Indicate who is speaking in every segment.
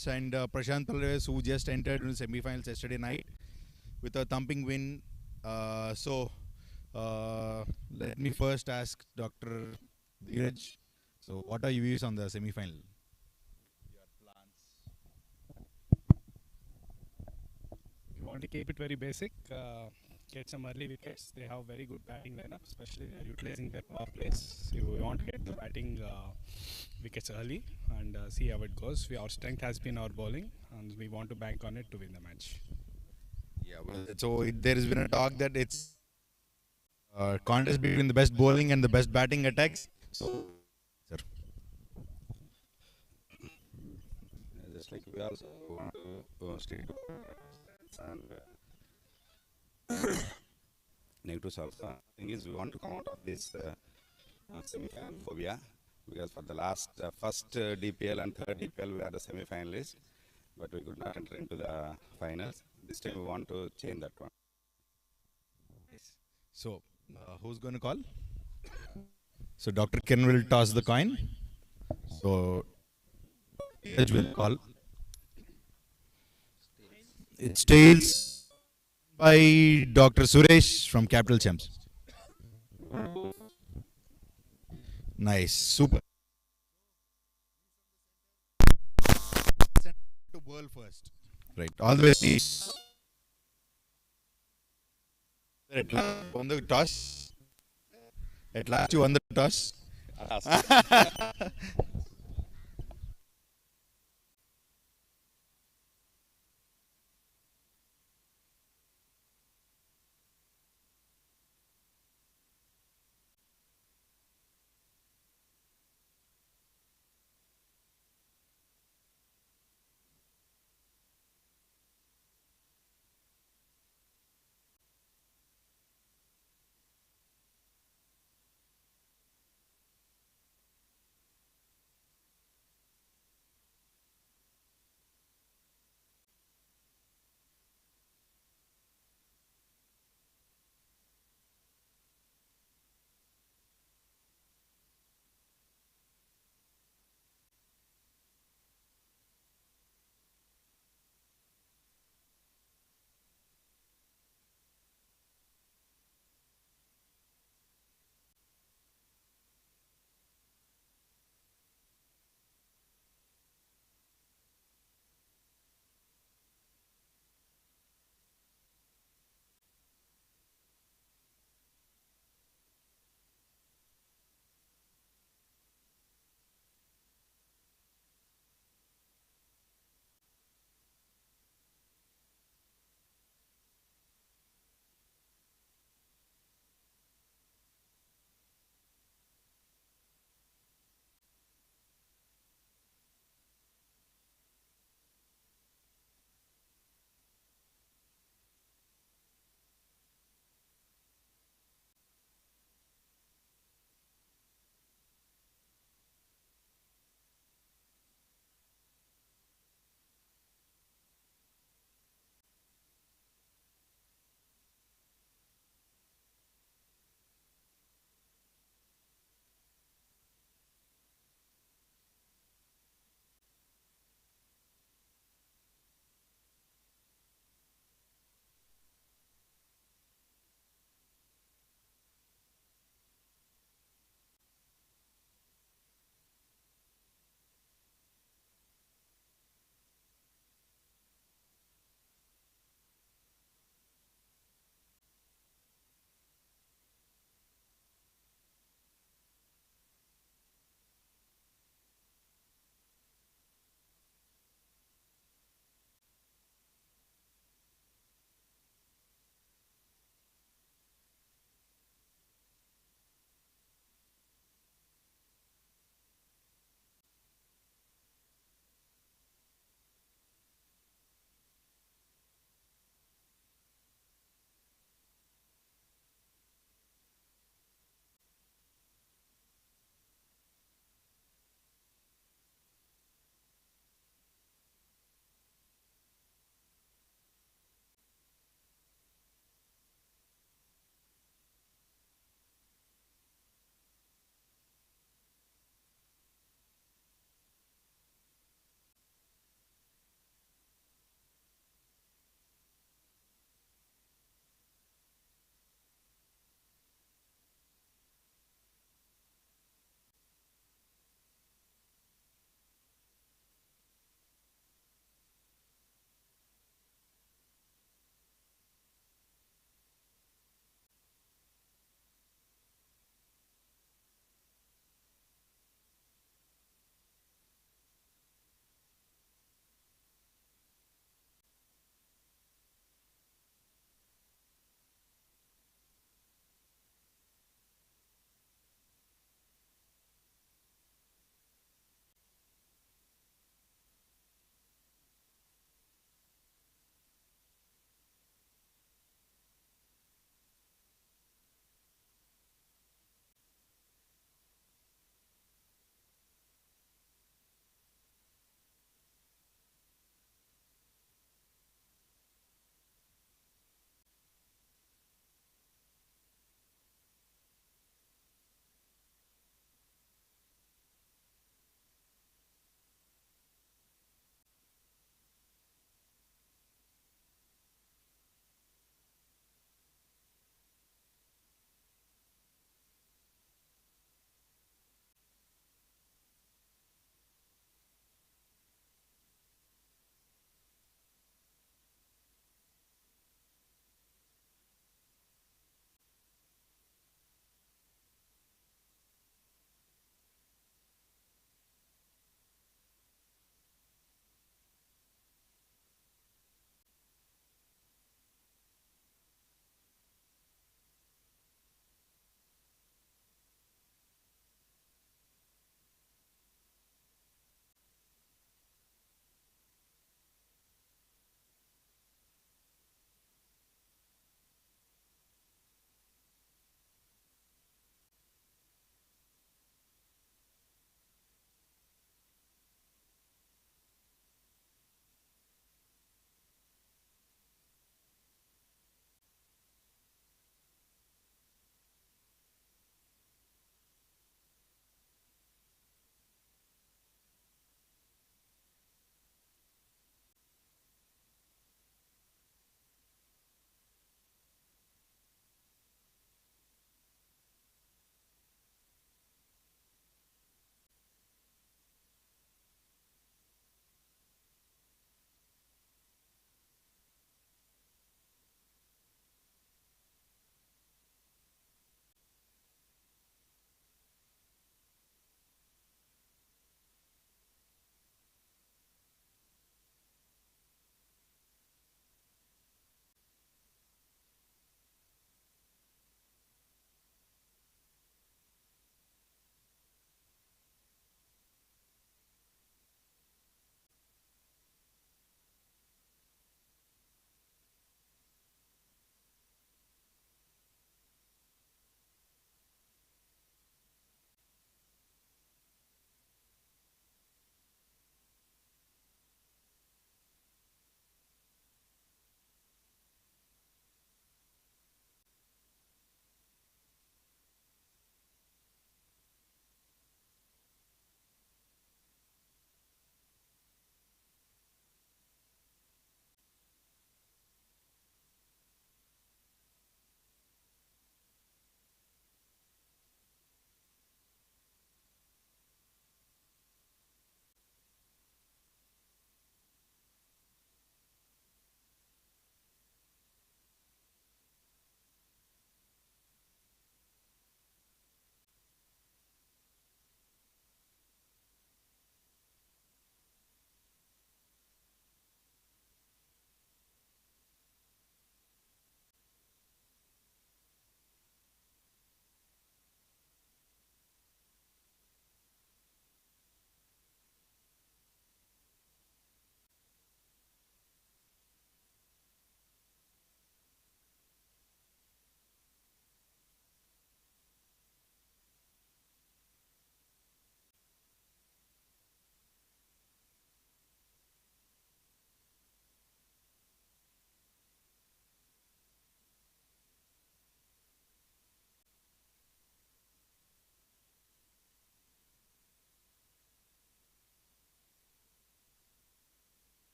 Speaker 1: CHAMPS and Prashanth Pulverisers, who just entered into semi-finals yesterday night with a thumping win. Let me first ask Dr. Dheeraj. So, what are your views on the semi-final?
Speaker 2: We want to keep it very basic. Get some early wickets. They have very good batting lineup, especially they are utilizing their power plays. So we want to get the batting wickets early and see how it goes. Our strength has been our bowling, and we want to bank on it to win the match.
Speaker 1: There has been a talk that it's contest between the best bowling and the best batting attacks. So, sir.
Speaker 3: Just like we also want to stick to and negatives also. Thing is, we want to come out of this semi-final phobia because for the last first DPL and third DPL we are the semi-finalists, but we could not enter into the finals. This time we want to change that one.
Speaker 1: So, who's going to call? So, Dr. Ken will toss the coin. So, Dheeraj will call. It's tails by Dr. Suresh from Capital Champs. Nice, super. To bowl first. Right, all the way. At last, won the toss. At last, you won the toss.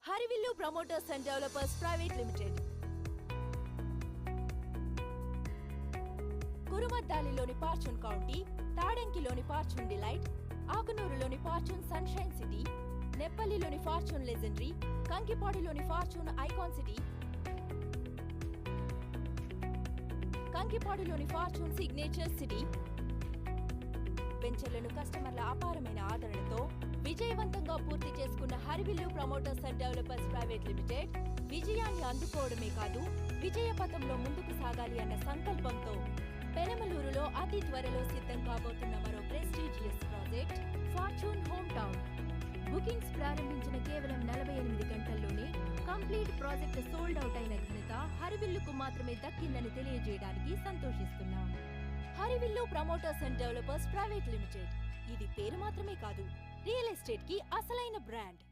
Speaker 4: Harivillu Promoters and Developers Private Limited, కురుమద్దాలిలోని Fortune County, తాడంకిలోని Fortune Delight, ఆకునూరులోని Fortune Sunshine City, నెప్పల్లిలోని Fortune Legendary, కంకిపాడులోని Fortune Icon City, కంకిపాడులోని Fortune Signature City వెంచర్లను కస్టమర్ల అపారమైన ఆదరణతో విజయవంతంగా పూర్తి చేసుకున్న Harivillu Promoters and Developers Private Limited విజయాన్ని అందుకోవడమే కాదు, విజయ పథంలో ముందుకు సాగాలి అన్న సంకల్పంతో పెనమలూరులో అతి త్వరలో సిద్ధం కాబోతున్న మరో prestigious project fortune home town. Bookings ప్రారంభించిన కేవలం 48 గంటల్లోనే కంప్లీట్ ప్రాజెక్ట్ సోల్డ్ అవుట్ అయిన ఘనత హరివిల్లుకు మాత్రమే దక్కిందని తెలియజేయడానికి సంతోషిస్తున్నాం. హరివిల్లు Promoters and Developers Private limited, ఇది పేరు మాత్రమే కాదు, రియల్ ఎస్టేట్ కి అసలైన బ్రాండ్.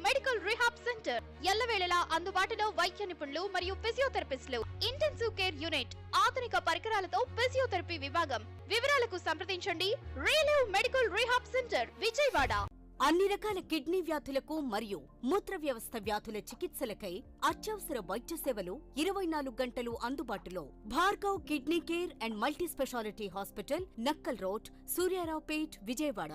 Speaker 5: మెడికల్ రిహాబ్ సెంటర్ ఎల్లవేళలా అందుబాటులో వైద్య నిపుణులు మరియు ఫిజియోథెరపిస్టులు, ఇంటెన్సివ్ కేర్ యూనిట్, ఆధునిక పరికరాలతో ఫిజియోథెరపీ విభాగం. వివరాలకు సంప్రదించండి రియలివ్ మెడికల్ రిహాబ్ సెంటర్, విజయవాడ.
Speaker 4: అన్ని రకాల కిడ్నీ వ్యాధులకు మరియు మూత్ర వ్యవస్థ వ్యాధుల చికిత్సలకై అత్యవసర వైద్య సేవలు 24 గంటలు అందుబాటులో. Bhargav Kidney Care and Multi Speciality Hospital, Nakkal Road, Suryaraopet, Vijayawada.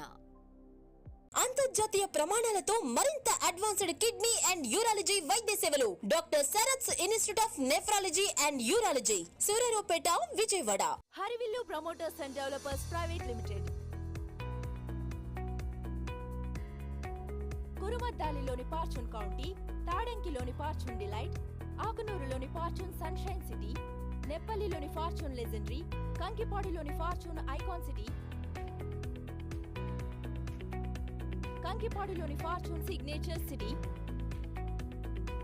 Speaker 6: అంతర్జాతీయ ప్రమాణాలతో మరింత అడ్వాన్స్డ్ కిడ్నీ అండ్ యూరాలజీ వైద్య సేవలు. Doctor Sarath's Institute of Nephrology and Urology, Suryaraopeta, Vijayawada.
Speaker 4: Harivillu Promoters and Developers Private Limited, కురుమద్దాలిలోని ఫార్చ్యూన్ కౌంటీ, తాడంకిలోని ఫార్చ్యూన్ డిలైట్, ఆకునూరులోని ఫార్చ్యూన్ సన్షైన్ సిటీ, నెప్పల్లిలోని ఫార్చ్యూన్ లెజెండరీ, కంకిపాడులోని ఫార్చ్యూన్ ఐకాన్ సిటీ, కంకిపాడులోని ఫార్చ్యూన్ సిగ్నేచర్ సిటీ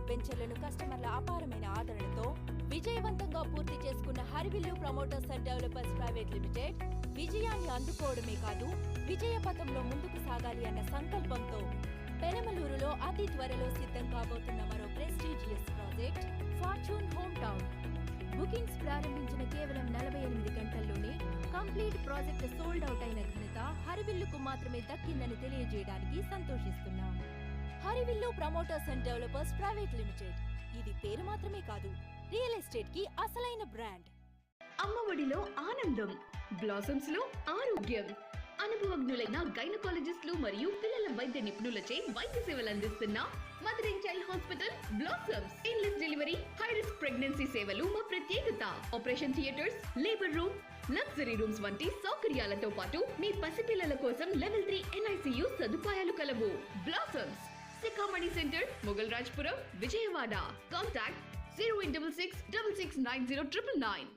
Speaker 4: వెంచర్లను కస్టమర్ల అపారమైన ఆదరణతో విజయవంతంగా పూర్తి చేసుకున్న Harivillu Promoters and Developers Private Limited విజయాన్ని అందుకోవడమే కాదు, విజయ పథంలో ముందుకు సాగాలి అన్న సంకల్పంతో పెనమలూరులో అతి త్వరలో సిద్ధం కాబోతున్న మరో prestigious project fortune home town. Bookings ప్రారంభించిన కేవలం 48 గంటల్లోనే కంప్లీట్ ప్రాజెక్ట్ సోల్డ్ అవుట్ అయిన ఘనత హరివిల్లుకు మాత్రమే దక్కిందని తెలియజేయడానికి సంతోషిస్తున్నాం. హరివిల్లు Promoters and Developers Private limited, ఇది పేరు మాత్రమే కాదు, రియల్ ఎస్టేట్ కి అసలైన బ్రాండ్.
Speaker 7: అమ్మఒడిలో ఆనందం, బ్లాసమ్స్ లో ఆరోగ్యం. అనుభవజ్ఞులైన గైనకాలజిస్టులు మరియు పిల్లల వైద్య నిపుణులచే వైద్య సేవలు అందిస్తున్న Mother and Child Hospital Blossoms. Painless delivery, high risk pregnancy సేవలు మా ప్రత్యేకత. Operation theatres, labour room, luxury rooms వంటి సౌకర్యాలతో పాటు మీ పసిపిల్లల కోసం లెవెల్ 3 NICU సదుపాయాలు కలవు. Blossoms, Sikhamani centre, Moghalrajpuram, Vijayawada. Contact 0866 6690
Speaker 6: 999.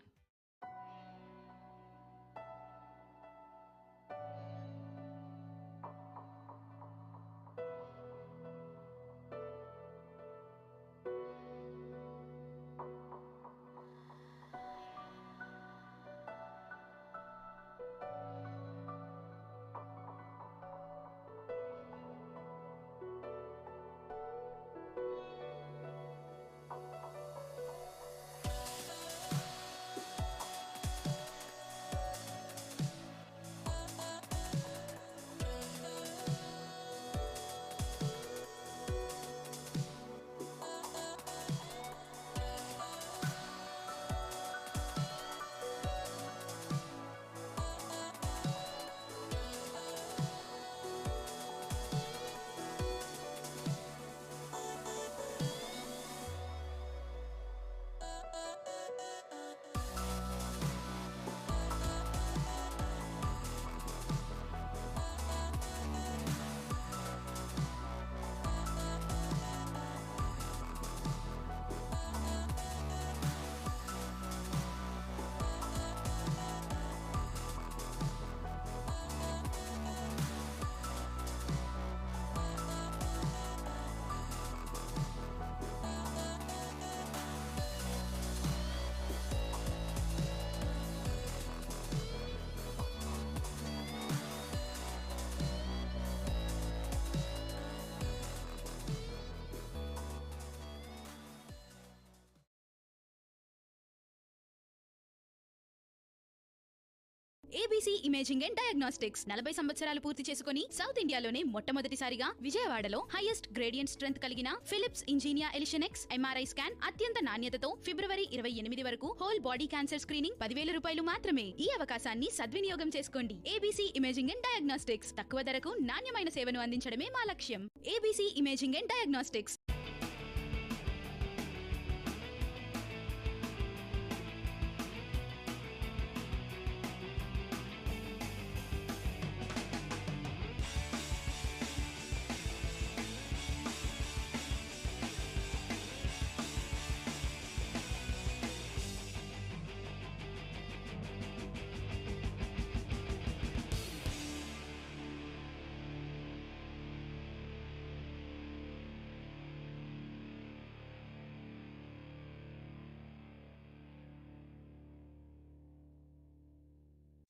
Speaker 8: ABC imaging and diagnostics 40 సంవత్సరాలు పూర్తి చేసుకుని సౌత్ ఇండియాలోనే మొట్టమొదటిసారిగా విజయవాడలో హైయెస్ట్ గ్రేడియంట్ స్ట్రెంత్ కలిగిన Philips Ingenia Elition X MRI scan అత్యంత నాణ్యతతో ఫిబ్రవరి 28 వరకు హోల్ బాడీ క్యాన్సర్ స్క్రీనింగ్ 10,000 రూపాయలు మాత్రమే. ఈ అవకాశాన్ని సద్వినియోగం చేసుకోండి. ఏబీసీ ఇమేజింగ్ అండ్ డయాగ్నోస్టిక్స్ తక్కువ ధరకు నాణ్యమైన సేవను అందించడమే మా లక్ష్యం. ABC imaging and Diagnostics.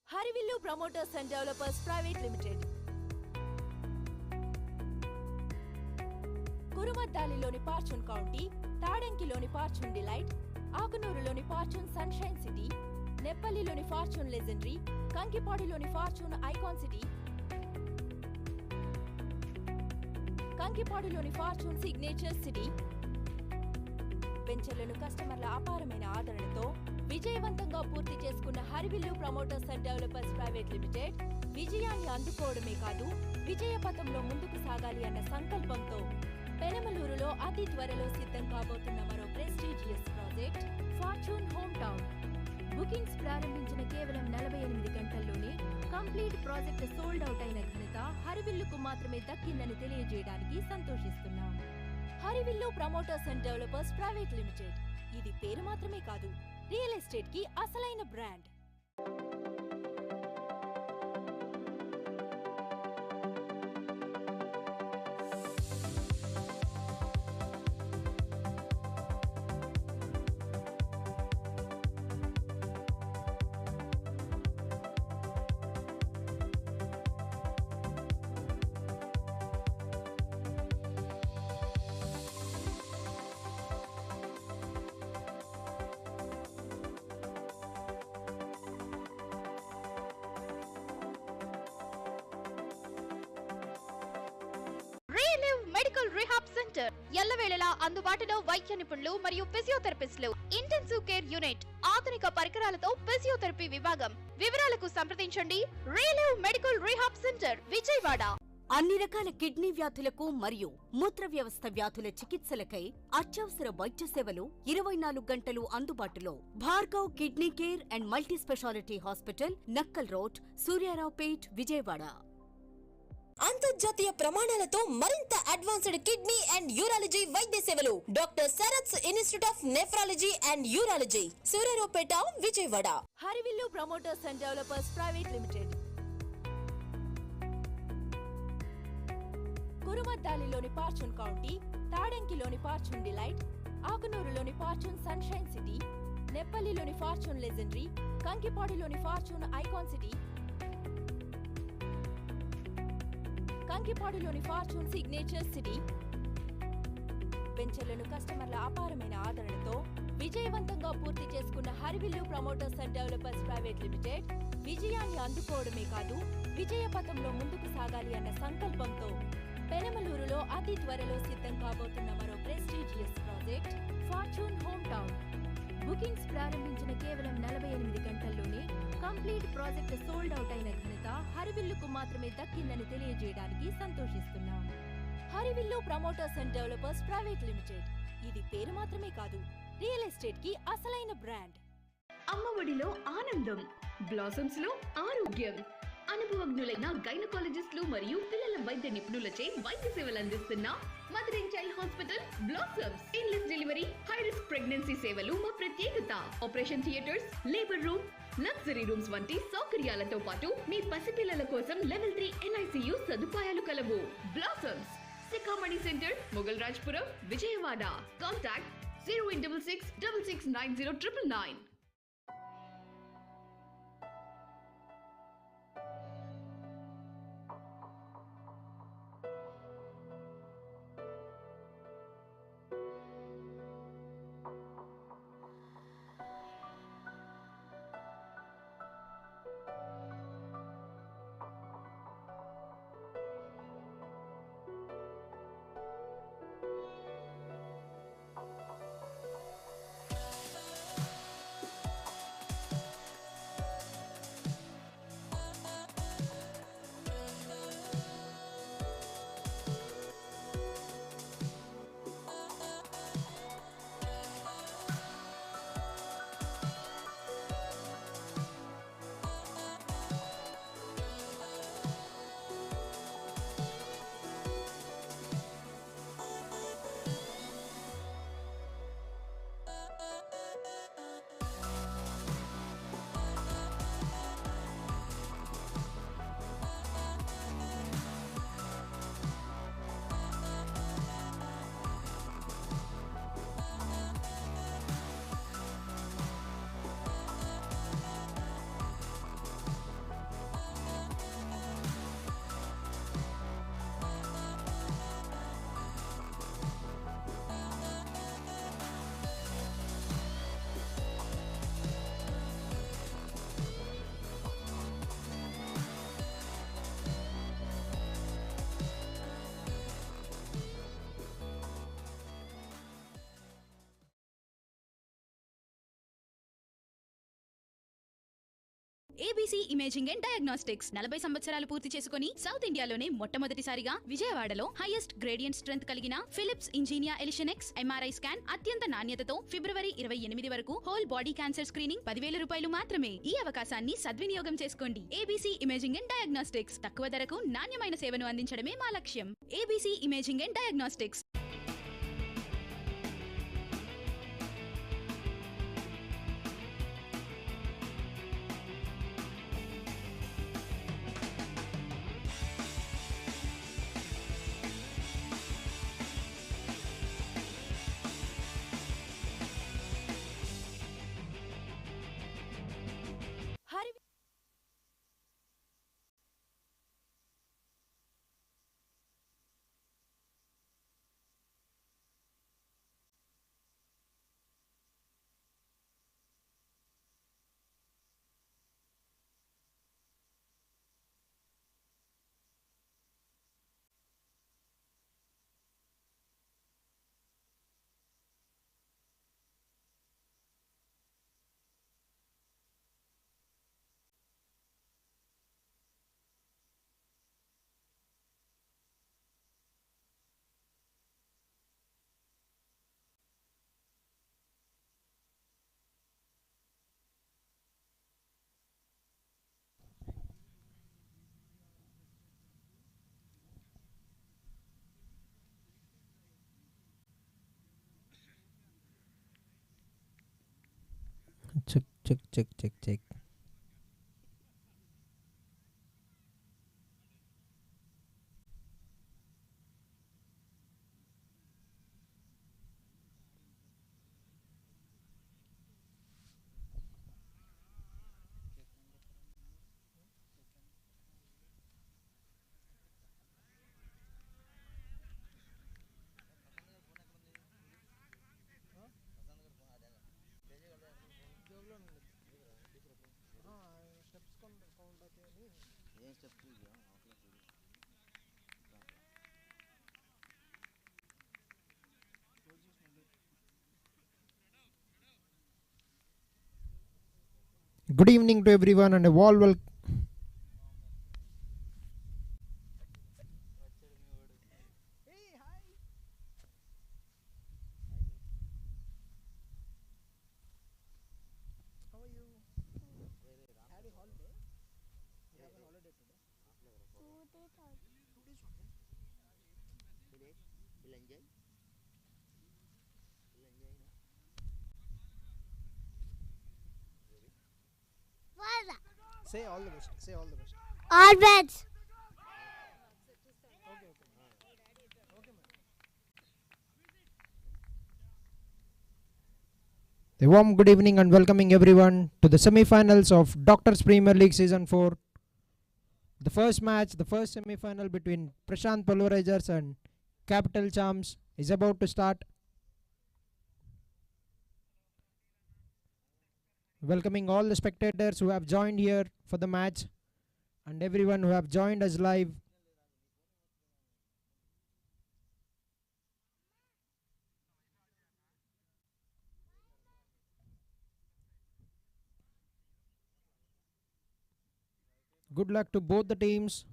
Speaker 4: Harivillu Promoters and Developers Private Limited, కురుమద్దాలిలోని ఫార్చ్యూన్ కౌంటీ, తాడంకిలోని ఫార్చ్యూన్ డిలైట్, ఆకునూరులోని ఫార్చ్యూన్ సన్షైన్ సిటీ, నెప్పల్లిలోని ఫార్చ్యూన్ లెజెండరీ, కంకిపాడిలోని ఫార్చ్యూన్ ఐకాన్ సిటీ, కంకిపాడిలోని ఫార్చ్యూన్ సిగ్నేచర్ సిటీ వెంచర్లను కస్టమర్ల అపారమైన ఆదరణతో విజయవంతంగా పూర్తి చేసుకున్న Harivillu Promoters and Developers Private Limited విజయాన్ని అందుకోవడమే కాదు, విజయ పథంలో ముందుకు సాగాలి అన్న సంకల్పంతో పెనమలూరులో అతి త్వరలో సిద్ధం కాబోతున్న మరో prestigious project fortune home town. Bookings ప్రారంభించిన కేవలం 48 గంటల్లోనే కంప్లీట్ ప్రాజెక్ట్ సోల్డ్ అవుట్ అయిన ఘనత హరివిల్లుకు మాత్రమే దక్కిందని తెలియజేయడానికి సంతోషిస్తున్నాం. హరివిల్లు Promoters and Developers Private limited, ఇది పేరు మాత్రమే కాదు, రియల్ ఎస్టేట్ కి అసలైన బ్రాండ్.
Speaker 5: మెడికల్ రిహాబ్ సెంటర్ ఎల్లవేళలా అందుబాటులో వైద్య నిపుణులు మరియు ఫిజియోథెరపిస్టులు, ఇంటెన్సివ్ కేర్ యూనిట్, ఆధునిక పరికరాలతో ఫిజియోథెరపీ విభాగం. వివరాలకు సంప్రదించండి రియలివ్ మెడికల్ రిహాబ్ సెంటర్, విజయవాడ.
Speaker 6: అన్ని రకాల కిడ్నీ వ్యాధులకు మరియు మూత్ర వ్యవస్థ వ్యాధుల చికిత్సలకై అత్యవసర వైద్య సేవలు 24 గంటలు అందుబాటులో. Bhargav Kidney Care and Multi Speciality Hospital, Nakkal Road, Suryaraopet, Vijayawada. అంతర్జాతీయ ప్రమాణాలతో మరింత అడ్వాన్స్డ్ కిడ్నీ అండ్ యూరాలజీ వైద్య సేవలు doctor Sarath's Institute of Nephrology and Urology, Suryaraopeta, Vijayawada.
Speaker 4: Harivillu Promoters and Developers Private Limited, కురుమద్దాలిలోని ఫార్చ్యూన్ కౌంటీ, తాడంకిలోని ఫార్చ్యూన్ డిలైట్, ఆకునూరులోని ఫార్చ్యూన్ సన్షైన్ సిటీ, నెప్పల్లిలోని ఫార్చ్యూన్ లెజెండరీ, కంకిపాడిలోని ఫార్చ్యూన్ ఐకాన్ సిటీ, కంకిపాడిలోని ఫార్చ్యూన్ సిగ్నేచర్ సిటీ వెంచర్లను కస్టమర్ల అపారమైన ఆదరణతో విజయవంతంగా పూర్తి చేసుకున్న Harivillu Promoters and Developers Private Limited విజయాన్ని అందుకోవడమే కాదు, విజయ పథంలో ముందుకు సాగాలి అన్న సంకల్పంతో పెనమలూరులో అతి త్వరలో సిద్ధం కాబోతున్న మరో prestigious project fortune home town. Bookings ప్రారంభించిన కేవలం 48 గంటల్లోనే కంప్లీట్ ప్రాజెక్ట్ సోల్డ్ అవుట్ అయిన ఘనత హరివిల్లుకు మాత్రమే దక్కిందని తెలియజేయడానికి సంతోషిస్తున్నాం. హరివిల్లు Promoters and Developers Private limited, ఇది పేరు మాత్రమే కాదు, రియల్ ఎస్టేట్ కి అసలైన బ్రాండ్.
Speaker 7: అమ్మఒడిలో ఆనందం, బ్లాసమ్స్ లో ఆరోగ్యం. అనుభవజ్ఞులైన గైనకాలజిస్టులు మరియు పిల్లల వైద్య నిపుణులచే వైద్య సేవలు అందిస్తున్న Mother and Child Hospital blossoms. Painless delivery, high risk pregnancy సేవలు మా ప్రత్యేకత. Operation theatres, labour room, nursery rooms వంటి సౌకర్యాలతో పాటు మీ పసిపిల్లల కోసం లెవెల్ 3 NICU సదుపాయాలు కలవు. Blossoms, Sikhamani centre, Moghalrajpuram, Vijayawada. Contact 0866 6690 999.
Speaker 8: ABC imaging and diagnostics 40 సంవత్సరాలు పూర్తి చేసుకుని సౌత్ ఇండియాలోనే మొట్టమొదటిసారిగా విజయవాడలో హైయెస్ట్ గ్రేడియంట్ స్ట్రెంత్ కలిగిన Philips Ingenia Elition X MRI scan అత్యంత నాణ్యతతో ఫిబ్రవరి 28 వరకు హోల్ బాడీ క్యాన్సర్ స్క్రీనింగ్ 10,000 రూపాయలు మాత్రమే. ఈ అవకాశాన్ని సద్వినియోగం చేసుకోండి. ఏబీసీ ఇమేజింగ్ అండ్ డయాగ్నోస్టిక్స్ తక్కువ ధరకు నాణ్యమైన సేవను అందించడమే మా లక్ష్యం. ABC imaging and diagnostics.
Speaker 9: Check. Good evening to everyone and a warm welcome.
Speaker 10: Say all the best. Say all the best.
Speaker 11: All best.
Speaker 9: A warm good evening and welcoming everyone to the semi-finals of Doctors Premier League Season 4. The first match, the first semi-final between Prashanth Pulverisers and Capital CHAMPS is about to start. Welcoming all the spectators who have joined here for the match and everyone who have joined us live. Good luck to both the teams.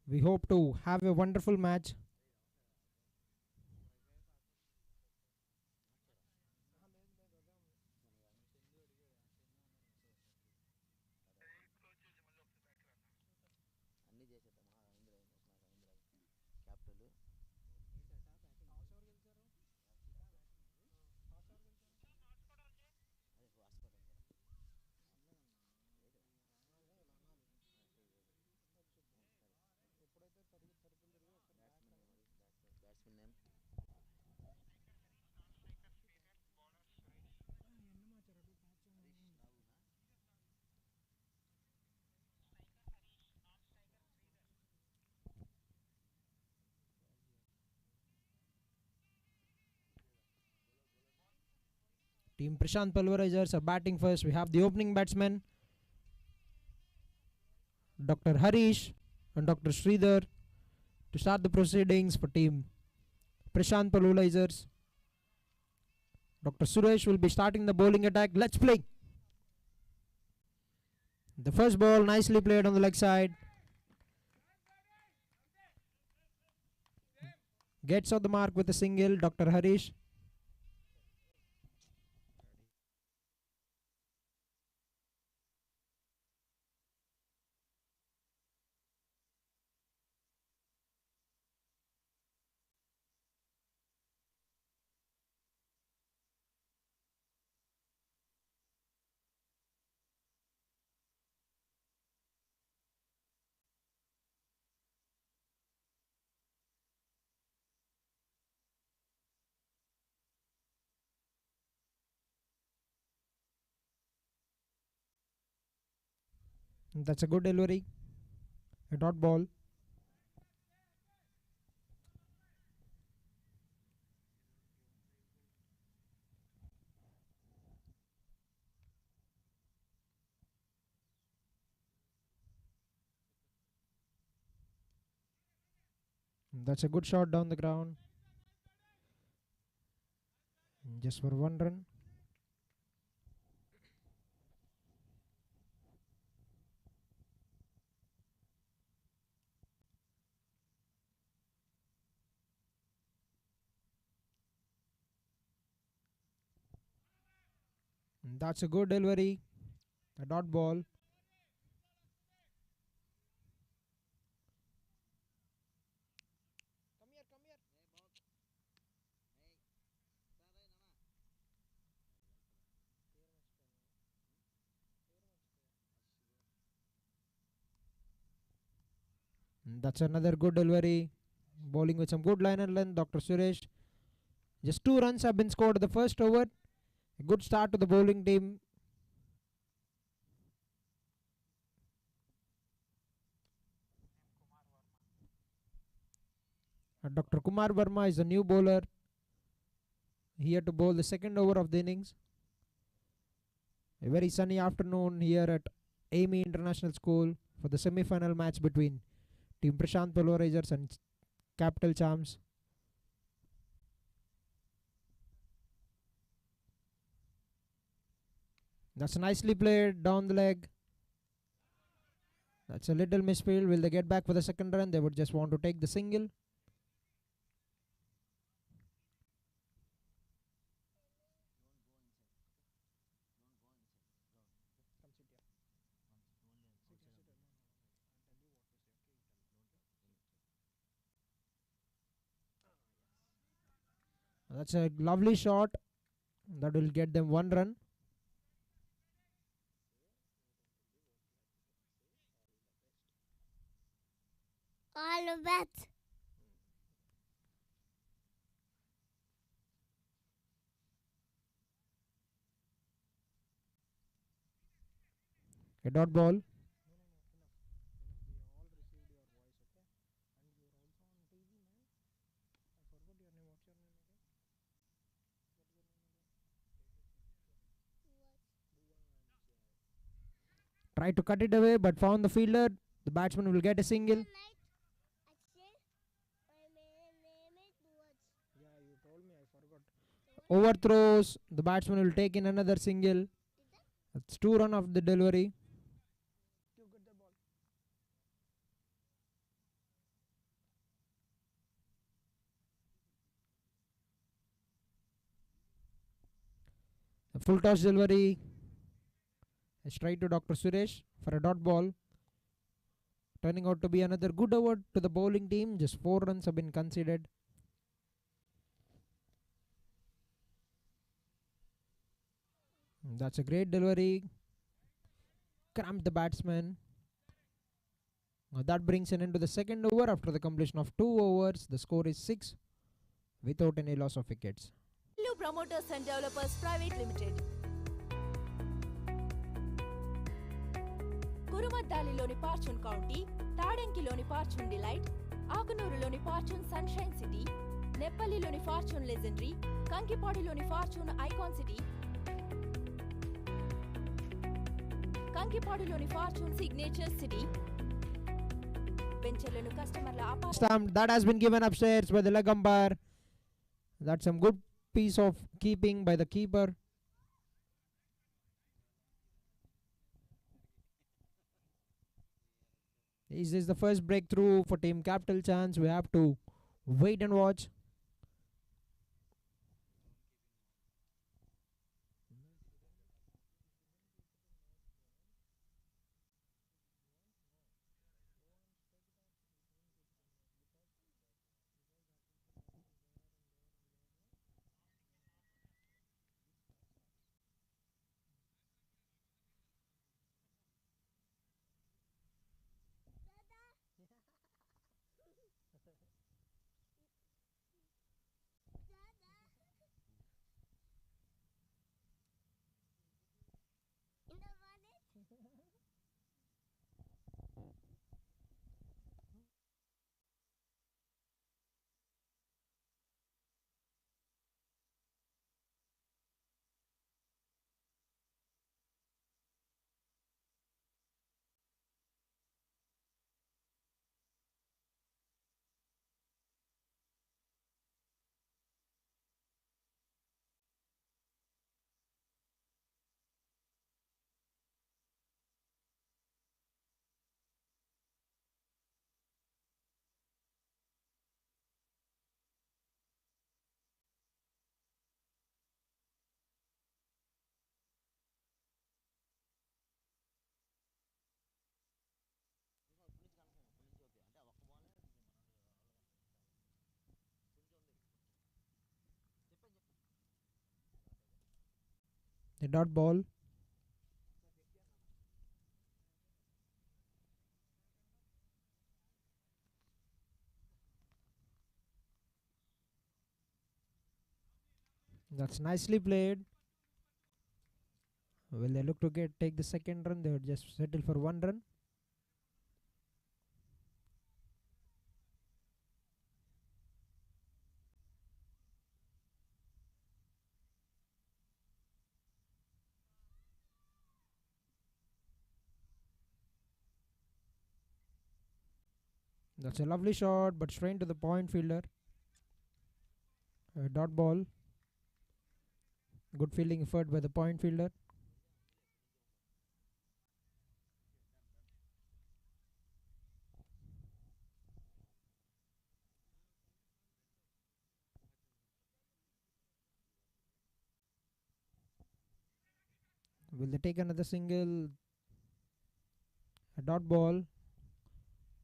Speaker 9: We hope to have a wonderful match. Team Prashanth Pulverisers are batting first. We have the opening batsmen, Dr. Harish and Dr. Sridhar, to start the proceedings for Team Prashanth Pulverisers. Dr. Suresh will be starting the bowling attack. Let's play. The first ball nicely played on the leg side. Gets off the mark with a single, Dr. Harish. That's a good delivery. A dot ball. That's a good shot down the ground. Just for 1 run. That's a good delivery. A dot ball. That's another good delivery. Bowling with some good line and length, Dr. Suresh. Just 2 runs have been scored in the first over. A good start to the bowling team. Dr. Kumar Verma is a new bowler here to bowl the second over of the innings. A very sunny afternoon here at Amy International School for the semi-final match between Team Prashanth Pulverisers and Capital CHAMPS. That's nicely played down the leg. That's a little misfield. Will they get back for the second run? They would just want to take the single. That's a lovely shot. That will get them 1 run.
Speaker 11: All the best.
Speaker 9: A dot ball. Tried to cut it away but found the fielder. The batsman will get a single. Overthrows. The batsman will take in another single. That's 2 run of the delivery. A full toss delivery. A straight to Dr. Suresh for a dot ball. Turning out to be another good over to the bowling team. Just 4 runs have been conceded. That's a great delivery. Cramped the batsman. That brings an end to the second over. After the completion of 2 overs, the score is 6 without any loss of wickets.
Speaker 4: Promoters and Developers Private Limited. కురుమద్దాలిలోని Fortune County, తాడంకిలోని Fortune Delight, ఆకునూరులోని Fortune Sunshine City, నెప్పల్లిలోని Fortune Legendary, కంకిపాడిలోని Fortune Icon City, కంకిపాడిలోని Fortune Signature City, వెంచర్లను కస్టమర్ల
Speaker 9: Stamped. That has been given upstairs by the leg umpire. That's some good piece of keeping by the keeper. Is this the first breakthrough for Team Capital Chance? We have to wait and watch. The dot ball. That's nicely played. Will they look to take the second run? They would just settle for one run. That's a lovely shot, but straight to the point fielder. Dot ball. Good fielding effort by the point fielder. Will they take another single? A dot ball.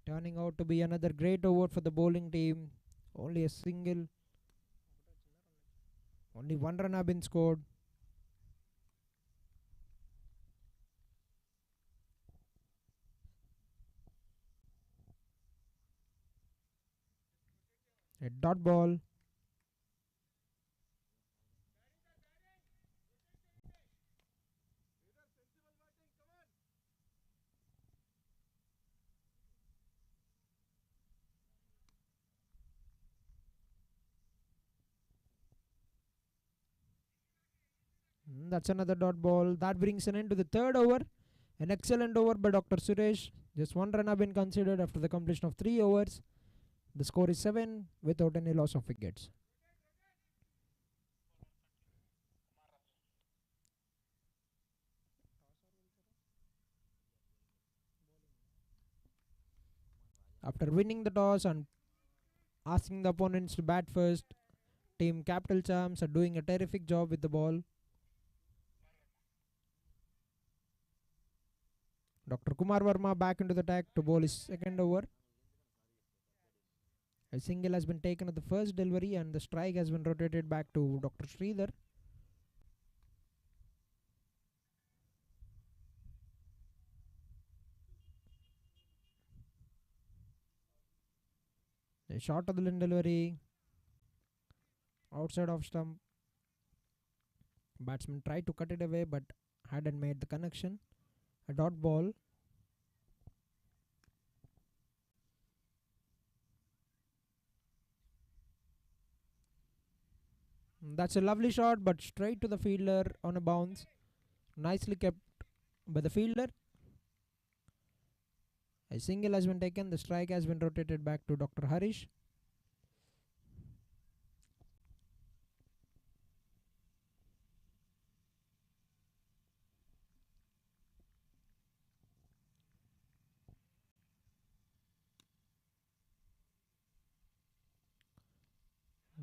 Speaker 9: Turning out to be another great over for the bowling team. Only a single. Only one run have been scored. A dot ball. That's another dot ball. That brings an end to the third over. An excellent over by Dr. Suresh. Just one run have been considered after the completion of 3 overs. The score is 7 without any loss of wickets. After winning the toss and asking the opponents to bat first, Team Capital Champs are doing a terrific job with the ball. Dr. Kumar Verma back into the attack to bowl his second over. A single has been taken at the first delivery and the strike has been rotated back to Dr. Sridhar. A shot of the line delivery. Outside of stump. Batsman tried to cut it away but hadn't made the connection. A dot ball. That's a lovely shot but straight to the fielder on a bounce. Nicely kept by the fielder. A single has been taken. The strike has been rotated back to Dr. Harish.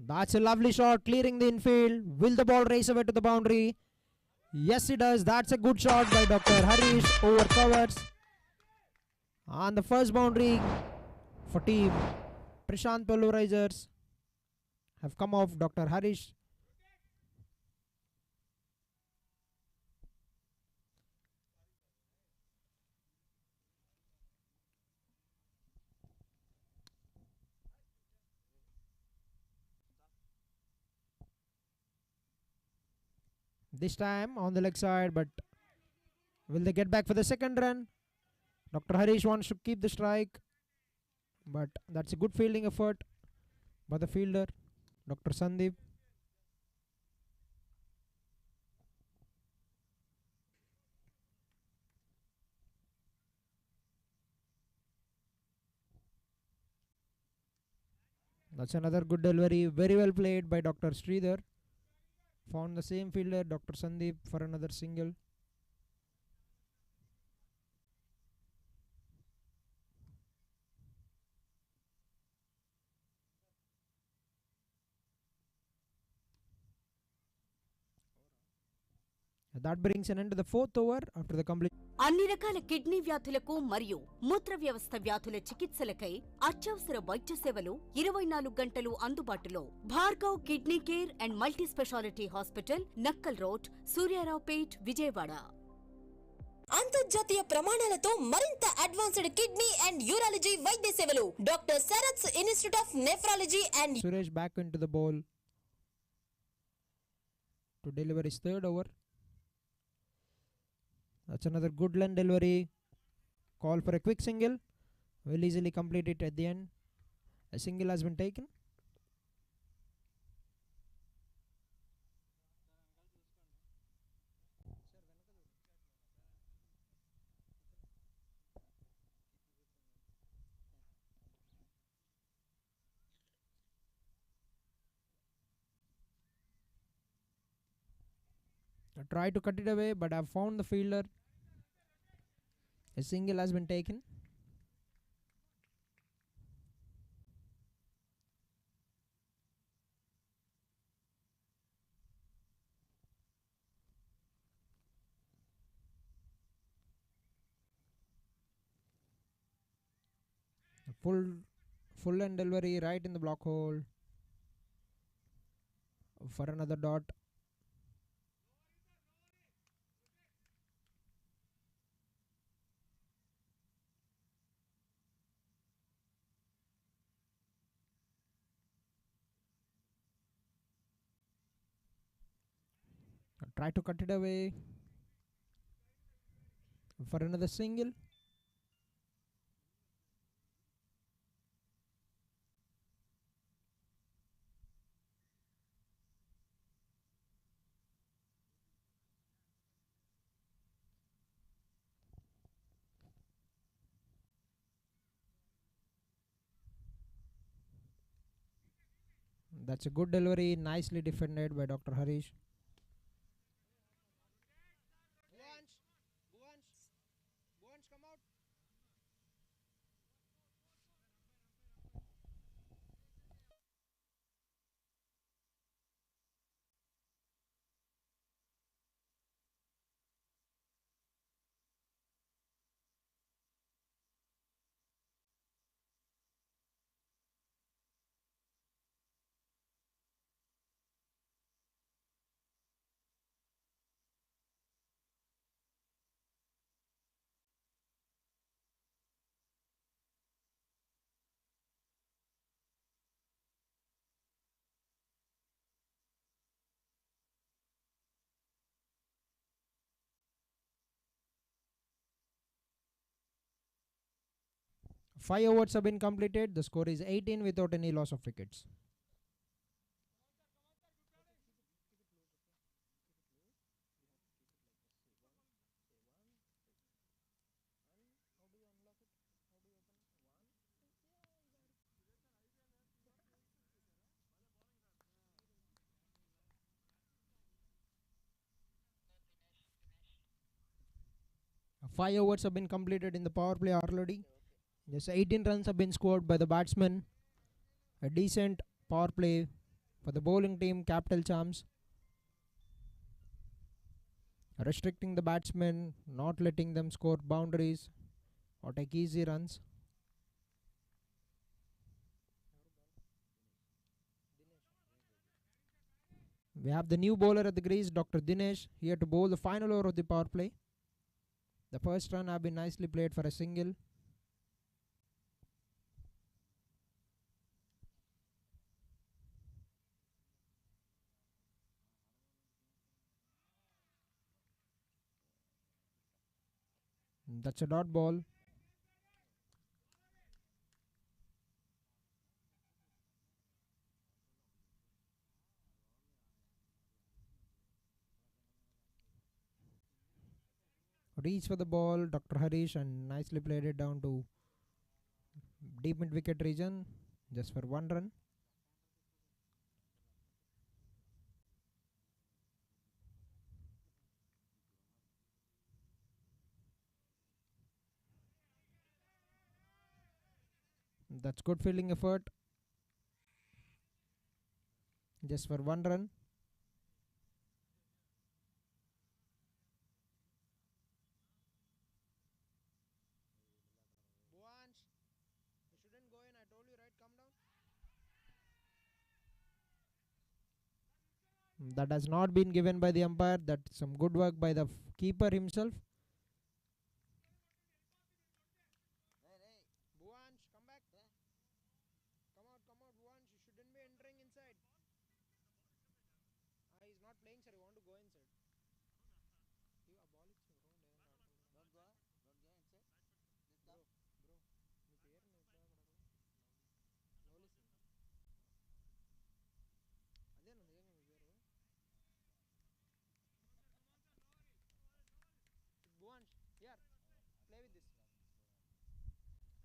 Speaker 9: That's a lovely shot, clearing the infield. Will the ball race away to the boundary? Yes, it does. That's a good shot by Dr. Harish over covers. And the first boundary for team Prashanth Pulverisers have come off Dr. Harish. This time on the leg side, but will they get back for the second run? Dr. Harish wants to keep the strike, but that's a good fielding effort by the fielder, Dr. Sandeep. That's another good delivery, very well played by Dr. Sridhar. Found the same fielder, Dr. Sandeep, for another single. That brings an end to the fourth over after the complete.
Speaker 6: అన్ని రకాల kidney వ్యాధులకు మరియు మూత్ర వ్యవస్థ వ్యాధుల చికిత్సలకై అత్యవసర వైద్య సేవలు 24 గంటలు అందుబాటులో. Bhargav Kidney Care and Multi Speciality Hospital, Nakkal Road, Suryaraopet, Vijayawada. అంతర్జాతీయ ప్రమాణాలతో మరింత అడ్వాన్స్డ్ కిడ్నీ అండ్ యూరాలజీ వైద్య సేవలు. Doctor Sarath's Institute of Nephrology and
Speaker 9: Suresh back into the ball to deliver his third over. That's another good line delivery. Call for a quick single. Will easily complete it at the end. A single has been taken. I tried to cut it away, but I've found the fielder. A single has been taken. A full end delivery right in the block hole for another dot. Try to cut it away for another single. That's a good delivery, nicely defended by Dr. Harish. Come out. 5 overs have been completed. The score is 18 without any loss of wickets. Five overs have been completed in the power play already. Just 18 runs have been scored by the batsmen. A decent power play for the bowling team, Capital Charms. Restricting the batsmen, not letting them score boundaries or take easy runs. We have the new bowler at the crease, Dr. Dinesh, here to bowl the final over of the power play. The first run have been nicely played for a single. That's a dot ball. Reach for the ball, Dr. Harish, and nicely played it down to deep mid wicket region, just for 1 run. That's good fielding effort, just for 1 run. That has not been given by the umpire. That's some good work by the keeper himself.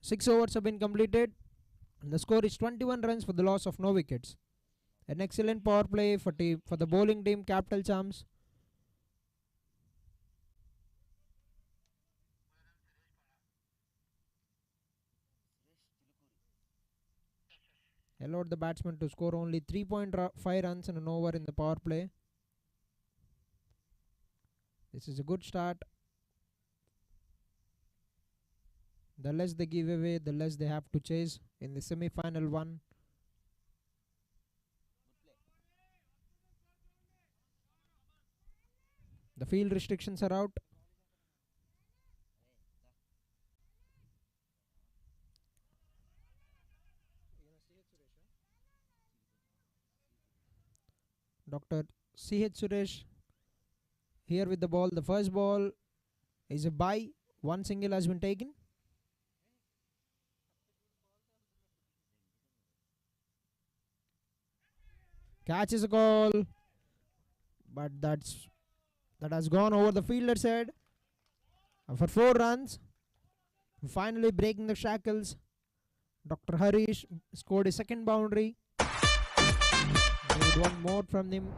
Speaker 9: Six overs have been completed, and the score is 21 runs for the loss of no wickets. An excellent power play for the bowling team, Capital Charms. Allowed the batsman to score only 3.5 runs in an over in the power play. This is a good start. The less they give away, the less they have to chase in the semi-final one. The field restrictions are out. Dr. C.H. Suresh here with the ball. The first ball is a bye. 1 single has been taken. Catch is a call, but that has gone over the fielder's head for 4 runs. Finally breaking the shackles, Dr. Harish scored a second boundary. Need one more from him.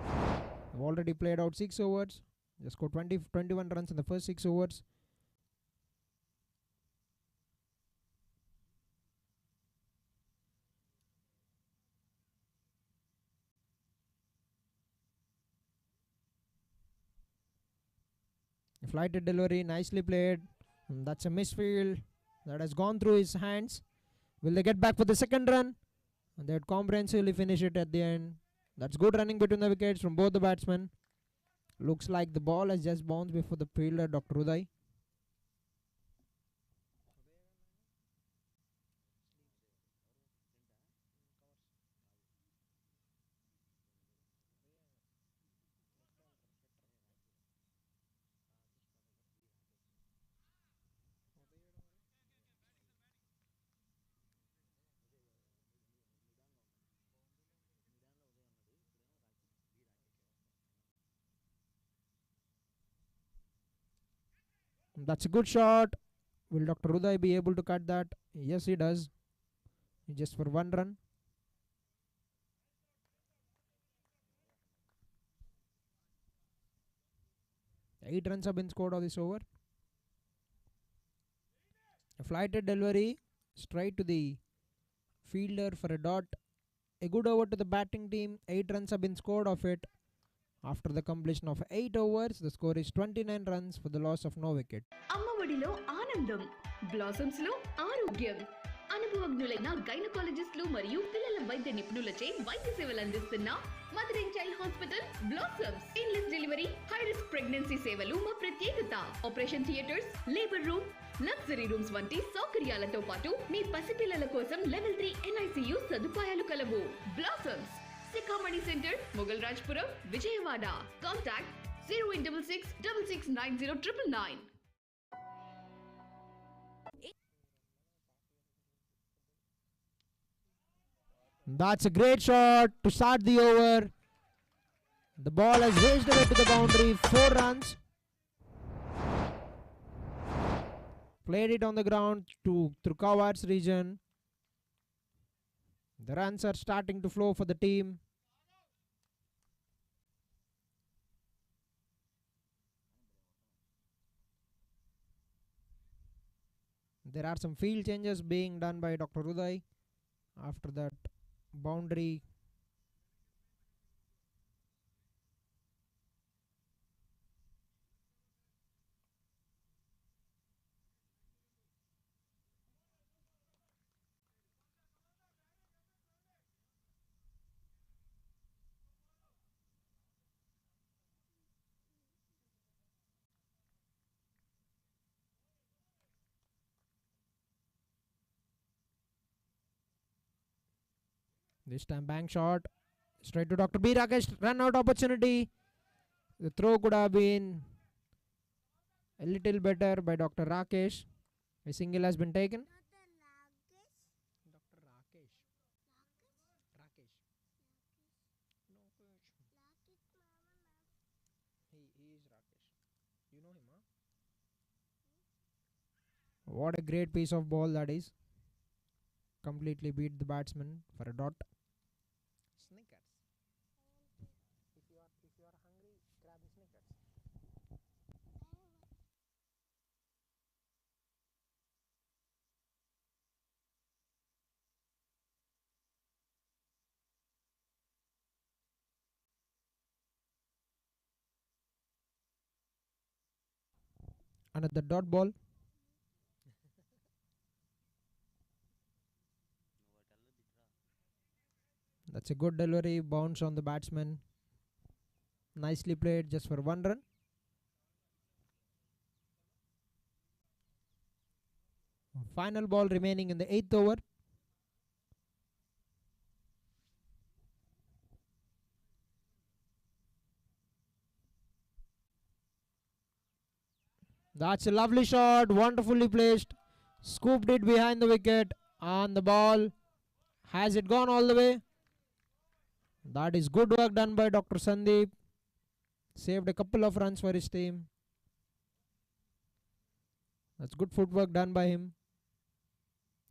Speaker 9: I've already played out 6 overs. Just scored 21 runs in the first 6 overs. Flighted delivery, nicely played. And that's a misfield that has gone through his hands. Will they get back for the second run? And they would comprehensively finish it at the end. That's good running between the wickets from both the batsmen. Looks like the ball has just bounced before the fielder, Dr. Uday. That's a good shot. Will Dr. Uday be able to cut that? Yes, he does. Just for 1 run. Eight runs have been scored on this over. A flighted delivery straight to the fielder for a dot. a good over to the batting team. 8 runs have been scored of it. After the completion of 8 overs, the score is 29 runs for the loss of no wicket.
Speaker 7: అమ్మఒడిలో ఆనందం, blossoms లో ఆరోగ్యం. అనుభవజ్ఞులైన గైనకాలజిస్టులు మరియు పిల్లల వైద్య నిపుణులచే వైద్య సేవలు అందిస్తున్న Mother and Child Hospital blossoms. Painless delivery, high risk pregnancy సేవలు మా ప్రత్యేకత. Operation theatres, labour room, luxury rooms వంటి సౌకర్యాలతో పాటు మీ పసిపిల్లల కోసం లెవెల్ 3 NICU సదుపాయాలు కలవు. Blossoms, Sikhamani centre, Moghalrajpuram, Vijayawada. Contact 0866 6690
Speaker 9: That's a great shot to start the over. The ball has raced away to the boundary. 4 runs. Played it on the ground through Kawar's region. The runs are starting to flow for the team. There are some field changes being done by Dr. Uday after that boundary. This time bank shot straight to Dr. B. Rakesh. Run out opportunity. The throw could have been a little better by Dr. Rakesh. A single has been taken. Dr. Rakesh. Rakesh. He is Rakesh. You know him, huh? What a great piece of ball that is. Completely beat the batsman for a dot. Snickers. If you are hungry, grab the Snickers. Another dot ball. That's a good delivery, bounce on the batsman. Nicely played, just for 1 run. Final ball remaining in the 8th over. That's a lovely shot, wonderfully placed. Scooped it behind the wicket, and the ball, has it gone all the way? That is good work done by Dr. Sandeep. Saved a couple of runs for his team. That's good footwork done by him.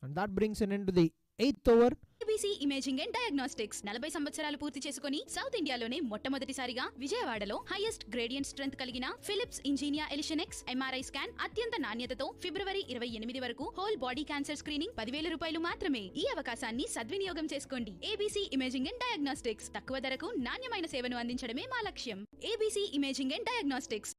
Speaker 9: And that brings an end to the 8th over.
Speaker 8: ABC Imaging and diagnostics 40 సంవత్సరాలు పూర్తి చేసుకుని south ఇండియాలోనే మొట్టమొదటిసారిగా విజయవాడలో highest gradient strength కలిగిన Philips Ingenia Elition X MRI scan అత్యంత నాణ్యతతో ఫిబ్రవరి 28 వరకు హోల్ బాడీ క్యాన్సర్ స్క్రీనింగ్ 10,000 రూపాయలు మాత్రమే. ఈ అవకాశాన్ని సద్వినియోగం చేసుకోండి. ABC ఇమేజింగ్ అండ్ డయాగ్నోస్టిక్స్ తక్కువ ధరకు నాణ్యమైన సేవను అందించడమే మా లక్ష్యం. ABC Imaging and diagnostics.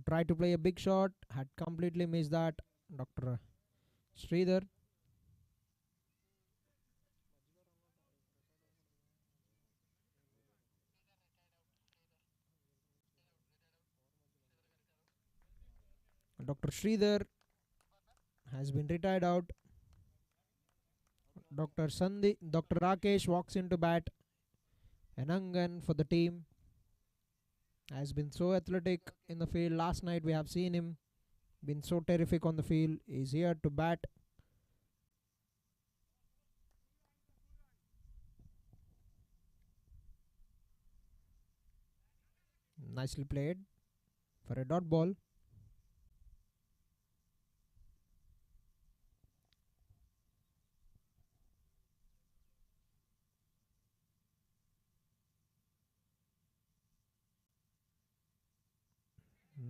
Speaker 9: Tried to play a big shot, had completely missed that. Dr. Sridhar. Dr. Sridhar has been retired out. Dr. Rakesh walks into bat. An young gun for the team. Has been so athletic in the field. Last night we have seen him been so terrific on the field. He's here to bat. Nicely played for a dot ball.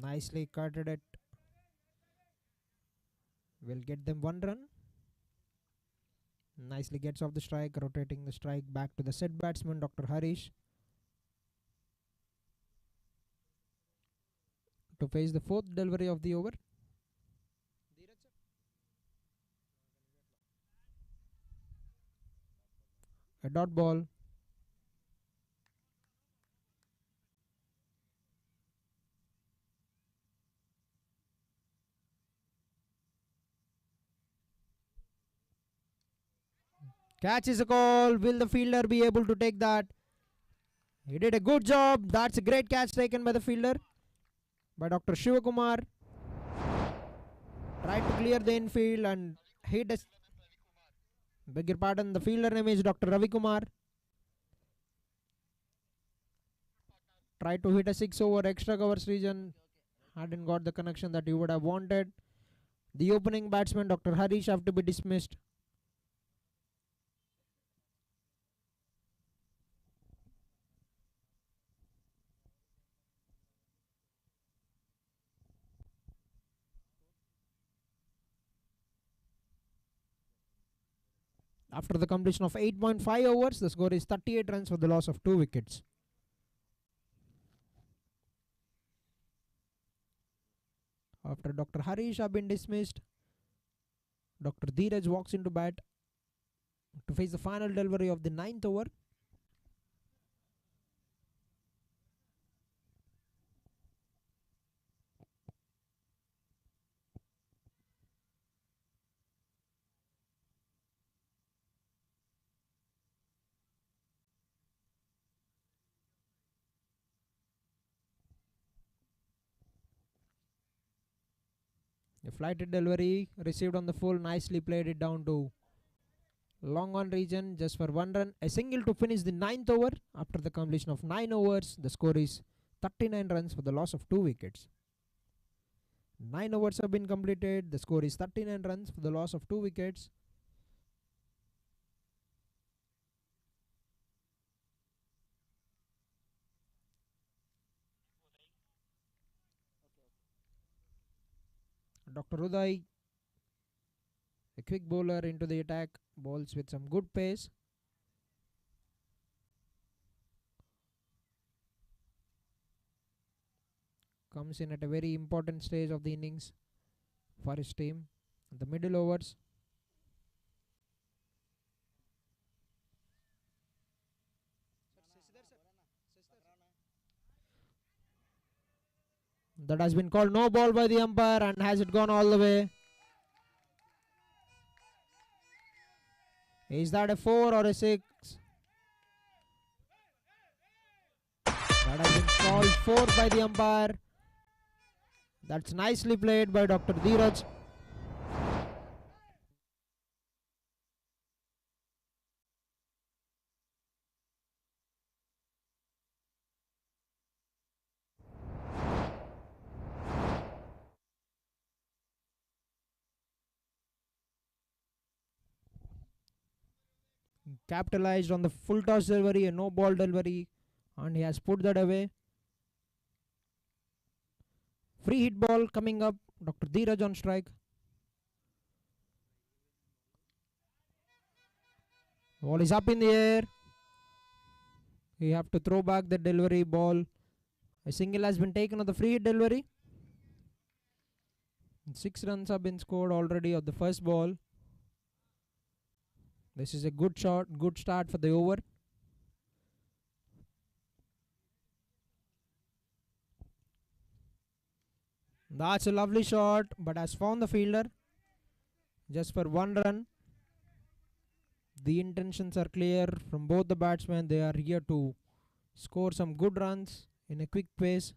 Speaker 9: Nicely cutted it. Will get them one run. Nicely gets off the strike, rotating the strike back to the set batsman, Dr. Harish, to face the fourth delivery of the over. A dot ball. Catch is a call. Will the fielder be able to take that? He did a good job. That's a great catch taken by the fielder, by Dr. Shivakumar. Tried to clear the infield and hit a... Beg your pardon, the fielder name is Dr. Ravi Kumar. Tried to hit a 6 over extra covers region. Hadn't got the connection that you would have wanted. The opening batsman, Dr. Harish, have to be dismissed. After the completion of 8.5 overs, the score is 38 runs for the loss of 2 wickets. After Dr. Harish have been dismissed, Dr. Dheeraj walks into bat to face the final delivery of the 9th over. A flighted delivery received on the full, nicely played it down to long on region just for 1 run. A single to finish the 9th over. After the completion of 9 overs, the score is 39 runs for the loss of 2 wickets. 9 overs have been completed. The score is 39 runs for the loss of 2 wickets. Dr. Uday, a quick bowler into the attack, bowls with some good pace. Comes in at a very important stage of the innings for his team. The middle overs. That has been called no ball by the umpire, and has it gone all the way? Is that a 4 or a 6? That has been called 4 by the umpire. That's nicely played by Dr. Dheeraj. Capitalized on the full toss delivery, a no ball delivery, and he has put that away. Free hit ball coming up. Dr. Dheeraj on strike. Ball is up in the air. You have to throw back the delivery ball. A single has been taken on the free hit delivery. 6 runs have been scored already of the first ball. This is a good shot, good start for the over. That's a lovely shot, but has found the fielder just for 1 run. The intentions are clear from both the batsmen. They are here to score some good runs in a quick pace.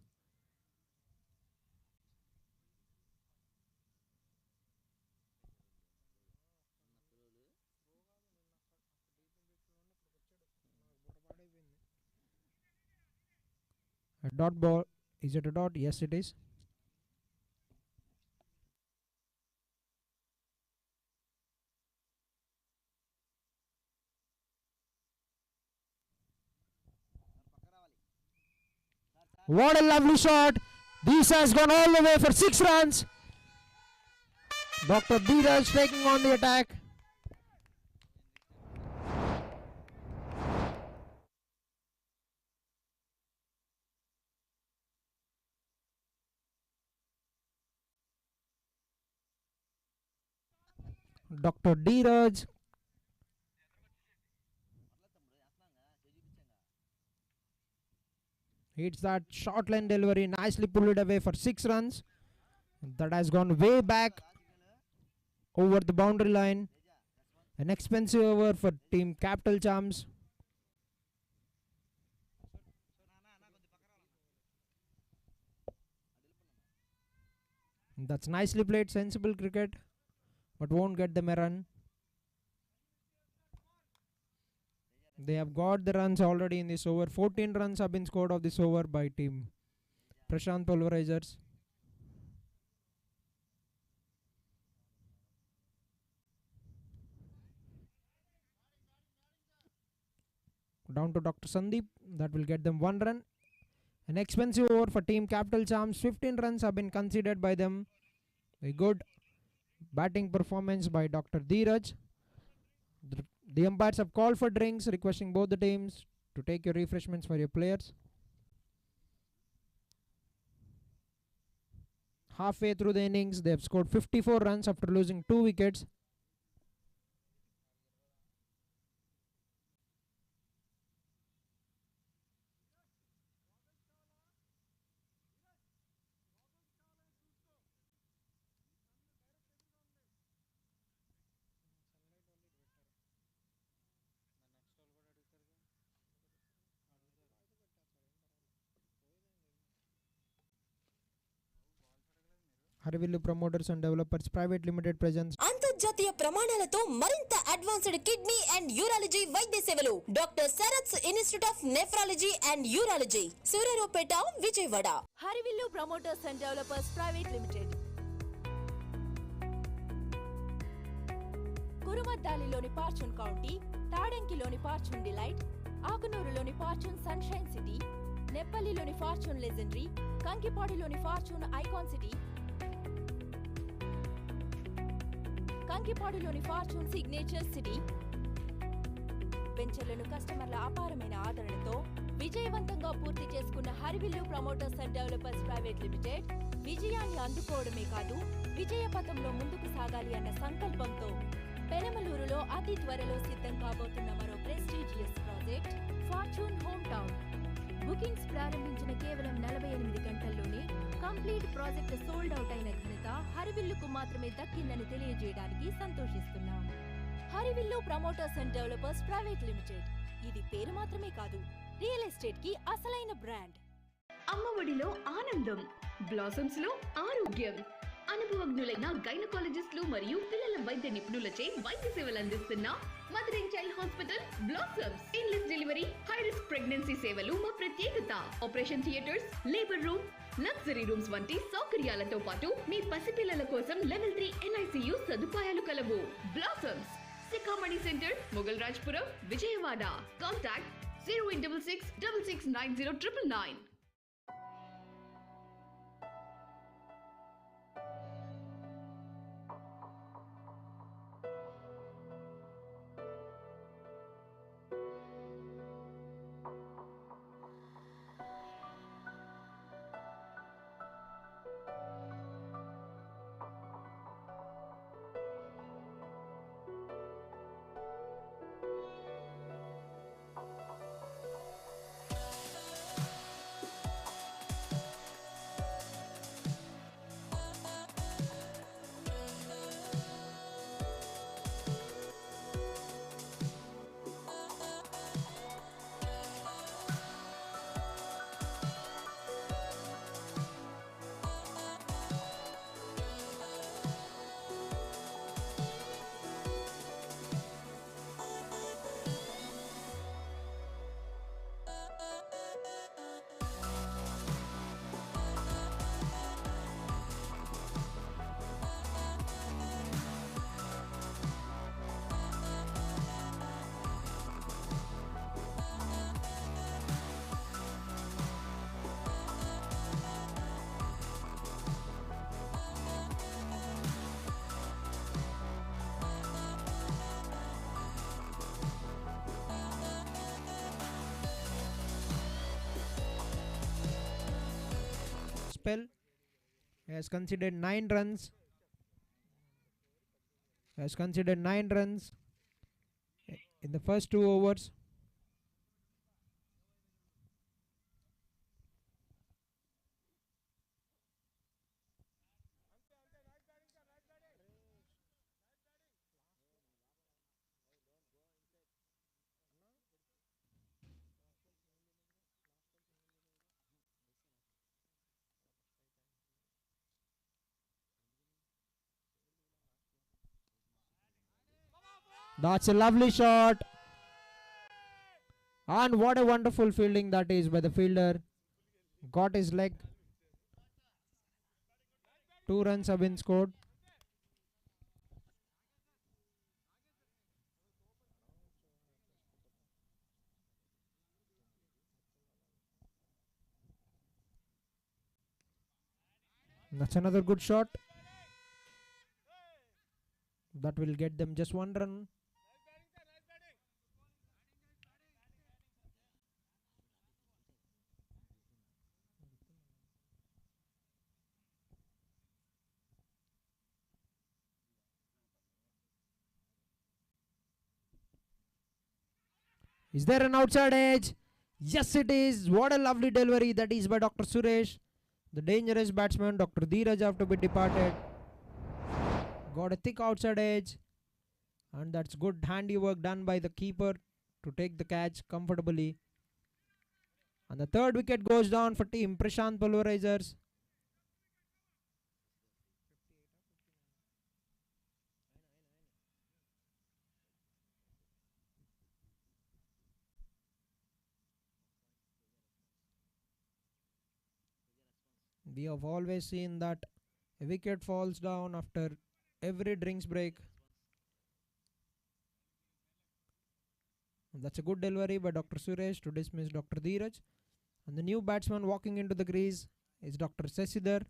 Speaker 9: A dot ball, Is it a dot? Yes, it is. What a lovely shot. This has gone all the way for 6 runs. Dr. Dheeraj taking on the attack. Dr. Dheeraj. Hits that short line delivery, nicely pulled it away for 6 runs. That has gone way back over the boundary line. An expensive over for team Capital Champs. That's nicely played, sensible cricket, but won't get them a run. They have got the runs already in this over. 14 runs have been scored of this over by team Prashanth Pulverisers. Down to Dr. Sandeep. That will get them 1 run. An expensive over for team Capital Champs. 15 runs have been conceded by them. A good batting performance by Dr. Dheeraj. The umpires have called for drinks, requesting both the teams to take your refreshments for your players. Halfway through the innings, they have scored 54 runs after losing 2 wickets. Harivillu Promoters and Developers Private Limited presents
Speaker 12: అంతర్జాతీయ ప్రమాణాలతో మరింత advanced kidney and urology వైద్య సేవలు doctor Sarath's Institute of Nephrology and Urology Suryaraopeta Vijayawada.
Speaker 4: Harivillu Promoters and Developers Private Limited కురుమద్దాలిలోని Fortune County, తాడంకిలోని Fortune Delight, ఆకునూరులోని Fortune Sunshine City, నెప్పల్లిలోని Fortune Legendary, కంకిపాడిలోని ఫార్చ్యూన్ ఐకాన్ సిటీ, కంకిపాడులోని ఫార్చ్యూన్ సిగ్నేచర్ సిటీ వెంచర్లను కస్టమర్ల అపారమైన ఆదరణతో విజయవంతంగా పూర్తి చేసుకున్న Harivillu Promoters and Developers Private Limited విజయాన్ని అందుకోవడమే కాదు, విజయ పథంలో ముందుకు సాగాలి అన్న సంకల్పంతో పెనమలూరులో అతి త్వరలో సిద్ధం కాబోతున్న మరో prestigious project fortune home town. Bookings ప్రారంభించిన కేవలం 48 గంటల్లోనే కంప్లీట్ ప్రాజెక్ట్ సోల్డ్ అవుట్ అయిన ఘనత హరివిల్లుకు మాత్రమే దక్కిందని తెలియజేయడానికి సంతోషిస్తున్నాం. హరివిల్లు Promoters and Developers Private limited, ఇది పేరు మాత్రమే కాదు, రియల్ ఎస్టేట్ కి అసలైన బ్రాండ్.
Speaker 7: అమ్మఒడిలో ఆనందం, బ్లాసమ్స్ లో ఆరోగ్యం. అనుభవజ్ఞులైన గైనకాలజిస్టులు మరియు పిల్లల వైద్య నిపుణులచే వైద్య సేవలు అందిస్తున్న Mother and Child Hospital Blossoms. Painless delivery, high risk pregnancy సేవలు మా ప్రత్యేకత. Operation theatres, labour room, luxury rooms వంటి సౌకర్యాలతో పాటు మీ పసిపిల్లల కోసం లెవెల్ 3 NICU సదుపాయాలు కలవు. Blossoms, Sikhamani centre, Moghalrajpuram, Vijayawada. Contact 0866 6690
Speaker 12: 99.
Speaker 9: spell. He has conceded 9 runs. Has conceded 9 runs in the first 2 overs. That's a lovely shot. And what a wonderful fielding that is by the fielder. Got his leg. 2 runs have been scored. That's another good shot. That will get them just 1 run. Is there an outside edge? Yes, it is. What a lovely delivery that is by Dr. Suresh. The dangerous batsman, Dr. Dheeraj, have to be departed. Got a thick outside edge. And that's good handiwork done by the keeper to take the catch comfortably. And the third wicket goes down for team Prashanth Pulverisers. We have always seen that a wicket falls down after every drinks break. And that's a good delivery by Dr. Suresh to dismiss Dr. Dheeraj. And the new batsman walking into the crease is Dr. Sasidhar.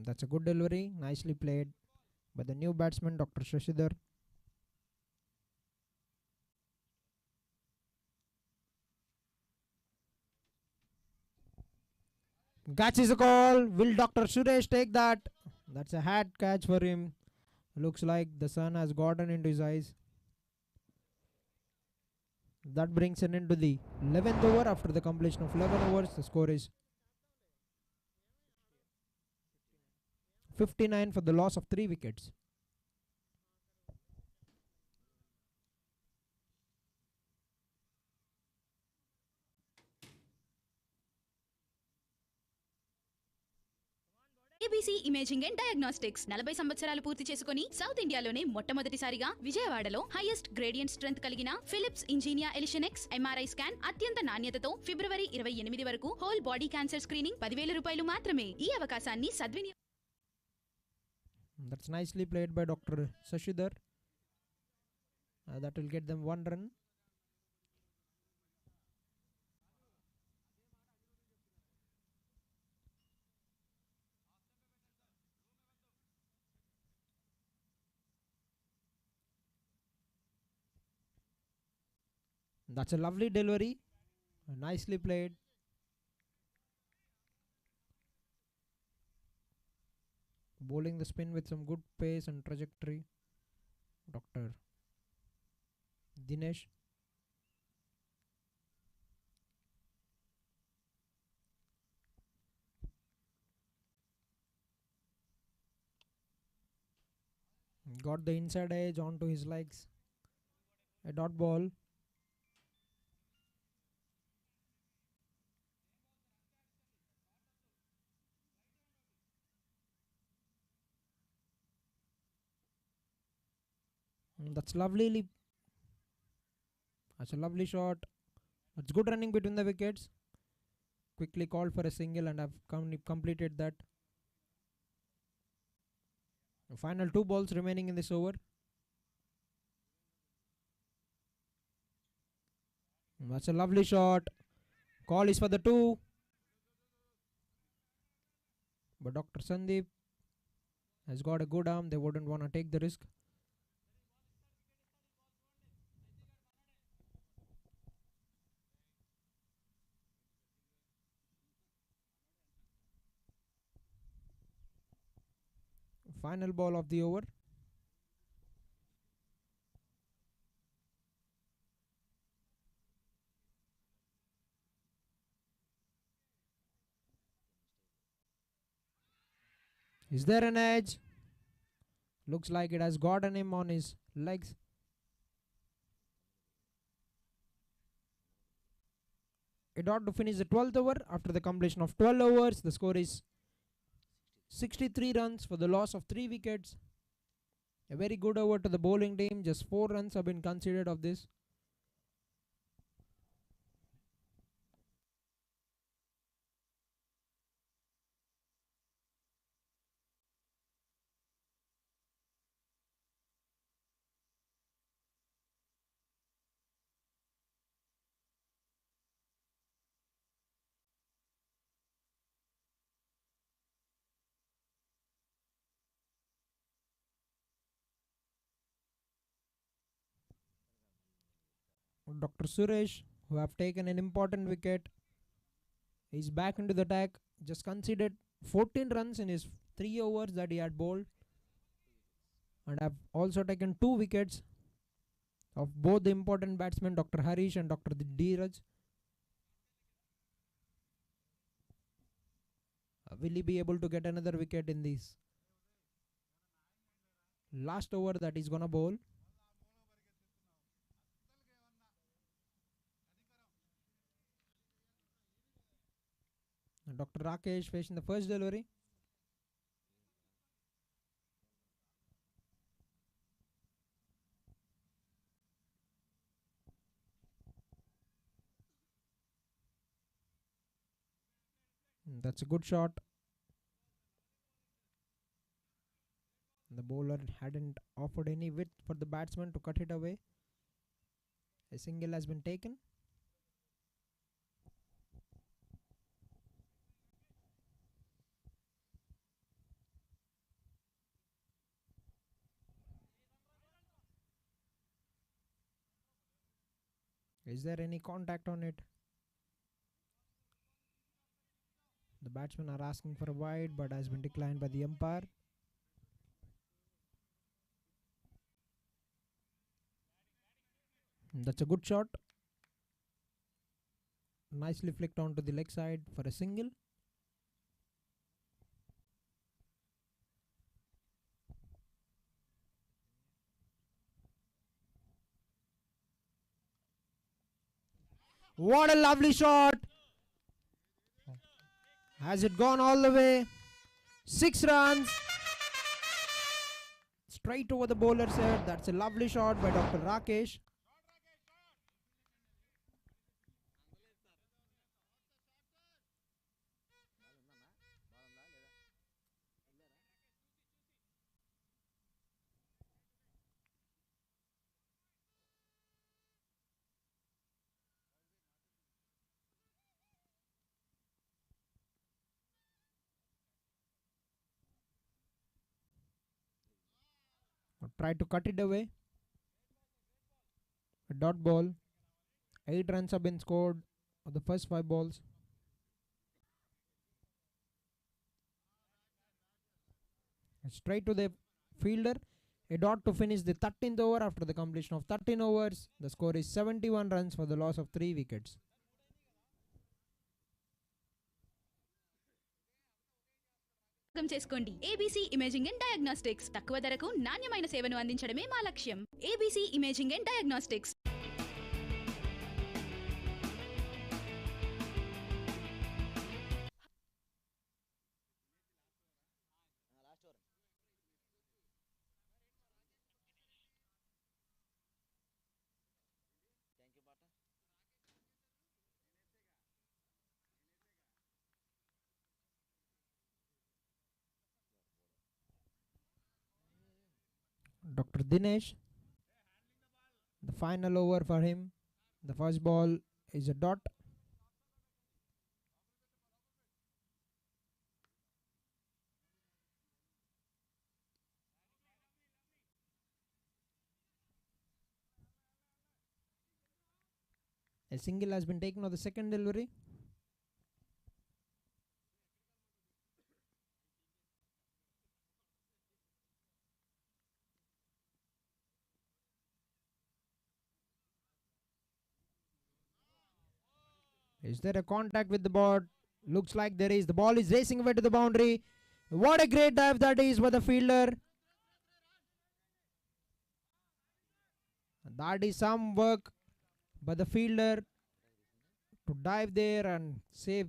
Speaker 9: That's a good delivery, nicely played by the new batsman Dr. Sasidhar. Catches a call. Will Dr. Suresh take that? That's a hat catch for him. Looks like the sun has gotten into his eyes. That brings an end to the 11th over. After the completion of 11 overs, the score is 59 for the loss of 3 wickets.
Speaker 8: ABC imaging and diagnostics 40 సంవత్సరాలు పూర్తి చేసుకుని south ఇండియాలోనే మొట్టమొదటిసారిగా విజయవాడలో highest gradient strength కలిగిన Philips Ingenia Elition X MRI scan అత్యంత నాణ్యతతో ఫిబ్రవరి 28 వరకు హోల్ బాడీ క్యాన్సర్ స్క్రీనింగ్ 10,000 రూపాయలు మాత్రమే. ఈ అవకాశాన్ని సద్వినియోగం.
Speaker 9: That's nicely played by Dr. Sasidhar. That will get them 1 run. That's a lovely delivery. Nicely played. Bowling the spin with some good pace and trajectory. Dr. Dinesh. Got the inside edge onto his legs. A dot ball. That's lovely. That's a lovely shot. That's good running between the wickets. Quickly called for a single and have completed that. The final 2 balls remaining in this over. That's a lovely shot. Call is for the 2. But Dr. Sandeep has got a good arm. They wouldn't want to take the risk. Final ball of the over. Is there an edge? Looks like it has gotten him on his legs. It ought to finish the 12th over. After the completion of 12 overs, the score is 63 runs for the loss of 3 wickets. A very good over to the bowling team. Just 4 runs have been considered of this. Dr. Suresh, who have taken an important wicket, is back into the attack. Just conceded 14 runs in his 3 overs that he had bowled, and have also taken 2 wickets of both the important batsmen, Dr. Harish and Dr. Dheeraj. Will he be able to get another wicket in this last over that he's gonna bowl? Dr. Rakesh facing the first delivery. That's a good shot. The bowler hadn't offered any width for the batsman to cut it away. A single has been taken. Is there any contact on it? The batsmen are asking for a wide, but has been declined by the umpire. That's a good shot. Nicely flicked onto the leg side for a single. What a lovely shot! Has it gone all the way? 6 runs. Straight over the bowler's head. That's a lovely shot by Dr. Rakesh. Tried to cut it away. A dot ball. 8 runs have been scored of the first 5 balls. Straight to the fielder. A dot to finish the 13th over. After the completion of 13 overs, the score is 71 runs for the loss of 3 wickets.
Speaker 8: చేసుకోండి ABC imaging and diagnostics తక్కువ ధరకు నాణ్యమైన సేవను అందించడమే మా లక్ష్యం. ABC imaging and diagnostics.
Speaker 9: Dr. Dinesh, the final over for him. The first ball is a dot. A single has been taken on the second delivery. Is there a contact with the ball? Looks like there is. The ball is racing away to the boundary. What a great dive that is by the fielder. That is some work by the fielder to dive there and save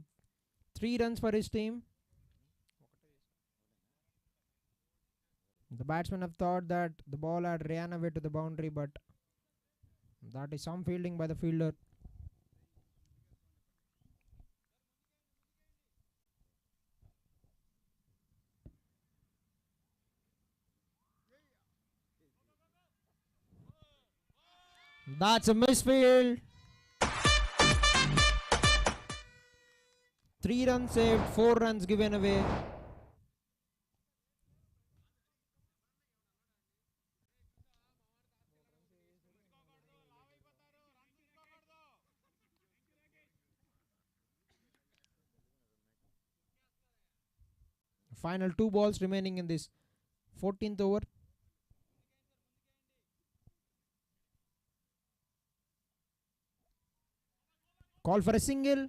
Speaker 9: 3 runs for his team. The batsmen have thought that the ball had ran away to the boundary, but that is some fielding by the fielder. That's a misfield. 3 runs saved, 4 runs given away. Final 2 balls remaining in this 14th over. Call for a single.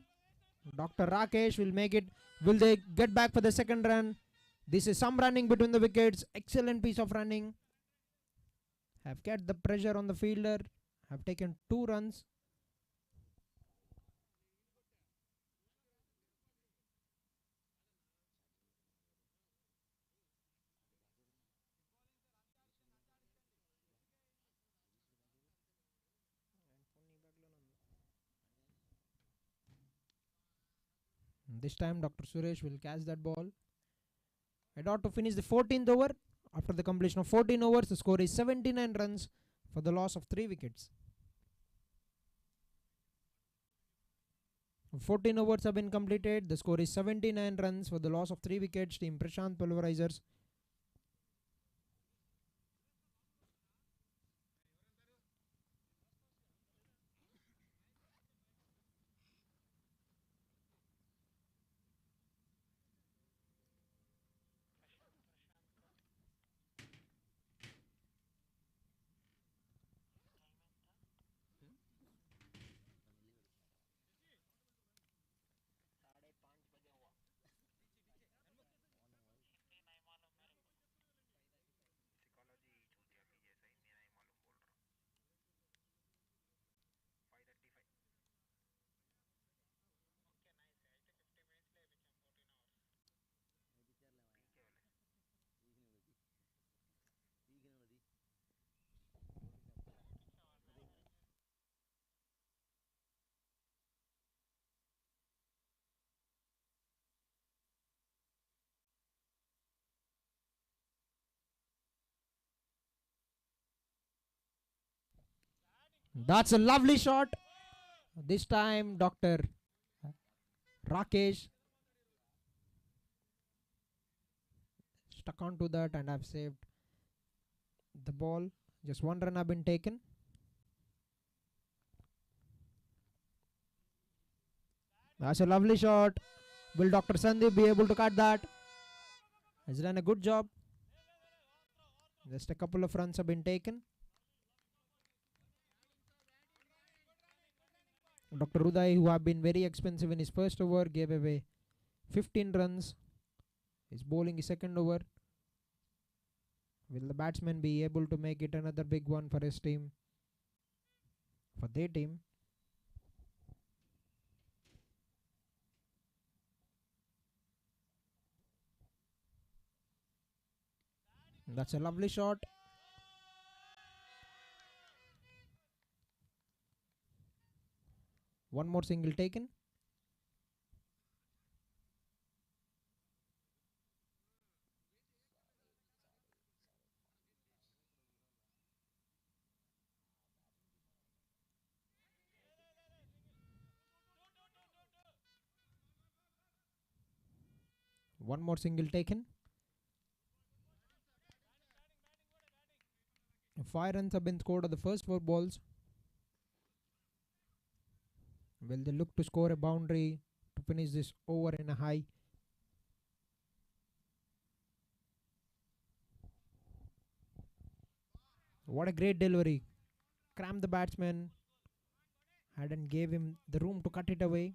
Speaker 9: Dr. Rakesh will make it. Will they get back for the second run? This is some running between the wickets. Excellent piece of running. Have kept the pressure on the fielder. Have taken 2 runs. This time Dr. Suresh will catch that ball. About to finish the 14th over. After the completion of 14 overs, the score is 79 runs for the loss of 3 wickets. 14 overs have been completed. The score is 79 runs for the loss of 3 wickets. Team Prashanth Pulverisers. That's a lovely shot. This time Dr. Rakesh stuck onto that and have saved the ball. Just 1 run have been taken. That's a lovely shot. Will Dr. Sandeep be able to cut that? Has done a good job. Just a couple of runs have been taken. Dr. Uday, who have been very expensive in his first over, gave away 15 runs. He's bowling his second over. Will the batsman be able to make it another big one for his team? For their team. That's a lovely shot. One more single taken. One more single taken. 5 runs have been scored on the first 4 balls. Will they look to score a boundary to finish this over in a high? What a great delivery. Crammed the batsman. Hadn't gave him the room to cut it away.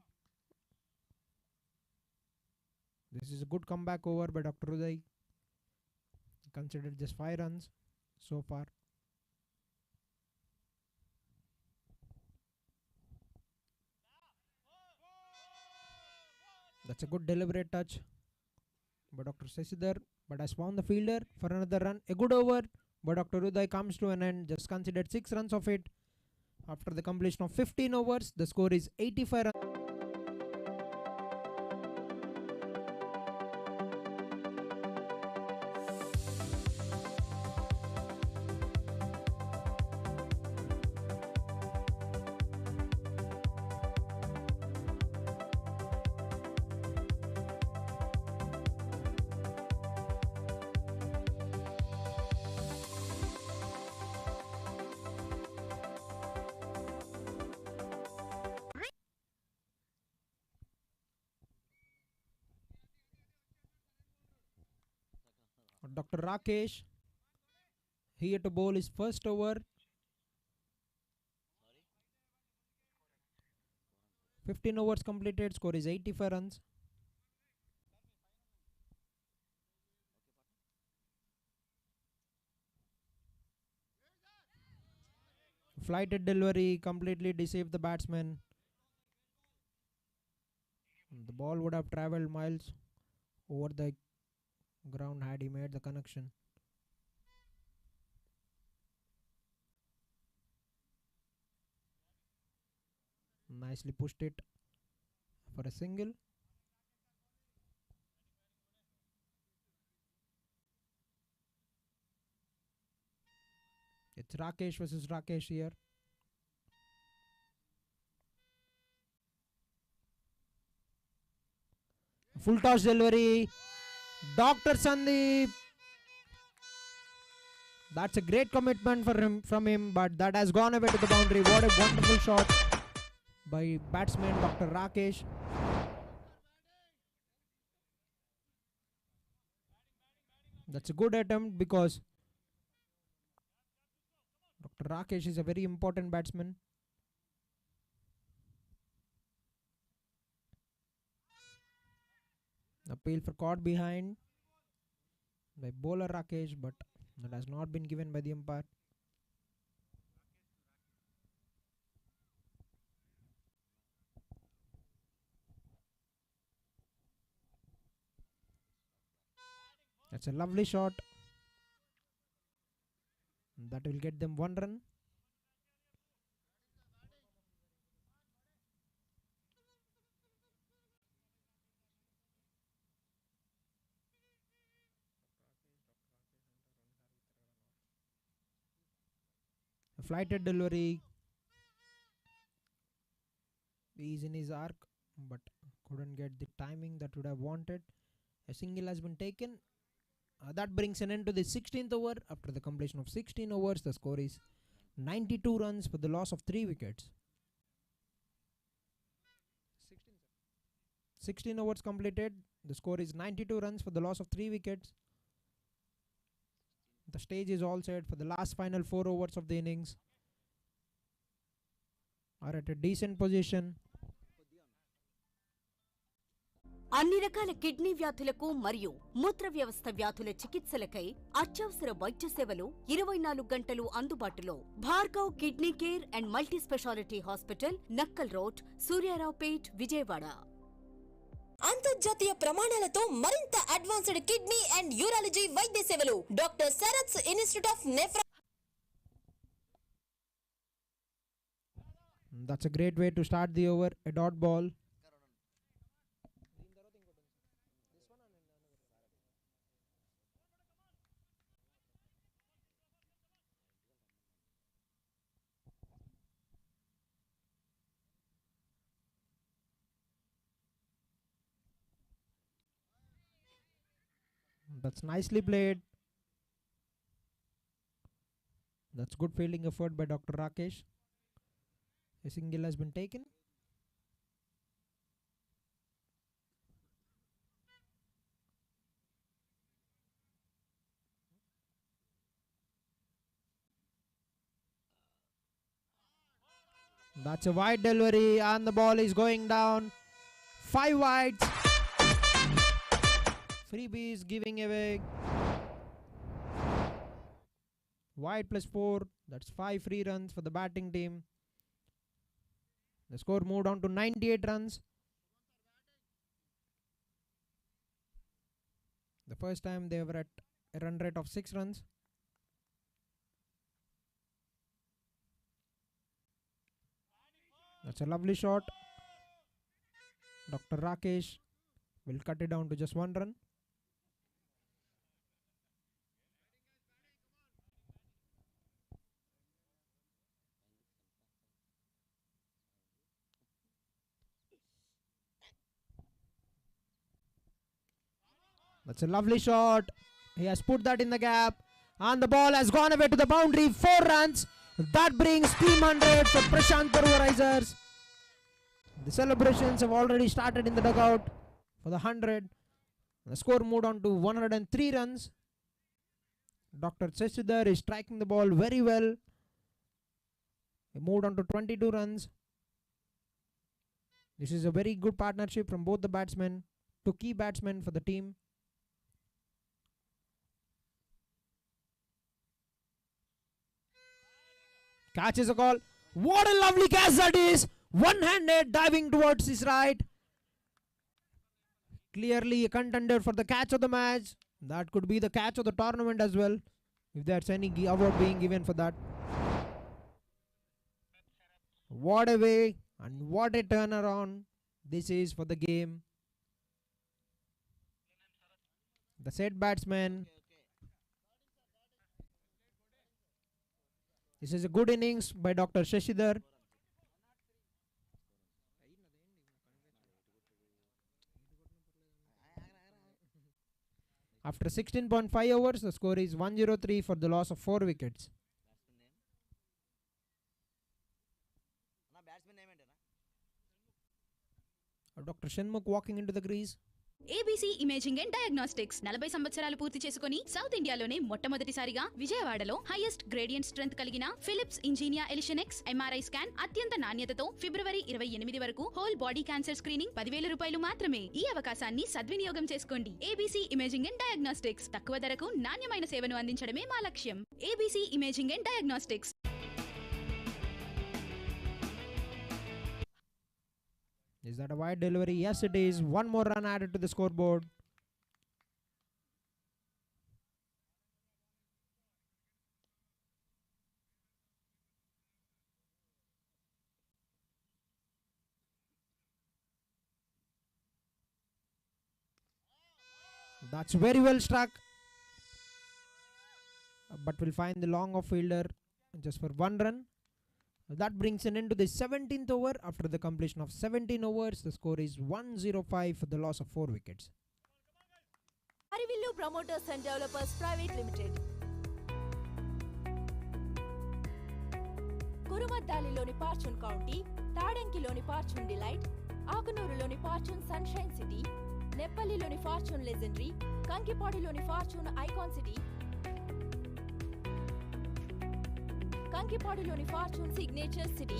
Speaker 9: This is a good comeback over by Dr. Uday. Considered just 5 runs so far. That's a good deliberate touch by Dr. Sasidhar, but has found the fielder for another run. A good over, but Dr. Uday comes to an end. Just considered 6 runs of it. After the completion of 15 overs, the score is 85 runs. Dr. Rakesh here to bowl his first over. 15 overs completed, score is 85 runs. Flighted delivery completely deceived the batsman. The ball would have travelled miles over the ground had he made the connection. Nicely pushed it for a single. It's Rakesh versus Rakesh here. Full toss delivery. Dr. Sandeep. That's a great commitment from him, but that has gone away to the boundary. What a wonderful shot by batsman Dr. Rakesh. That's a good attempt because Dr. Rakesh is a very important batsman. Appeal for caught behind by bowler Rakesh, but that has not been given by the umpire. That's a lovely shot. That will get them 1 run. A flighted delivery. He's in his arc, but couldn't get the timing that would have wanted. A single has been taken. That brings an end to the 16th over. After the completion of 16 overs, the score is 92 runs for the loss of 3 wickets. 16 overs completed. The score is 92 runs for the loss of 3 wickets. The stage is all set for the last final 4 overs of the innings. Are at a decent position.
Speaker 6: అన్ని రకాల kidney వ్యాధులకు మరియు మూత్ర వ్యవస్థ వ్యాధుల చికిత్సలకై అత్యవసర వైద్య సేవలు 24 గంటలు అందుబాటులో. Bhargav Kidney Care and Multi Speciality Hospital, Nakkal Road, Suryaraopet, Vijayawada.
Speaker 12: అంతర్జాతీయ ప్రమాణాలతో మరింత అడ్వాన్స్డ్ కిడ్నీ అండ్ యూరాలజీ వైద్య సేవలు. Doctor Sarath's Institute of Nephrology.
Speaker 9: That's a great way to start the over. A dot ball. That's nicely played. That's good fielding effort by Dr. Rakesh. A single has been taken. That's a wide delivery and the ball is going down. 5 wides. Freebies giving away. Wide plus 4. That's 5 free runs for the batting team. The score moved on to 98 runs. The first time they were at a run rate of 6 runs. That's a lovely shot. Dr. Rakesh will cut it down to just 1 run. That's a lovely shot. He has put that in the gap. And the ball has gone away to the boundary. 4 runs. That brings team 100 for Prashanth Pulverisers. The celebrations have already started in the dugout for the 100. The score moved on to 103 runs. Dr. Cheshidhar is striking the ball very well. He moved on to 22 runs. This is a very good partnership from both the batsmen. 2 key batsmen for the team. Catches a call. What a lovely catch that is. One-handed diving towards his right. Clearly a contender for the catch of the match. That could be the catch of the tournament as well, if there's any award being given for that. What a way and what a turnaround this is for the game. The set batsman. This is a good innings by Dr. Shashidhar. After 16.5 overs, the score is 103 for the loss of 4 wickets. Dr. Shenmukh walking into the crease.
Speaker 8: ABC imaging and diagnostics 40 సంవత్సరాలు పూర్తి చేసుకుని south ఇండియాలోనే మొట్టమొదటిసారిగా విజయవాడలో highest gradient strength కలిగిన Philips Ingenia Elition X MRI scan అత్యంత నాణ్యతతో ఫిబ్రవరి 28 వరకు హోల్ బాడీ క్యాన్సర్ స్క్రీనింగ్ 10,000 రూపాయలు మాత్రమే. ఈ అవకాశాన్ని సద్వినియోగం చేసుకోండి. ఏబీసీ ఇమేజింగ్ అండ్ డయాగ్నోస్టిక్స్ తక్కువ ధరకు నాణ్యమైన సేవను అందించడమే మా లక్ష్యం. ABC imaging and diagnostics.
Speaker 9: Is that a wide delivery? Yes, it is. 1 more run added to the scoreboard. That's very well struck. But will find the long off fielder just for 1 run. That brings an end to the 17th over. After the completion of 17 overs, the score is 105 for the loss of 4 wickets.
Speaker 4: Arivillu Promoters and Developers Private Limited. కురుమద్దాలిలోని Fortune County, తాడంకిలోని Fortune Delight, ఆకునూరులోని Fortune Sunshine City, నెప్పల్లిలోని Fortune Legendary, కంకిపాడిలోని Fortune Icon City, కంకిపాడులోని Fortune Signature City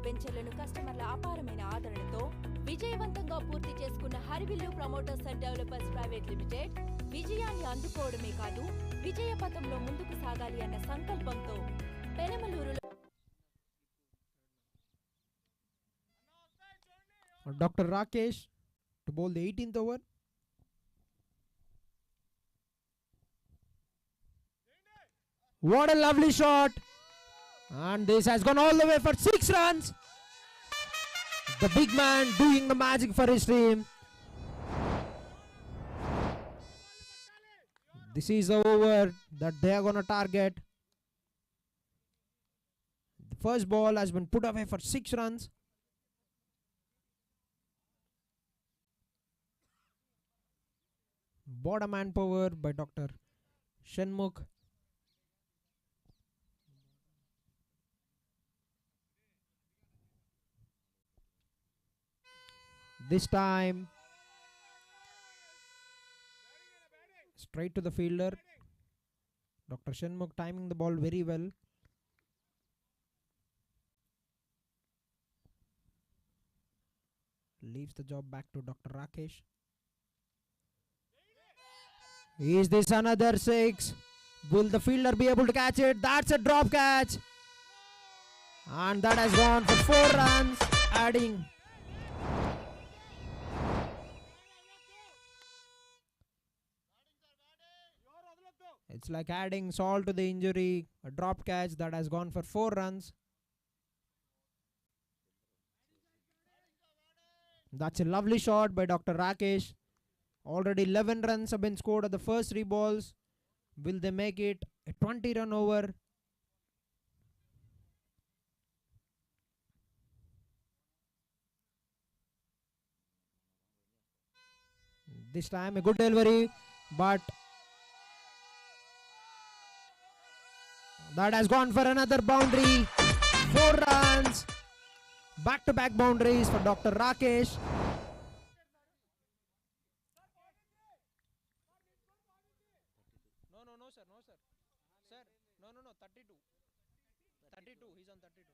Speaker 4: వెంచర్లను కస్టమర్ల అపారమైన ఆదరణతో విజయవంతంగా పూర్తి చేసుకున్న Harivillu Promoters and Developers Private Limited విజయాన్ని అందుకోవడమే కాదు, విజయ పథంలో ముందుకు సాగాలి అన్న సంకల్పంతో పెనమలూరులో
Speaker 9: Dr. Rakesh to bowl the 18th over. What a lovely shot. And this has gone all the way for 6 runs. The big man doing the magic for his team. This is the over that they are going to target. The first ball has been put away for 6 runs. Bottom hand power by Dr. Shenmukh. This time straight to the fielder. Dr. Shenmukh timing the ball very well. Leaves the job back to Dr. Rakesh. Is this another 6? Will the fielder be able to catch it? That's a drop catch. And that has gone for 4 runs, adding. It's like adding salt to the injury. A drop catch that has gone for 4 runs. That's a lovely shot by Dr. Rakesh. Already 11 runs have been scored at the first 3 balls. Will they make it a 20-run over? This time a good delivery, but that has gone for another boundary. 4 runs. Back-to-back boundaries for Dr. Rakesh. No, sir. Sir, no, 32. 32, he's on 32.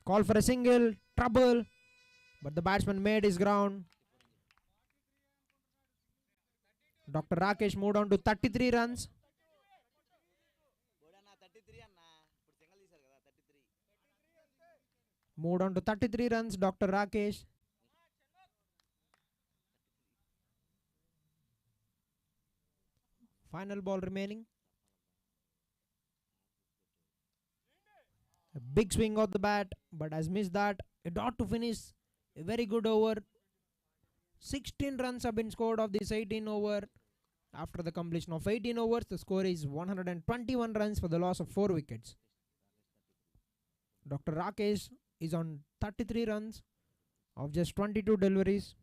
Speaker 9: Call for a single, trouble, but the batsman made his ground. Dr. Rakesh moved on to 33 runs. Moved on to 33 runs, Dr. Rakesh. Final ball remaining. A big swing of the bat, but has missed that. A dot to finish a very good over. 16 runs have been scored of this 18 over. After the completion of 18 overs, the score is 121 runs for the loss of 4 wickets. Dr. Rakesh is on 33 runs of just 22 deliveries.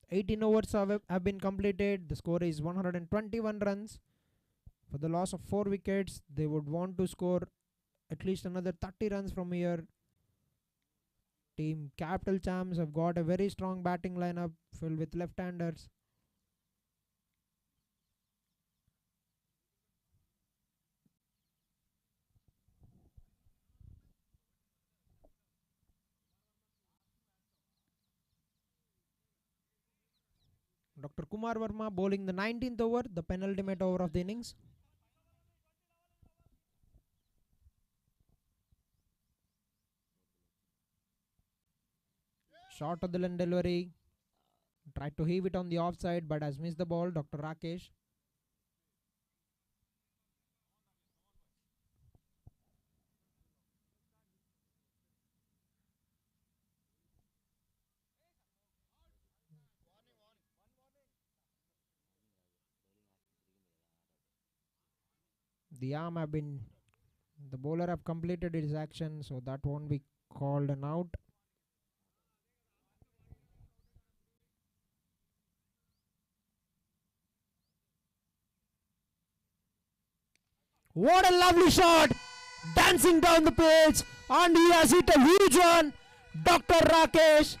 Speaker 9: 18 overs have been completed. The score is 121 runs for the loss of 4 wickets. They would want to score at least another 30 runs from here. Team Capital Champs have got a very strong batting lineup filled with left-handers. Dr. Kumar Verma bowling the 19th over, the penultimate over of the innings. Short of the length delivery. Tried to heave it on the offside but has missed the ball, Dr. Rakesh. The bowler have completed his action, so that won't be called an out. What a lovely shot! Dancing down the pitch, and he has hit a huge one. Dr. Rakesh.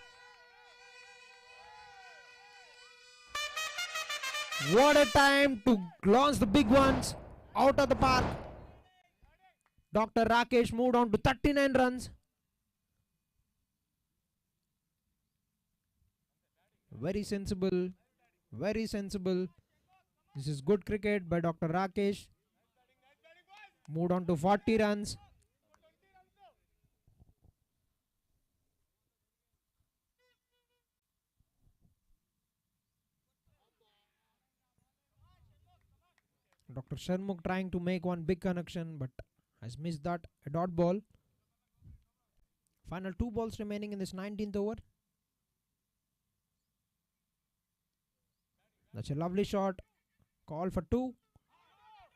Speaker 9: What a time to launch the big ones out of the park. Dr. Rakesh moved on to 39 runs. Very sensible. Very sensible. This is good cricket by Dr. Rakesh. Moved on to 40 runs. Dr. Sharmukh trying to make one big connection but has missed that. A dot ball. Final 2 balls remaining in this 19th over. That's a lovely shot. Call for 2.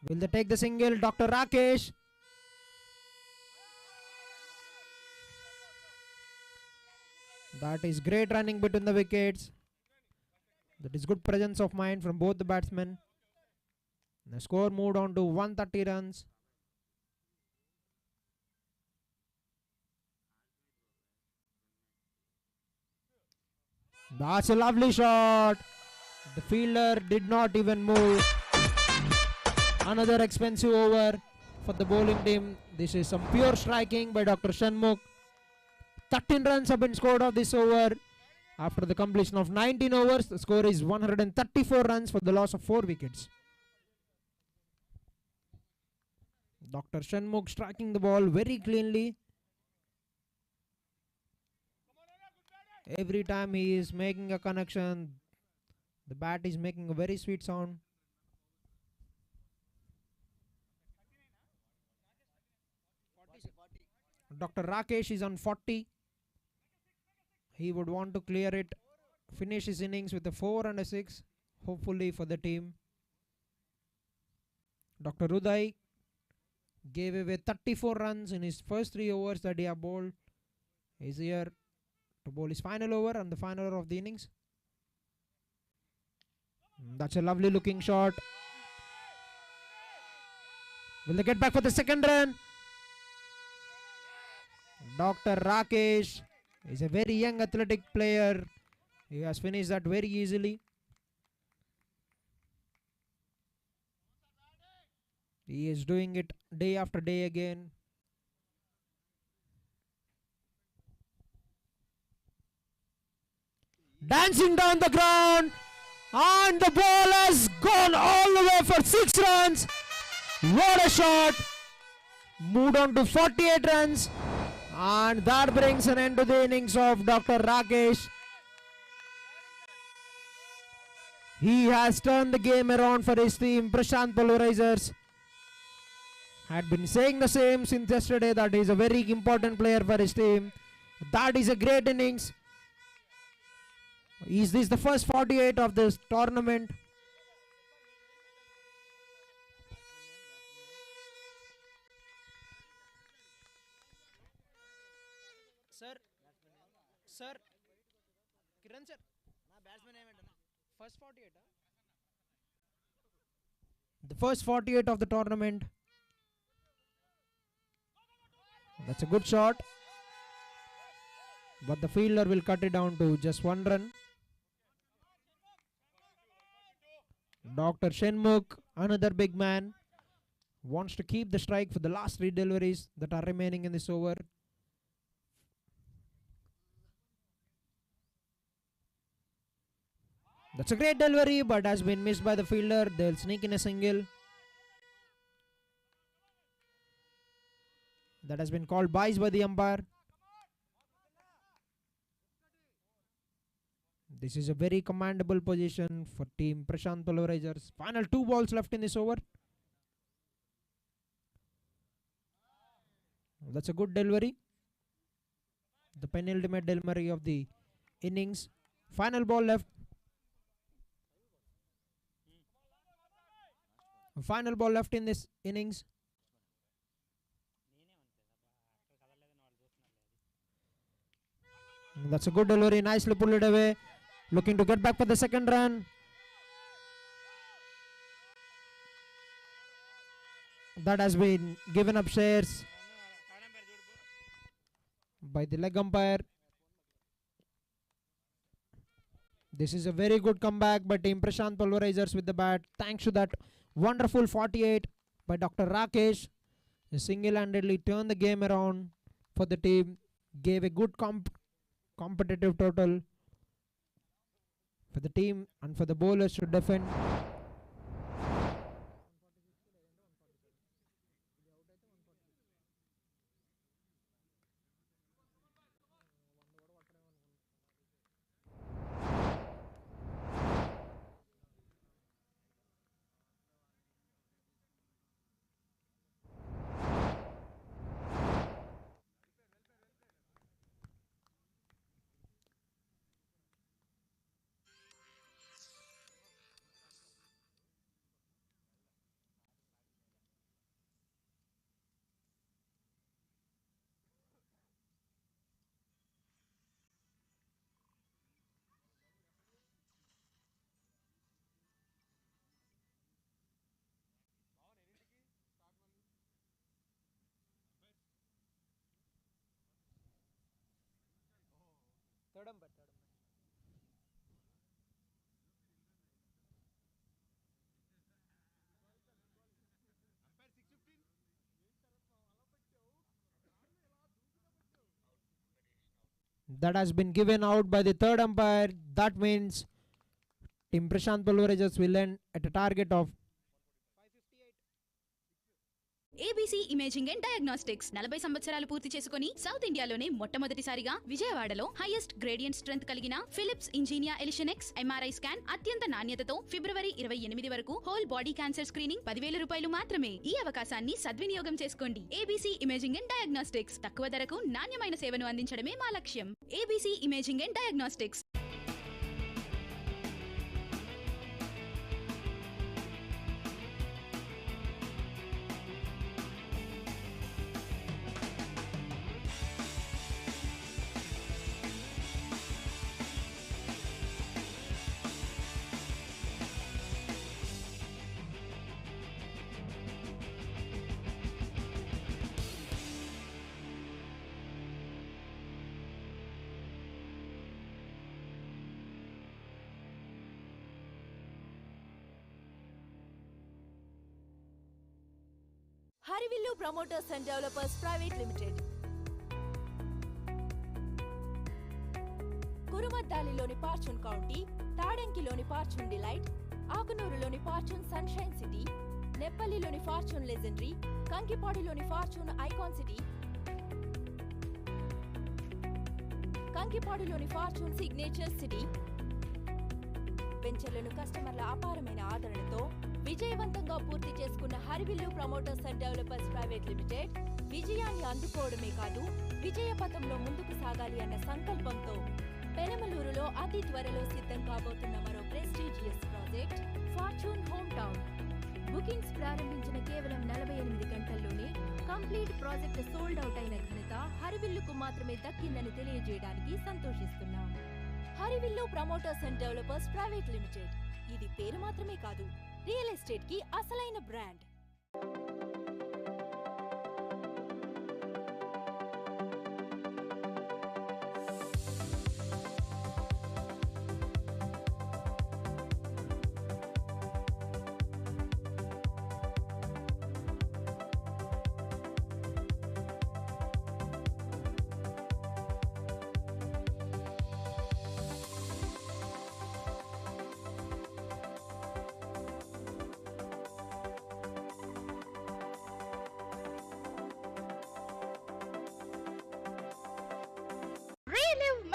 Speaker 9: Will they take the single? Dr. Rakesh. That is great running between the wickets. That is good presence of mind from both the batsmen. The score moved on to 130 runs. That's a lovely shot. The fielder did not even move. Another expensive over for the bowling team. This is some pure striking by Dr. Shanmugh. 13 runs have been scored of this over. After the completion of 19 overs, the score is 134 runs for the loss of 4 wickets. Dr. Shanmugh striking the ball very cleanly. Every time he is making a connection, the bat is making a very sweet sound. Dr. Rakesh is on 40. He would want to clear it, finish his innings with a 4 and a 6, hopefully for the team. Dr. Uday gave away 34 runs in his first 3 overs that he have bowled. He is here to bowl his final over and the final over of the innings. That's a lovely looking shot. Will they get back for the second run? Dr. Rakesh is a very young athletic player. He has finished that very easily. He is doing it day after day again. Dancing down the ground, and the ball has gone all the way for 6 runs. What a shot! Moved on to 48 runs, and that brings an end to the innings of Dr. Rakesh. He has turned the game around for his team, Prashanth Pulverisers. Had been saying the same since yesterday that he is a very important player for his team. That is a great innings. Is this the first 48 of this tournament?
Speaker 10: Sir, Kiran sir, na batsman event first 48.
Speaker 9: The first 48 of the tournament. That's a good shot, but the fielder will cut it down to just 1 run. Dr. Shanmugh, another big man, wants to keep the strike for the last 3 deliveries that are remaining in this over. That's a great delivery, but has been missed by the fielder. They'll sneak in a single. That has been called byes by the umpire. This is a very commendable position for team Prashanth Pulverisers. Final 2 balls left in this over. That's a good delivery. The penultimate delivery of the innings. Final ball left. Final ball left in this innings. That's a good delivery. Nicely pulled it away. Looking to get back for the second run. That has been given up shares by the leg umpire. This is a very good comeback by team Prashanth Pulverisers with the bat. Thanks to that wonderful 48 by Dr. Rakesh. He single-handedly turned the game around for the team. Gave a good competitive total for the team and for the bowlers to defend.
Speaker 10: Third umpire.
Speaker 9: that has been given out by the third umpire. That means Team Prashanth Pulverisers will end at a target of
Speaker 8: ABC imaging and diagnostics 40 సంవత్సరాలు పూర్తి చేసుకుని south ఇండియాలోనే మొట్టమొదటిసారిగా విజయవాడలో highest gradient strength కలిగిన Philips Ingenia Elition X MRI scan అత్యంత నాణ్యతతో ఫిబ్రవరి 28 వరకు హోల్ బాడీ క్యాన్సర్ స్క్రీనింగ్ 10,000 రూపాయలు మాత్రమే. ఈ అవకాశాన్ని సద్వినియోగం చేసుకోండి. ఏబీసీ ఇమేజింగ్ అండ్ డయాగ్నోస్టిక్స్ తక్కువ ధరకు నాణ్యమైన సేవను అందించడమే మా లక్ష్యం. ABC imaging and Diagnostics.
Speaker 4: Harivillu Promoters and Developers Private Limited, కురుమద్దాలిలోని ఫార్చ్యూన్ కౌంటీ, తాడంకిలోని ఫార్చ్యూన్ డిలైట్, ఆకునూరులోని ఫార్చ్యూన్ సన్షైన్ సిటీ, నెప్పల్లిలోని ఫార్చ్యూన్ లెజెండరీ, కంకిపాడిలోని ఫార్చ్యూన్ ఐకాన్ సిటీ, కంకిపాడిలోని ఫార్చ్యూన్ సిగ్నేచర్ సిటీ వెంచర్లను కస్టమర్ల అపారమైన ఆదరణతో విజయవంతంగా పూర్తి చేసుకున్న Harivillu Promoters and Developers Private Limited విజయాన్ని అందుకోవడమే కాదు, విజయ పథంలో ముందుకు సాగాలి అన్న సంకల్పంతో పెనమలూరులో అతి త్వరలో సిద్ధం కాబోతున్న మరో prestigious project fortune home town. Bookings ప్రారంభించిన కేవలం 48 గంటల్లోనే కంప్లీట్ ప్రాజెక్ట్ సోల్డ్ అవుట్ అయిన ఘనత హరివిల్లుకు మాత్రమే దక్కిందని తెలియజేయడానికి సంతోషిస్తున్నాం. హరివిల్లు Promoters and Developers Private limited, ఇది పేరు మాత్రమే కాదు, రియల్ ఎస్టేట్ కి అసలైన బ్రాండ్.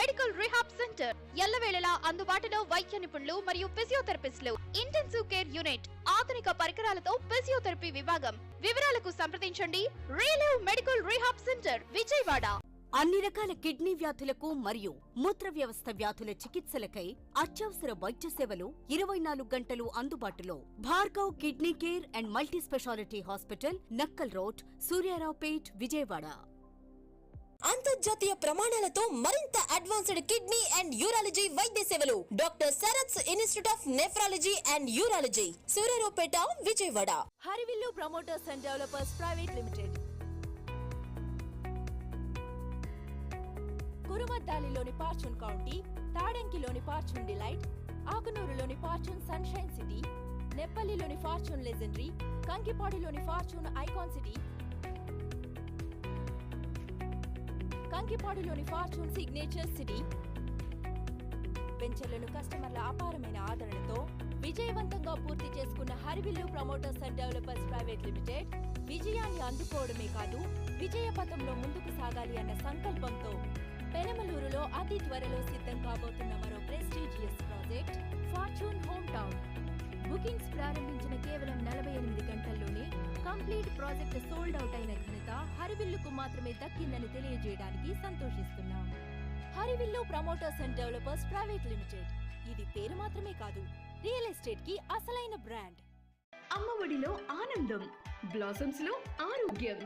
Speaker 5: మెడికల్ రిహాబ్ సెంటర్ ఎల్లవేళలా అందుబాటులో వైద్య నిపుణులు మరియు ఫిజియోథెరపిస్టులు, ఇంటెన్సివ్ కేర్ యూనిట్, ఆధునిక పరికరాలతో ఫిజియోథెరపీ విభాగం. వివరాలకు సంప్రదించండి. Relieve medical rehab centre, Vijayawada.
Speaker 6: అన్ని రకాల కిడ్నీ వ్యాధులకు మరియు మూత్ర వ్యవస్థ వ్యాధుల చికిత్సలకై అత్యవసర వైద్య సేవలు 24 గంటలు అందుబాటులో. Bhargav Kidney Care and Multi Speciality Hospital, Nakkal Road, Suryaraopet, Vijayawada.
Speaker 12: అంతర్జాతీయ ప్రమాణాలతో మరింత అడ్వాన్స్డ్ కిడ్నీ అండ్ యూరాలజీ వైద్య సేవలు. Doctor Sarath's Institute of Nephrology and Urology, Suryaraopeta, Vijayawada.
Speaker 4: Harivillu Promoters and Developers Private Limited, కురుమద్దాలిలోని ఫార్చ్యూన్ కౌంటీ, తాడంకిలోని ఫార్చ్యూన్ డిలైట్, ఆకునూరులోని ఫార్చ్యూన్ సన్షైన్ సిటీ, నెప్పల్లిలోని ఫార్చ్యూన్ లెజెండరీ, కంకిపాడిలోని ఫార్చ్యూన్ ఐకాన్ సిటీ, కంకిపాడిలోని ఫార్చ్యూన్ సిగ్నేచర్ సిటీ వెంచర్లను కస్టమర్ల అపారమైన ఆదరణతో విజయవంతంగా పూర్తి చేసుకున్న Harivillu Promoters and Developers Private Limited విజయాన్ని అందుకోవడమే కాదు, విజయ పథంలో ముందుకు సాగాలి అన్న సంకల్పంతో పెనమలూరులో అతి త్వరలో సిద్ధం కాబోతున్న మరో prestigious project fortune home town. Bookings ప్రారంభించిన కేవలం 48 గంటల్లోనే కంప్లీట్ ప్రాజెక్ట్ సోల్డ్ అవుట్ అయిన ఘనత హరివిల్లుకు మాత్రమే దక్కిందని తెలియజేయడానికి సంతోషిస్తున్నాం. హరివిల్లు Promoters and Developers Private limited, ఇది పేరు మాత్రమే కాదు, రియల్ ఎస్టేట్ కి అసలైన బ్రాండ్.
Speaker 7: అమ్మఒడిలో ఆనందం, బ్లాసమ్స్ లో ఆరోగ్యం.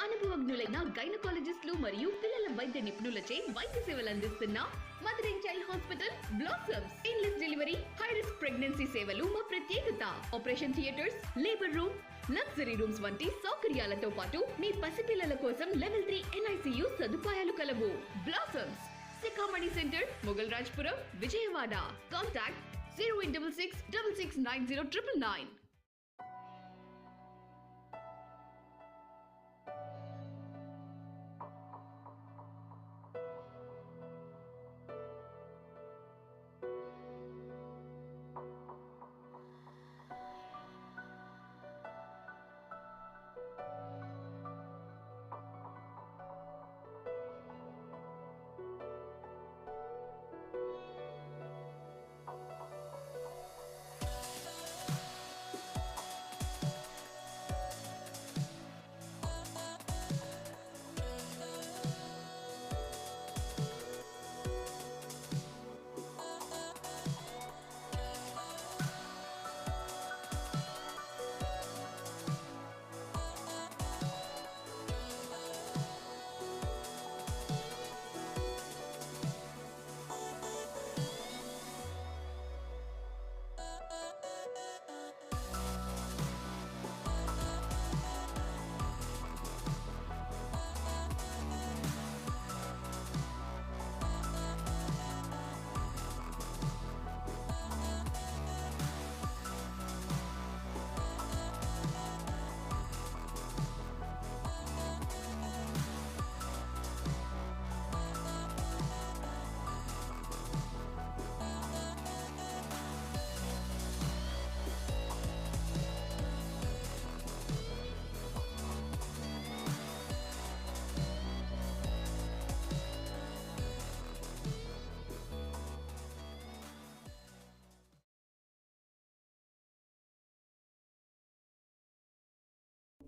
Speaker 7: అనుభవజ్ఞులైన గైనకాలజిస్టులు మరియు పిల్లల వైద్య నిపుణులచే వైద్య సేవలు అందిస్తున్న Mother and Child Hospital Blossoms. Painless delivery, high risk pregnancy సేవలు మా ప్రత్యేకత. Operation theatres, labour room, luxury rooms వంటి సౌకర్యాలతో పాటు మీ పసిపిల్లల కోసం లెవెల్ 3 NICU సదుపాయాలు కలవు. Blossoms, Sikhamani centre, Moghalrajpuram, Vijayawada. Contact 0866 6690 999.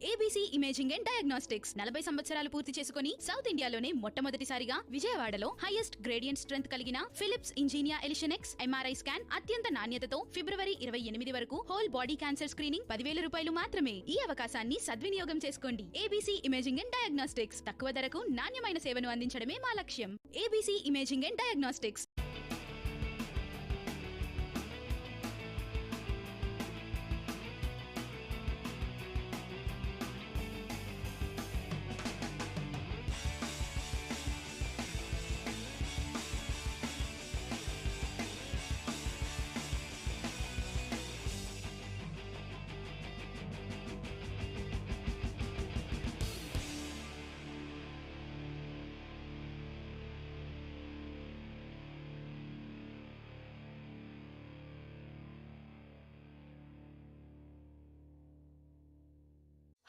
Speaker 8: ABC imaging and diagnostics 40 సంవత్సరాలు పూర్తి చేసుకుని సౌత్ ఇండియాలోనే మొట్టమొదటిసారిగా విజయవాడలో హైయెస్ట్ గ్రేడియంట్ స్ట్రెంత్ కలిగిన Philips Ingenia Elition X MRI scan అత్యంత నాణ్యతతో ఫిబ్రవరి 28 వరకు హోల్ బాడీ క్యాన్సర్ స్క్రీనింగ్ 10,000 రూపాయలు మాత్రమే. ఈ అవకాశాన్ని సద్వినియోగం చేసుకోండి. ఏబీసీ ఇమేజింగ్ అండ్ డయాగ్నోస్టిక్స్ తక్కువ ధరకు నాణ్యమైన సేవను అందించడమే మా లక్ష్యం. ABC imaging and Diagnostics.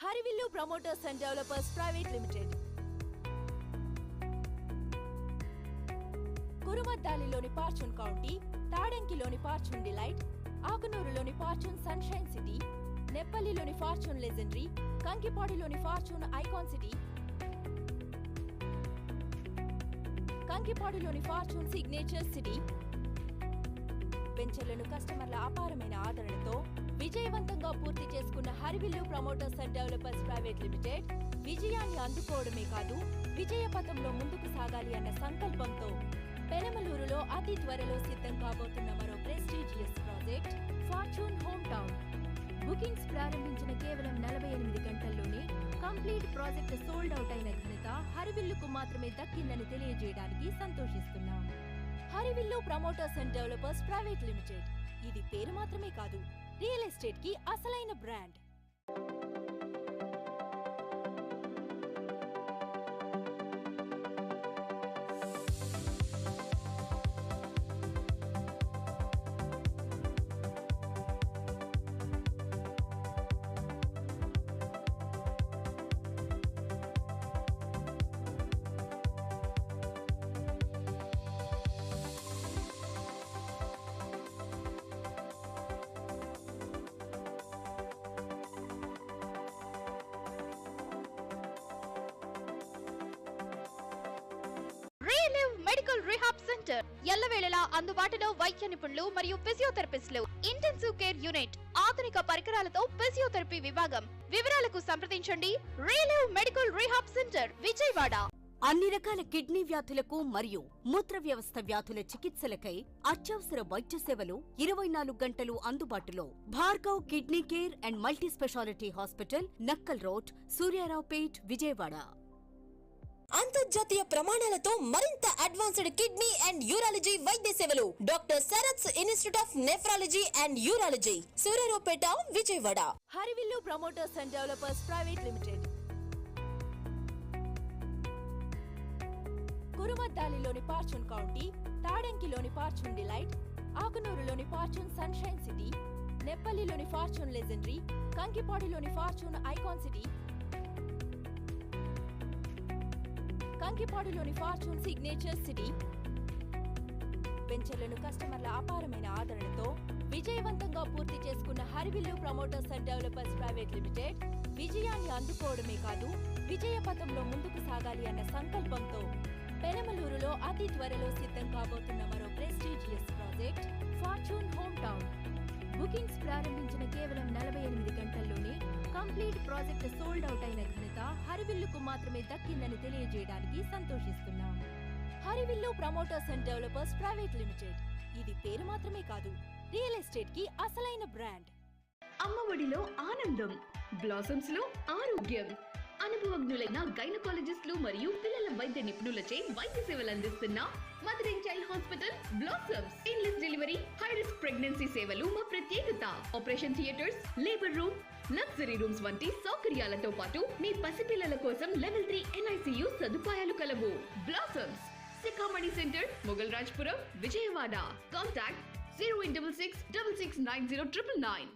Speaker 4: Harivillu Promoters and Developers Private Limited, కురుమద్దాలిలోని ఫార్చ్యూన్ కౌంటీ, తాడంకిలోని ఫార్చ్యూన్ డిలైట్, ఆకునూరులోని ఫార్చ్యూన్ సన్షైన్ సిటీ, నెప్పల్లిలోని ఫార్చ్యూన్ లెజెండరీ, కంకిపాడిలోని ఫార్చ్యూన్ ఐకాన్ సిటీ, కంకిపాడిలోని ఫార్చ్యూన్ సిగ్నేచర్ సిటీ వెంచర్లను కస్టమర్ల అపారమైన ఆదరణతో విజయవంతంగా పూర్తి చేసుకున్న Harivillu Promoters and Developers Private Limited విజయాన్ని అందుకోవడమే కాదు, విజయ పథంలో ముందుకు సాగాలి అన్న సంకల్పంతో పెనమలూరులో అతి త్వరలో సిద్ధం కాబోతున్న మరో prestigious project fortune home town. Bookings ప్రారంభించిన కేవలం 48 గంటల్లోనే కంప్లీట్ ప్రాజెక్ట్ సోల్డ్ అవుట్ అయిన ఘనత హరివిల్లుకు మాత్రమే దక్కిందని తెలియజేయడానికి సంతోషిస్తున్నాం. హరివిల్లు Promoters and Developers Private limited, ఇది పేరు మాత్రమే కాదు, రియల్ ఎస్టేట్ కి అసలైన బ్రాండ్.
Speaker 5: మెడికల్ రిహాబ్ సెంటర్ ఎల్లవేళలా అందుబాటులో వైద్య నిపుణులు మరియు ఫిజియోథెరపిస్టులు, ఇంటెన్సివ్ కేర్ యూనిట్, ఆధునిక పరికరాలతో ఫిజియోథెరపీ విభాగం. వివరాలకు సంప్రదించండి రియలివ్ మెడికల్ రిహాబ్ సెంటర్, విజయవాడ.
Speaker 6: అన్ని రకాల కిడ్నీ వ్యాధులకు మరియు మూత్ర వ్యవస్థ వ్యాధుల చికిత్సలకై అత్యవసర వైద్య సేవలు 24 గంటలు అందుబాటులో. Bhargav Kidney Care and Multi Speciality Hospital, Nakkal Road, Suryaraopet, Vijayawada.
Speaker 12: అంతర్జాతీయ ప్రమాణాలతో మరింత అడ్వాన్స్డ్ కిడ్నీ అండ్ యూరాలజీ వైద్య సేవలు. Doctor Sarath's Institute of Nephrology and Urology, Suryaraopeta, Vijayawada.
Speaker 4: Harivillu Promoters and Developers Private Limited, కురుమద్దాలిలోని ఫార్చ్యూన్ కౌంటీ, తాడంకిలోని ఫార్చ్యూన్ డిలైట్, ఆకునూరులోని ఫార్చ్యూన్ సన్షైన్ సిటీ, నెప్పల్లిలోని ఫార్చ్యూన్ లెజెండరీ, కంకిపాడిలోని ఫార్చ్యూన్ ఐకాన్ సిటీ, కంకిపాడులోని ఫార్చ్యూన్ సిగ్నేచర్ సిటీ వెంచర్లను కస్టమర్ల అపారమైన ఆదరణతో విజయవంతంగా పూర్తి చేసుకున్న Harivillu Promoters and Developers Private Limited విజయాన్ని అందుకోవడమే కాదు, విజయ పథంలో ముందుకు సాగాలి అన్న సంకల్పంతో పెనమలూరులో అతి త్వరలో సిద్ధం కాబోతున్న మరో prestigious project fortune home town. Bookings ప్రారంభించిన కేవలం 48 గంటల్లోనే కంప్లీట్ ప్రాజెక్ట్ సోల్డ్ అవుట్ అయిన ఘనత హరివిల్లుకు మాత్రమే దక్కిందని తెలియజేయడానికి సంతోషిస్తున్నాం. హరివిల్లు Promoters and Developers Private limited, ఇది పేరు మాత్రమే కాదు, రియల్ ఎస్టేట్ కి అసలైన బ్రాండ్.
Speaker 7: అమ్మఒడిలో ఆనందం, బ్లాసమ్స్ లో ఆరోగ్యం. అనుభవజ్ఞులైన గైనకాలజిస్టులు మరియు పిల్లల వైద్య నిపుణులచే వైద్య సేవలు అందిస్తున్న Mother and Child Hospital Blossoms. Painless delivery, high risk pregnancy సేవలు మా ప్రత్యేకత. Operation theatres, labour room, luxury rooms వంటి సౌకర్యాలతో పాటు మీ పసిపిల్లల కోసం లెవెల్ 3 NICU సదుపాయాలు కలవు. Blossoms, Sikhamani centre, Moghalrajpuram, Vijayawada. Contact 0866 6690 999.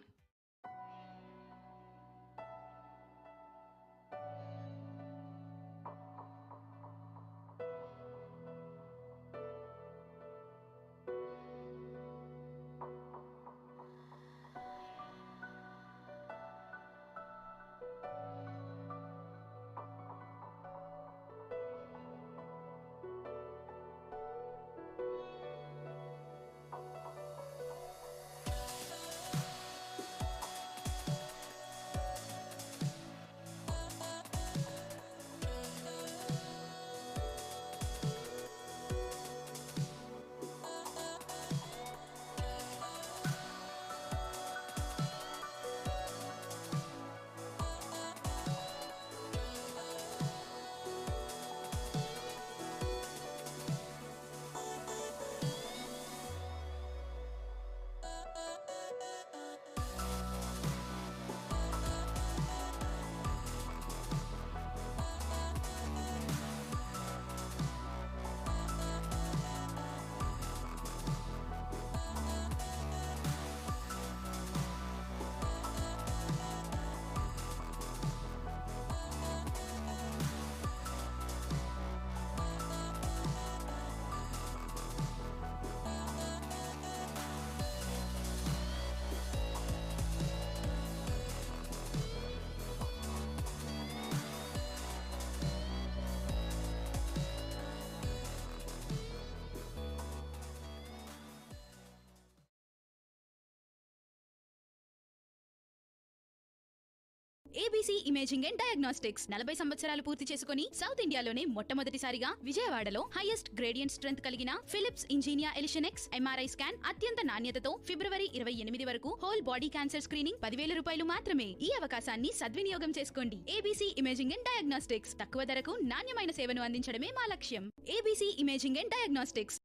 Speaker 8: ABC imaging and diagnostics 40 సంవత్సరాలు పూర్తి చేసుకుని సౌత్ ఇండియాలోనే మొట్టమొదటిసారిగా విజయవాడలో హైయెస్ట్ గ్రేడియంట్ స్ట్రెంత్ కలిగిన Philips Ingenia Elition X MRI scan అత్యంత నాణ్యతతో ఫిబ్రవరి 28 వరకు హోల్ బాడీ క్యాన్సర్ స్క్రీనింగ్ 10,000 రూపాయలు మాత్రమే. ఈ అవకాశాన్ని సద్వినియోగం చేసుకోండి. ఏబీసీ ఇమేజింగ్ అండ్ డయాగ్నోస్టిక్స్ తక్కువ ధరకు నాణ్యమైన సేవను అందించడమే మా లక్ష్యం. ABC imaging and Diagnostics.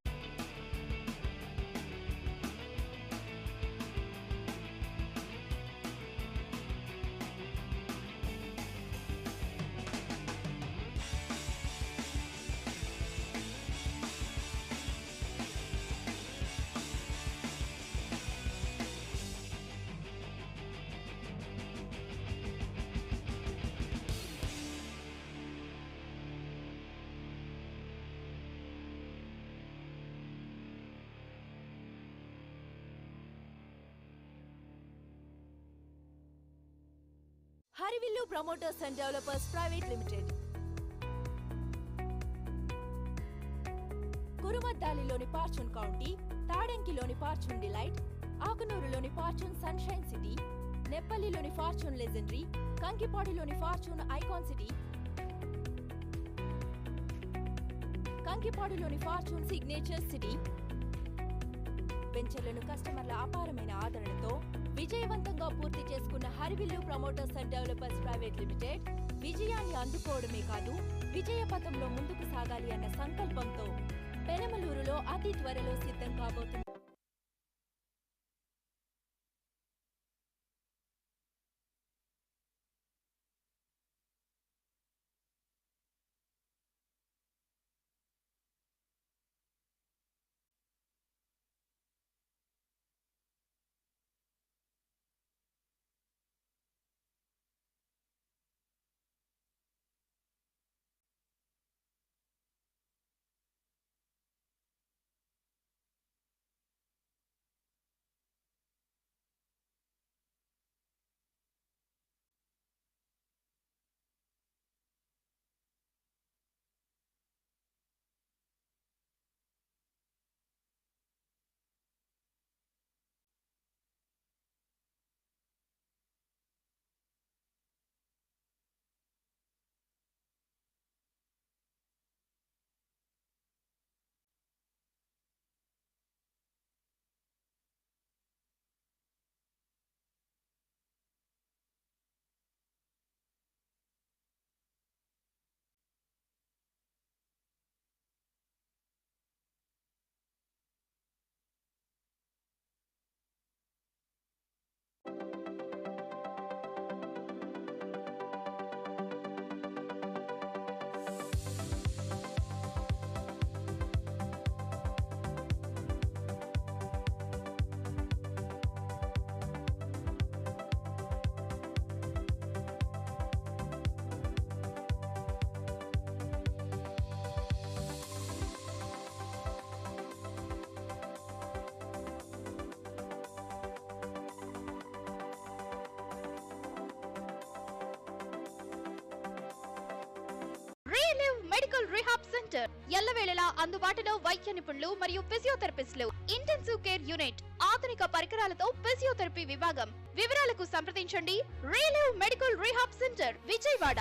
Speaker 4: Harivillu Promoters and Developers Private Limited, కురుమద్దాలిలోని ఫార్చ్యూన్ కౌంటీ, తాడెంకిలోని ఫార్చ్యూన్ డిలైట్, ఆకునూరులోని ఫార్చ్యూన్ సన్షైన్ సిటీ, నెప్పల్లిలోని ఫార్చ్యూన్ లెజెండరీ, కంకిపాడులోని ఫార్చ్యూన్ ఐకాన్ సిటీ, కంకిపాడులోని ఫార్చ్యూన్ సిగ్నేచర్ సిటీ వెంచర్లను కస్టమర్ల అపారమైన ఆదరణతో విజయవంతంగా పూర్తి చేసుకున్న Harivillu Promoters and Developers Private Limited విజయాన్ని అందుకోవడమే కాదు, విజయ పథంలో ముందుకు సాగాలి అన్న సంకల్పంతో పెనమలూరులో అతి త్వరలో సిద్ధం కాబోతుంది.
Speaker 5: మెడికల్ రిహాబ్ సెంటర్ ఎల్లవేళలా అందుబాటులో వైద్య నిపుణులు మరియు ఫిజియోథెరపిస్టులు, ఇంటెన్సివ్ కేర్ యూనిట్, ఆధునిక పరికరాలతో ఫిజియోథెరపీ విభాగం. వివరాలకు సంప్రదించండి రియలివ్ మెడికల్ రిహాబ్ సెంటర్, విజయవాడ.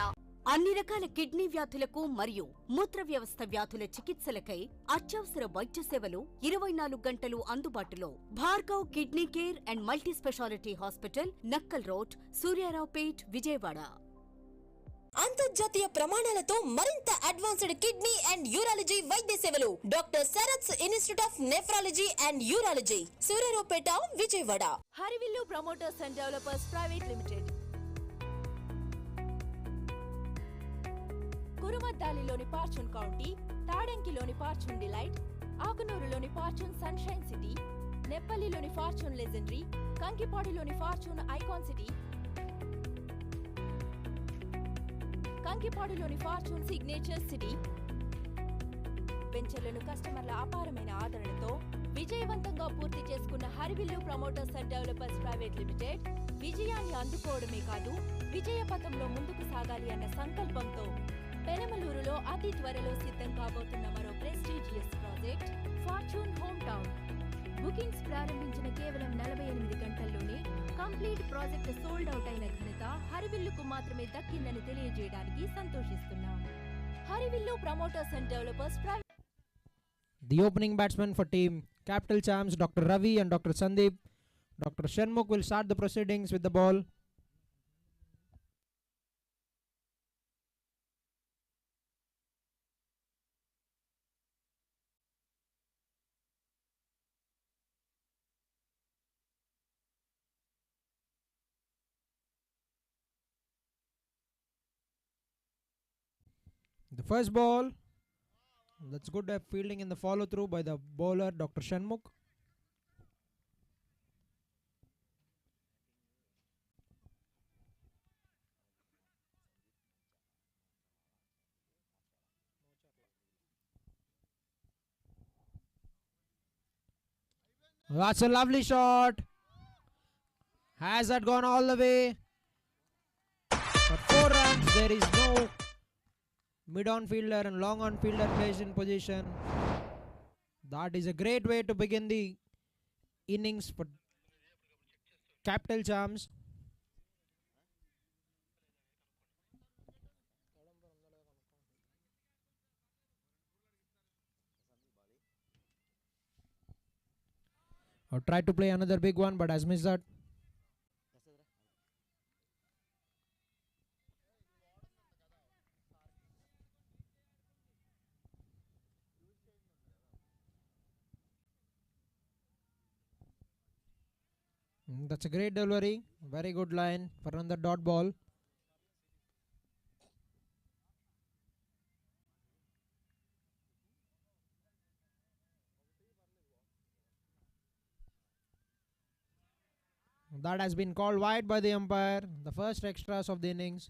Speaker 6: అన్ని రకాల కిడ్నీ వ్యాధులకు మరియు మూత్ర వ్యవస్థ వ్యాధుల చికిత్సలకై అత్యవసర వైద్య సేవలు 24 గంటలు అందుబాటులో. Bhargav Kidney Care and Multi Speciality Hospital, Nakkal Road, Suryaraopet, Vijayawada.
Speaker 12: అంతర్జాతీయ ప్రమాణాలతో మరింత అడ్వాన్స్డ్ కిడ్నీ అండ్ యూరాలజీ వైద్య సేవలు. Doctor Sarath's Institute of Nephrology and Urology, Suryaraopeta, Vijayawada.
Speaker 4: Harivillu Promoters and Developers Private Limited, కురుమద్దాలిలోని ఫార్చ్యూన్ కౌంటీ, తాడెంకిలోని ఫార్చ్యూన్ డిలైట్, ఆకునూరులోని ఫార్చ్యూన్ సన్షైన్ సిటీ, నెప్పల్లిలోని ఫార్చ్యూన్ లెజెండరీ, కంకిపాడులోని ఫార్చ్యూన్ ఐకాన్ సిటీ, కంకిపాడులోని ఫార్చ్యూన్ సిగ్నేచర్ సిటీ వెంచర్లను కస్టమర్ల అపారమైన ఆదరణతో విజయవంతంగా పూర్తి చేసుకున్న Harivillu Promoters and Developers Private Limited విజయాన్ని అందుకోవడమే కాదు, విజయ పథంలో ముందుకు సాగాలి అన్న సంకల్పంతో పెనమలూరులో అతి త్వరలో సిద్ధం కాబోతున్న మరో prestigious project fortune home town. Bookings ప్రారంభించిన కేవలం 48 గంటల్లోనే కంప్లీట్ ప్రాజెక్ట్ సోల్డ్ అవుట్ అయిన ఘనత హరివిల్లుకు మాత్రమే దక్కిందని తెలియజేయడానికి సంతోషిస్తున్నాం. హరివిల్లు Promoters and Developers private.
Speaker 9: The opening batsman for team Capital Champs, Dr. Ravi and Dr. Sandeep. Dr. Shanmukh will start the proceedings with the ball. The first ball, that's good fielding in the follow through by the bowler Dr. Shanmukh. That's a lovely shot. Has that gone all the way? For 4 runs, there is no mid-on fielder and long-on fielder placed in position. That is a great way to begin the innings for Capital Champs. Or tried to play another big one, but has missed that. That's a great delivery. Very good line for another dot ball. That has been called wide by the umpire. The first extras of the innings.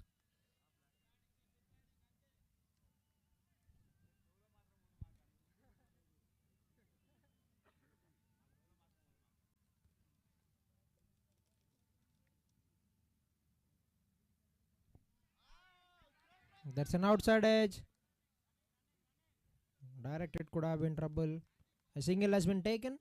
Speaker 9: That's an outside edge. Directed could have been trouble. A single has been taken.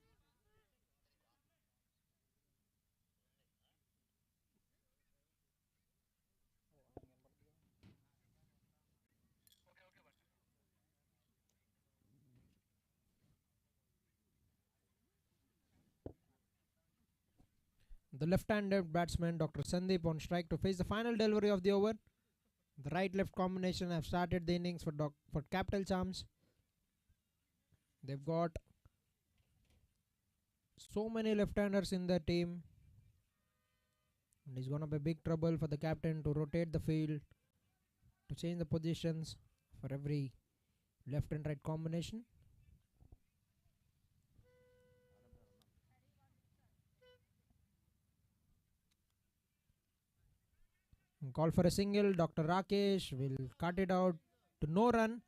Speaker 9: The left-handed batsman Dr. Sandeep on strike to face the final delivery of the over. The right-left combination have started the innings for Capital Champs. They've got so many left-handers in their team. And it's going to be big trouble for the captain to rotate the field, to change the positions for every left and right combination. Call for a single. Dr. Rakesh will cut it out to no run.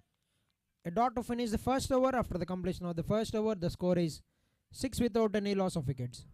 Speaker 9: A dot to finish the first over. After the completion of the first over, the score is 6 without any loss of wickets.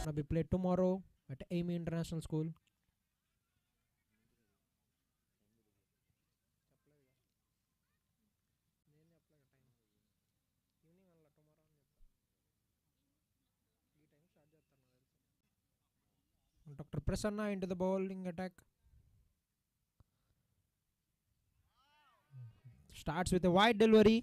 Speaker 9: Gonna be played tomorrow at Amy International School. Dr. Prasanna into the bowling attack. Starts with a wide delivery.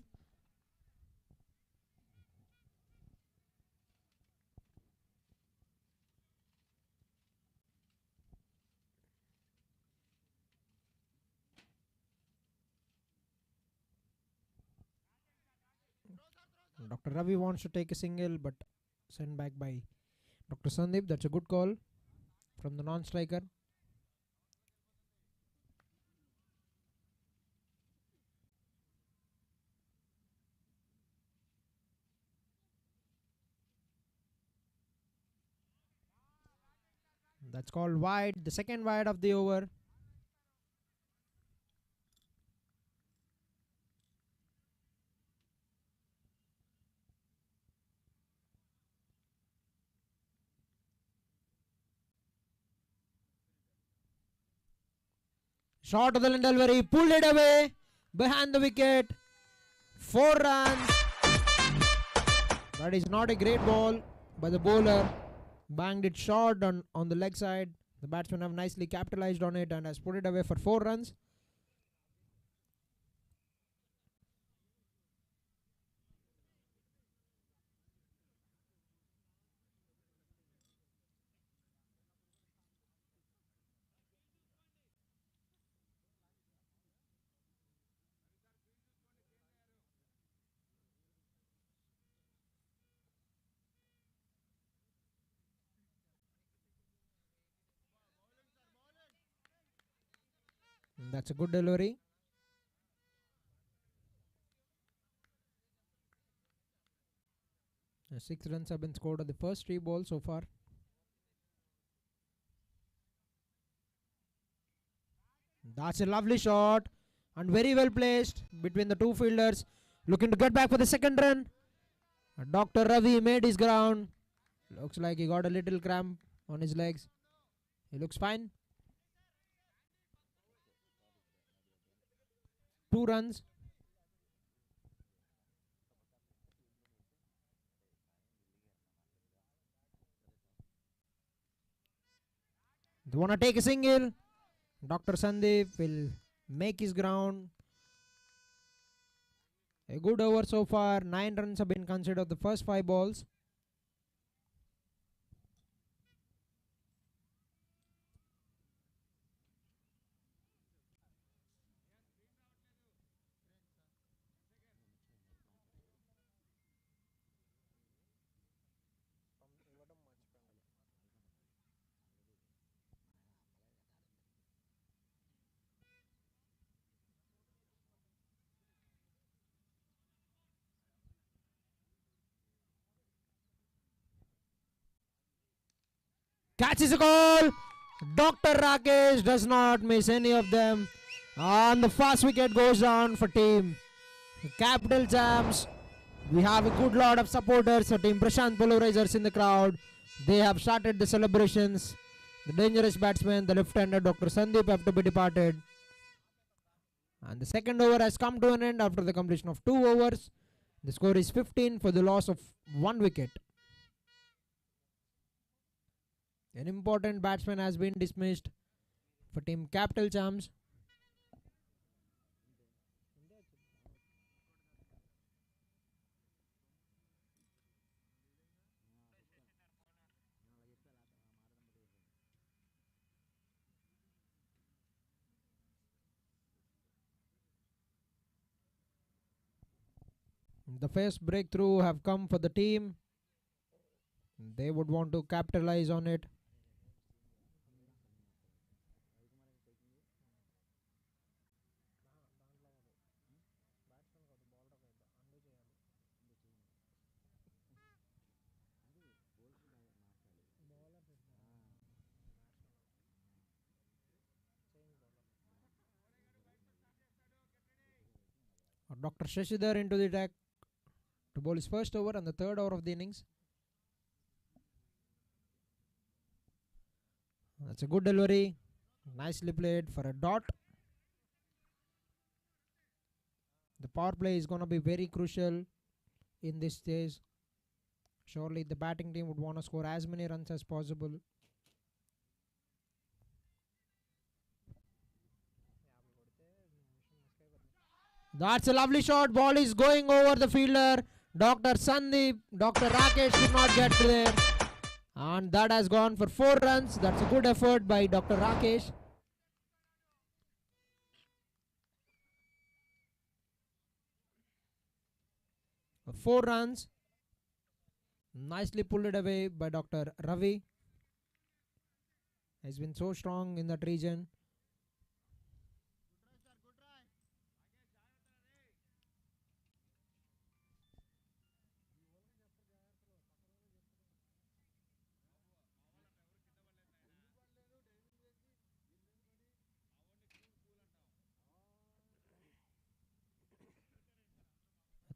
Speaker 9: Dr. Ravi wants to take a single, but sent back by Dr. Sandeep. That's a good call from the non-striker. That's called wide, the second wide of the over. Shot of the delivery, pulled it away behind the wicket. 4 runs. That is not a great ball by the bowler. Banged it short on the leg side. The batsman have nicely capitalized on it and has put it away for 4 runs. That's a good delivery. The 6 runs have been scored on the first 3 balls so far. That's a lovely shot and very well placed between the 2 fielders. Looking to get back for the second run. Dr. Ravi made his ground. Looks like he got a little cramp on his legs. He looks fine. 2 runs. They want to take a single. Dr. Sandeep will make his ground. A good over so far. 9 runs have been considered the first 5 balls. Catches a goal. Dr. Rakesh does not miss any of them. And the fast wicket goes down for team Capital Champs. We have a good lot of supporters for team Prashanth Pulverisers in the crowd. They have started the celebrations. The dangerous batsman, the left-hander Dr. Sandeep, have to be departed. And the second over has come to an end after the completion of 2 overs. The score is 15 for the loss of 1 wicket. An important batsman has been dismissed for team Capital Champs. The first breakthrough have come for the team. They would want to capitalize on it. Dr. Shashidhar into the attack to bowl his first over and the third over of the innings. That's a good delivery. Nicely played for a dot. The power play is going to be very crucial in this stage. Surely the batting team would want to score as many runs as possible. That's a lovely shot. Ball is going over the fielder. Dr. Sandeep, Dr. Rakesh did not get there. And that has gone for 4 runs. That's a good effort by Dr. Rakesh. For 4 runs. Nicely pulled it away by Dr. Ravi. Has been so strong in that region.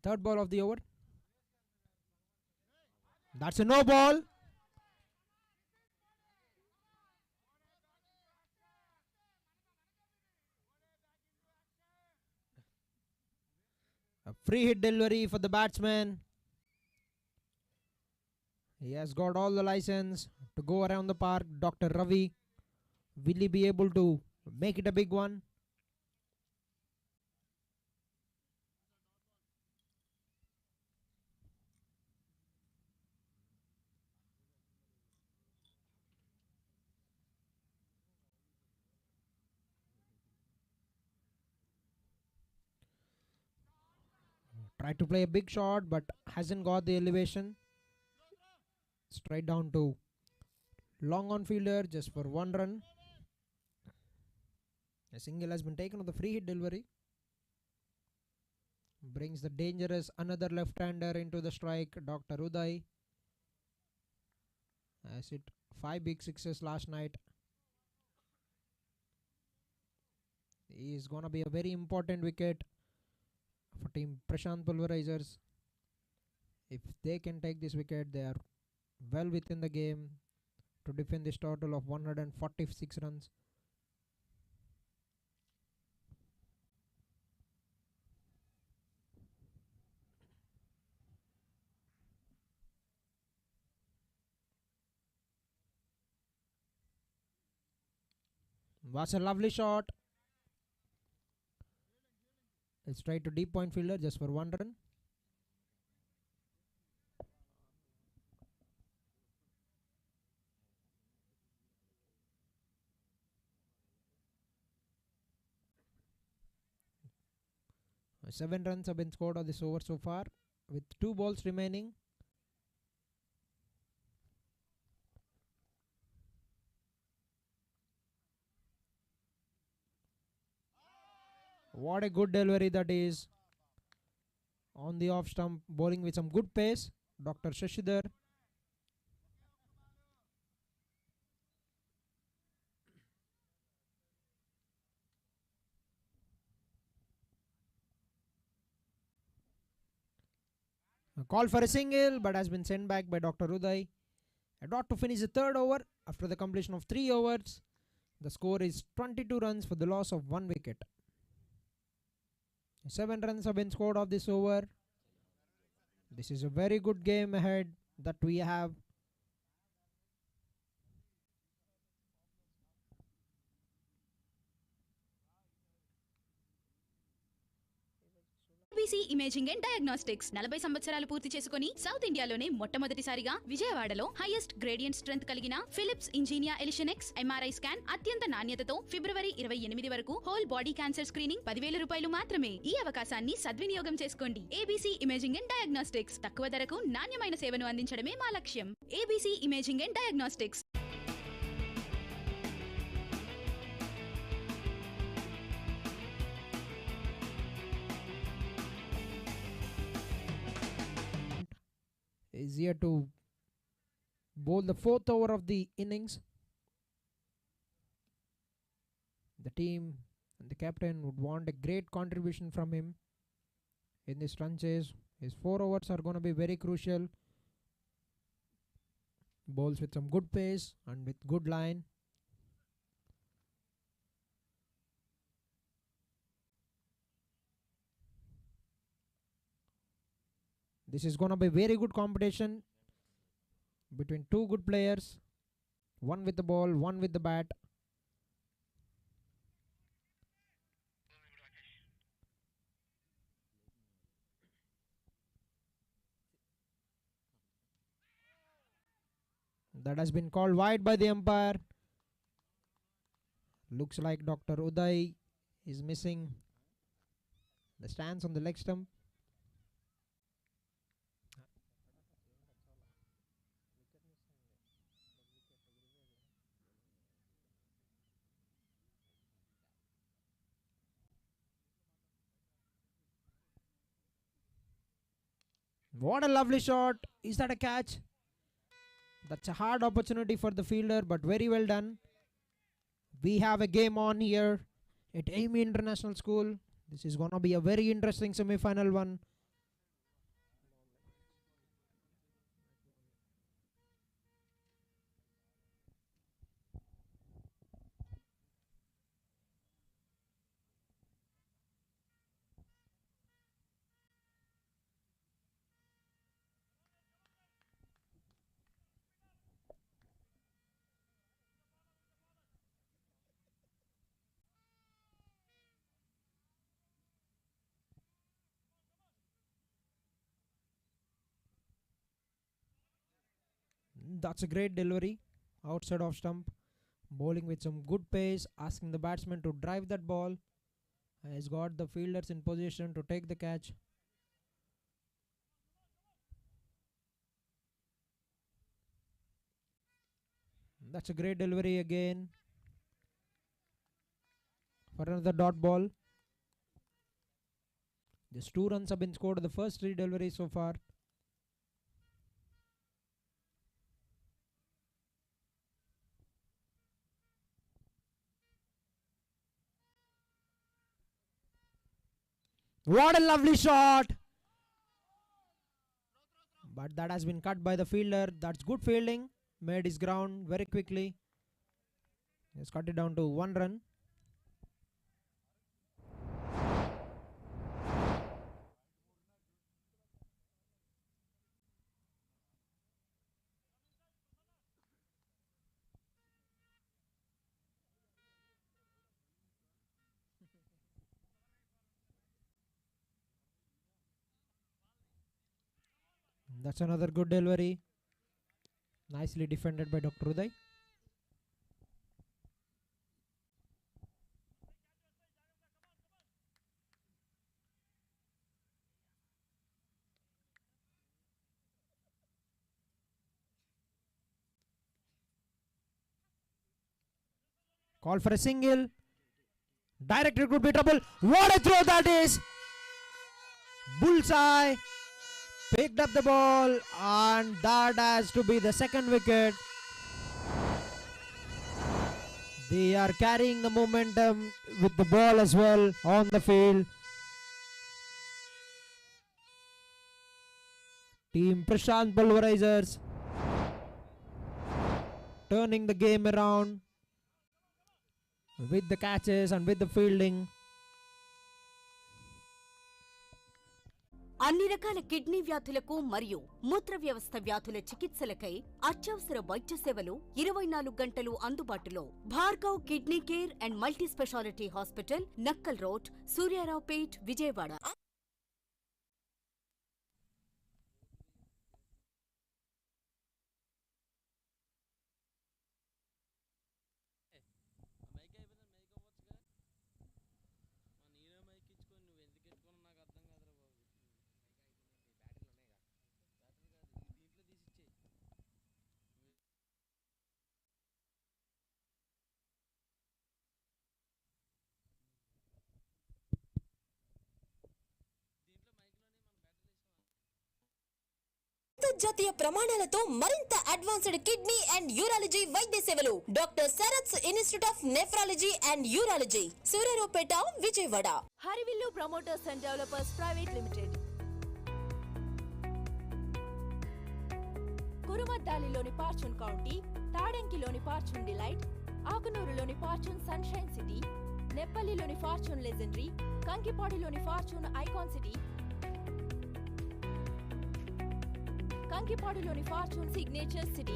Speaker 9: Third ball of the over. That's a no ball. A free hit delivery for the batsman. He has got all the license to go around the park. Dr. Ravi, will he be able to make it a big one? Tried to play a big shot but hasn't got the elevation. Straight down to long on fielder just for 1 run. A single has been taken on the free hit delivery. Brings the dangerous another left-hander into the strike. Dr. Uday has hit 5 big sixes last night. He is gonna be a very important wicket for team Prashanth Pulverisers. If they can take this wicket, they are well within the game to defend this total of 146 runs. Was a lovely shot. Let's try to deep point fielder just for 1 run. Seven runs have been scored on this over so far with 2 balls remaining. What a good delivery that is. On the off stump, bowling with some good pace. Dr. Shashidhar. A call for a single but has been sent back by Dr. Uday. A dot to finish the third over after the completion of 3 overs. The score is 22 runs for the loss of 1 wicket. 7 runs have been scored off this over. This is a very good game ahead that we have.
Speaker 8: ABC imaging and diagnostics 40 సంవత్సరాలు పూర్తి చేసుకుని south ఇండియాలోనే మొట్టమొదటిసారిగా విజయవాడలో highest gradient strength కలిగిన Philips Ingenia Elition X MRI scan అత్యంత నాణ్యతతో ఫిబ్రవరి 28 వరకు హోల్ బాడీ క్యాన్సర్ స్క్రీనింగ్ 10,000 రూపాయలు మాత్రమే. ఈ అవకాశాన్ని సద్వినియోగం చేసుకోండి. ఏబీసీ ఇమేజింగ్ అండ్ డయాగ్నోస్టిక్స్ తక్కువ ధరకు నాణ్యమైన సేవను అందించడమే మా లక్ష్యం. ABC imaging and diagnostics.
Speaker 9: Is here to bowl the 4th over of the innings. The team and the captain would want a great contribution from him in this run chase. His 4 overs are going to be very crucial. Bowls with some good pace and with good line. This is going to be very good competition between 2 good players. One with the ball, one with the bat. That has been called wide by the umpire. Looks like Dr. Uday is missing the stance on the leg stump. What a lovely shot. Is that a catch? That's a hard opportunity for the fielder, but very well done. We have a game on here at Amy International School. This is going to be a very interesting semi-final one. That's a great delivery outside of stump. Bowling with some good pace, asking the batsman to drive that ball. Has got the fielders in position to take the catch. That's a great delivery again for another dot ball. Just 2 runs have been scored in the first 3 deliveries so far. What a lovely shot! But that has been cut by the fielder. That's good fielding. Made his ground very quickly. Just cut it down to 1 run. That's another good delivery. Nicely defended by Dr. Uday. Call for a single. Director could be trouble. What a throw that is! Bullseye. Picked up the ball, and that has to be the second wicket. They are carrying the momentum with the ball as well on the field. Team Prashanth Pulverisers turning the game around with the catches and with the fielding.
Speaker 6: అన్ని రకాల kidney వ్యాధులకు మరియు మూత్ర వ్యవస్థ వ్యాధుల చికిత్సలకై అత్యవసర వైద్య సేవలు 24 గంటలు అందుబాటులో. Bhargav Kidney Care and Multi Speciality Hospital, Nakkal Road, Suryaraopet, Vijayawada.
Speaker 12: అంతర్జాతీయ ప్రమాణాలతో మరింత అడ్వాన్స్డ్ కిడ్నీ అండ్ యూరాలజీ వైద్య సేవలు. Doctor Sarath's Institute of Nephrology and Urology, Suryaraopeta, Vijayawada.
Speaker 4: Harivillu Promoters and Developers Private Limited, కురుమద్దాలిలోని ఫార్చ్యూన్ కౌంటీ, తాడంకిలోని ఫార్చ్యూన్ డిలైట్, ఆకునూరులోని ఫార్చ్యూన్ సన్షైన్ సిటీ, నెప్పల్లిలోని ఫార్చ్యూన్ లెజెండరీ, కంకిపాడిలోని ఫార్చ్యూన్ ఐకాన్ సిటీ, కంకిపాడులోని ఫార్చ్యూన్ సిగ్నేచర్ సిటీ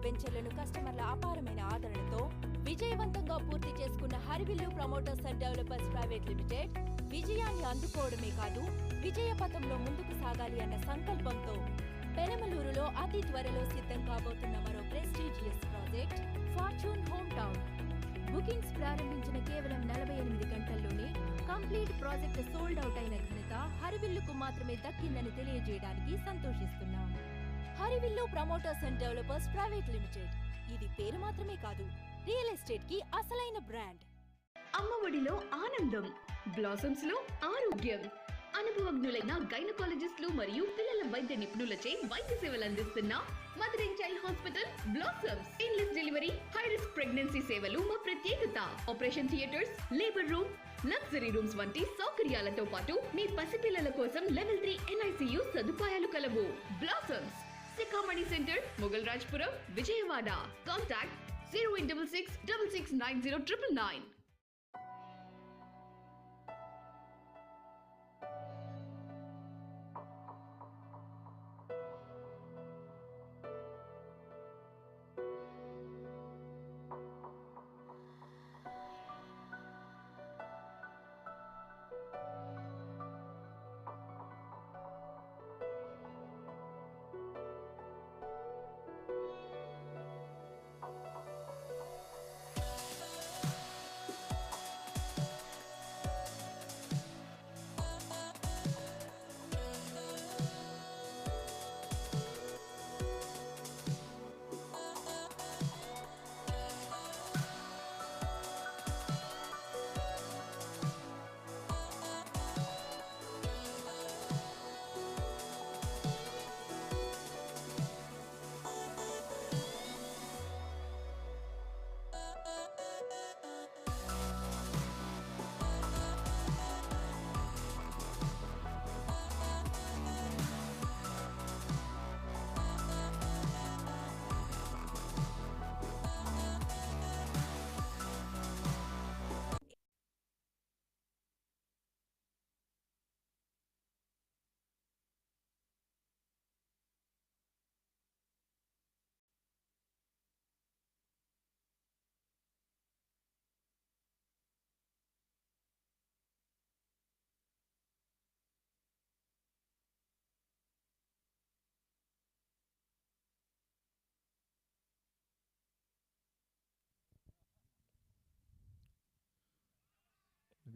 Speaker 4: వెంచర్లను కస్టమర్ల అపారమైన ఆదరణతో విజయవంతంగా పూర్తి చేసుకున్న Harivillu Promoters and Developers Private Limited విజయాన్ని అందుకోవడమే కాదు, విజయ పథంలో ముందుకు సాగాలి అన్న సంకల్పంతో పెనమలూరులో అతి త్వరలో సిద్ధం కాబోతున్న మరో prestigious project fortune home town. Bookings ప్రారంభించిన కేవలం 48 గంటల్లోనే కంప్లీట్ ప్రాజెక్ట్ సోల్డ్ అవుట్ అయిన ఘనత హరివిల్లుకు మాత్రమే దక్కిందని తెలియజేయడానికి సంతోషిస్తున్నాం. హరివిల్లు Promoters and Developers Private limited, ఇది పేరు మాత్రమే కాదు, రియల్ ఎస్టేట్ కి అసలైన బ్రాండ్.
Speaker 7: అమ్మఒడిలో ఆనందం, బ్లాసమ్స్ లో ఆరోగ్యం. అనుభవజ్ఞులైన గైనకాలజిస్టులు మరియు పిల్లల వైద్య నిపుణులచే వైద్య సేవలు అందిస్తున్న Mother and Child Hospital Blossoms. Painless delivery, high risk pregnancy సేవలు మా ప్రత్యేకత. Operation theatres, labour room, luxury rooms వంటి సౌకర్యాలతో పాటు మీ పసిపిల్లల కోసం లెవెల్ 3 NICU సదుపాయాలు కలవు. Blossoms, Sikhamani centre, Moghalrajpuram, Vijayawada. Contact 0866 6690 999.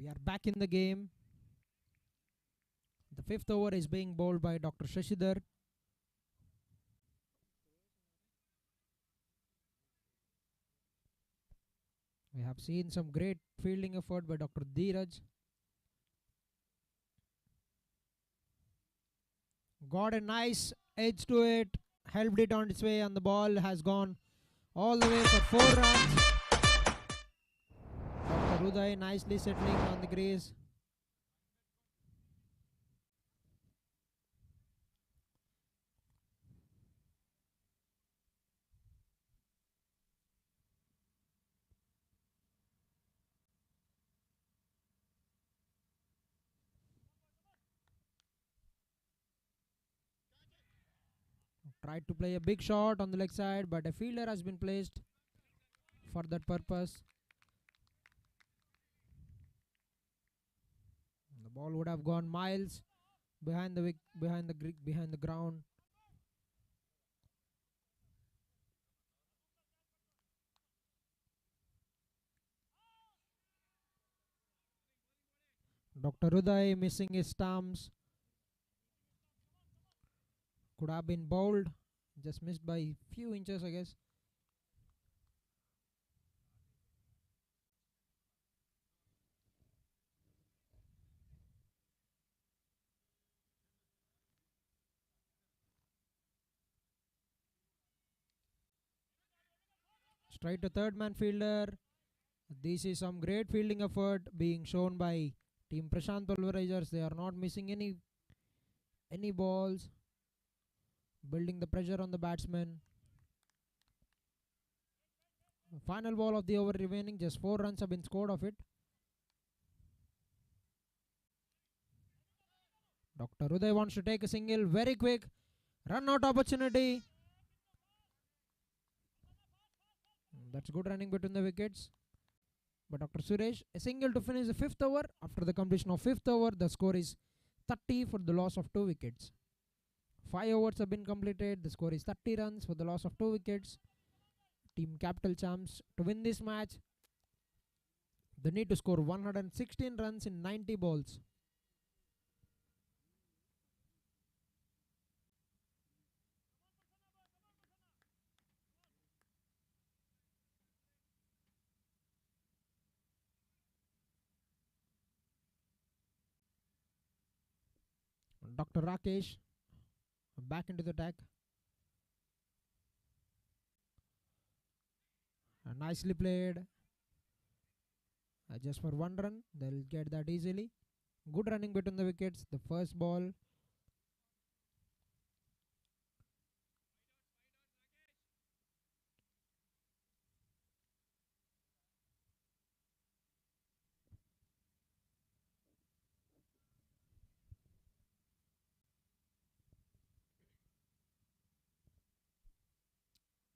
Speaker 9: We are back in the game. The fifth over is being bowled by Dr. Shashidhar. We have seen some great fielding effort by Dr. Dheeraj. Got a nice edge to it, helped it on its way, and the ball has gone all the way for 4 runs. Dr. Uday nicely settling on the crease. Tried to play a big shot on the leg side, but a fielder has been placed for that purpose. The ball would have gone miles behind the ground. Dr. Uday missing his stumps. Could have been bowled, just missed by few inches, I guess. Straight to third man fielder. This is some great fielding effort being shown by Team Prashanth Pulverisers. They are not missing any balls, building the pressure on the batsman. Final ball of the over remaining, just 4 runs have been scored of it. Dr. Uday wants to take a single, very quick, run out opportunity. That's good running between the wickets. But Dr. Suresh, a single to finish the 5th over. After the completion of 5th over, the score is 30 for the loss of 2 wickets. 5 overs have been completed. The score is 30 runs for the loss of 2 wickets. Team Capital Champs to win this match, they need to score 116 runs in 90 balls. Dr. Rakesh back into the attack. Nicely played. Just for 1 run, they'll get that easily. Good running between the wickets. The first ball.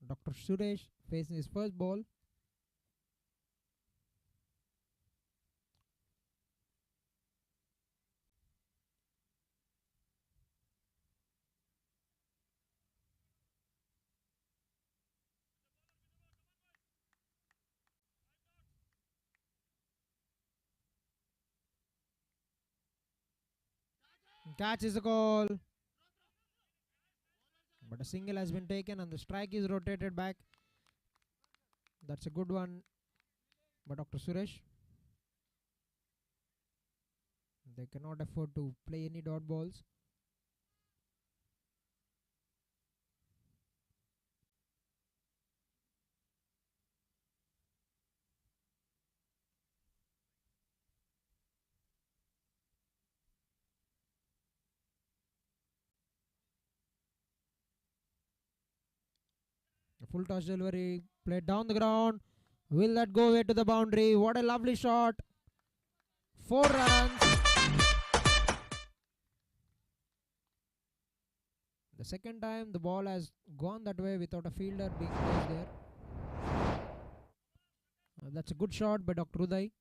Speaker 9: Dr. Suresh facing his first ball. Catch is a call. But a single has been taken and the strike is rotated back. That's a good one by Dr. Suresh. They cannot afford to play any dot balls. A full toss delivery played down the ground. Will that go away to the boundary? What a lovely shot. 4 runs. The second time the ball has gone that way without a fielder being placed there. That's a good shot by Dr. Uday.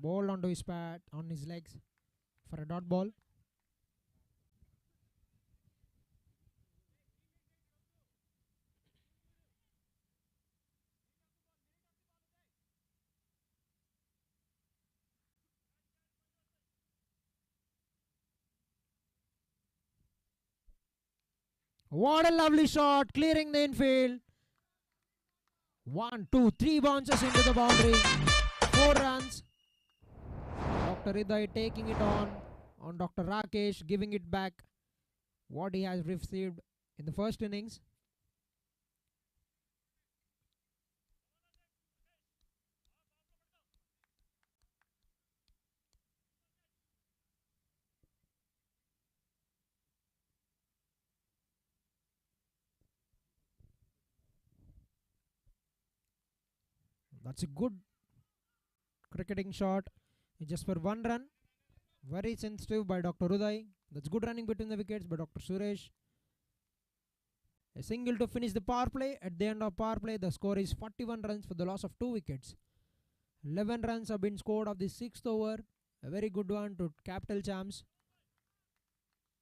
Speaker 9: Ball onto his pad, on his legs for a dot ball. What a lovely shot, clearing the infield. 1, 2, 3 bounces into the boundary. 4 runs. Dr. Hriday taking it on Dr. Rakesh, giving it back what he has received in the first innings. That's a good cricketing shot. Just for 1 run. Very sensitive by Dr. Hriday. That's good running between the wickets by Dr. Suresh. A single to finish the power play. At the end of power play, the score is 41 runs for the loss of 2 wickets. 11 runs have been scored of the 6th over. A very good one to Capital Champs.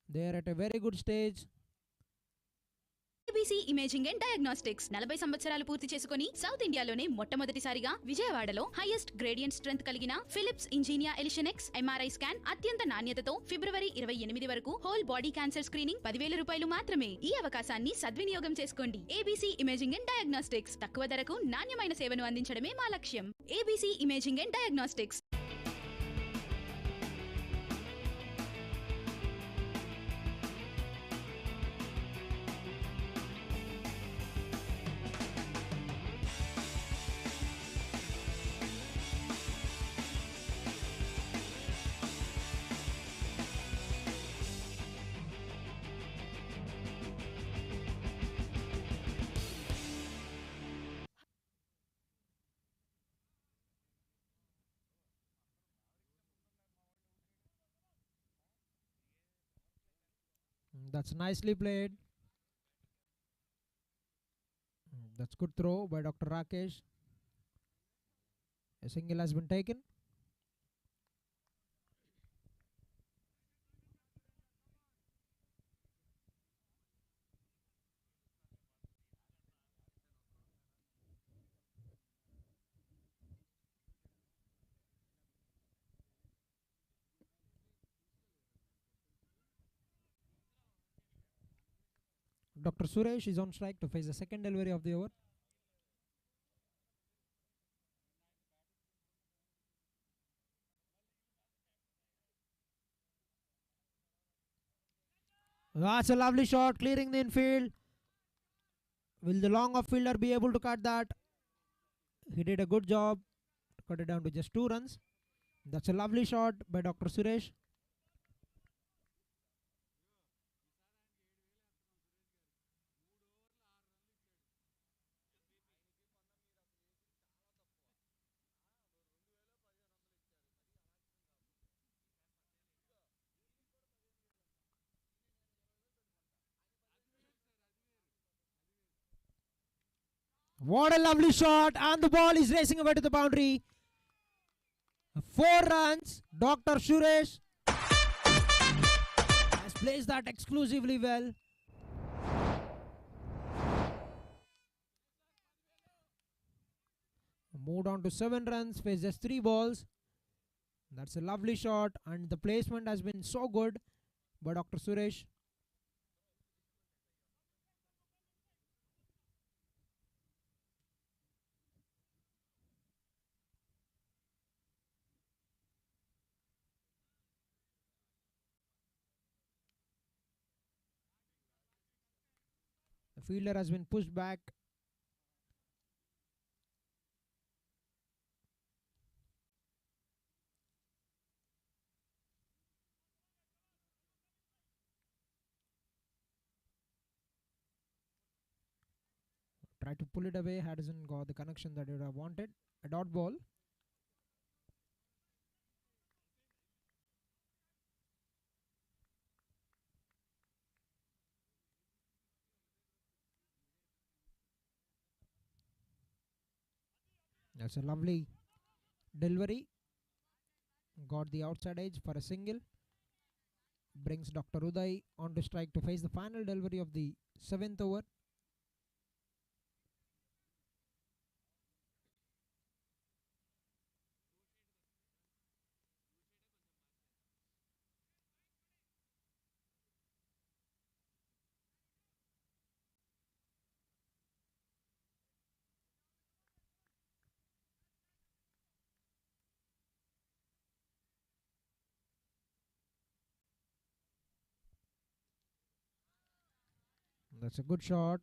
Speaker 9: They are at a very good stage.
Speaker 8: ABC imaging and diagnostics 40 సంవత్సరాలు పూర్తి చేసుకుని south ఇండియాలోనే మొట్టమొదటిసారిగా విజయవాడలో highest gradient strength కలిగిన Philips Ingenia Elition X MRI scan అత్యంత నాణ్యతతో ఫిబ్రవరి 28 వరకు హోల్ బాడీ క్యాన్సర్ స్క్రీనింగ్ 10,000 రూపాయలు మాత్రమే. ఈ అవకాశాన్ని సద్వినియోగం చేసుకోండి. ఏబీసీ ఇమేజింగ్ అండ్ డయాగ్నోస్టిక్స్ తక్కువ ధరకు నాణ్యమైన సేవను అందించడమే మా లక్ష్యం. ABC imaging and diagnostics.
Speaker 9: That's nicely played. That's good throw by Dr. Rakesh. A single has been taken. Dr. Suresh is on strike to face the second delivery of the over. That's a lovely shot, clearing the infield. Will the long off fielder be able to cut that? He did a good job to cut it down to just 2 runs. That's a lovely shot by Dr. Suresh. What a lovely shot, and the ball is racing away to the boundary. 4 runs. Dr. Suresh has placed that exclusively well. Moved on to 7 runs, faced just 3 balls. That's a lovely shot, and the placement has been so good by Dr. Suresh. The fielder has been pushed back. Tried to pull it away, hasn't got the connection that he would have wanted. A dot ball. That's a lovely delivery. got the outside edge for a single. Brings Dr. Uday on to strike to face the final delivery of the 7th over. That's a good shot.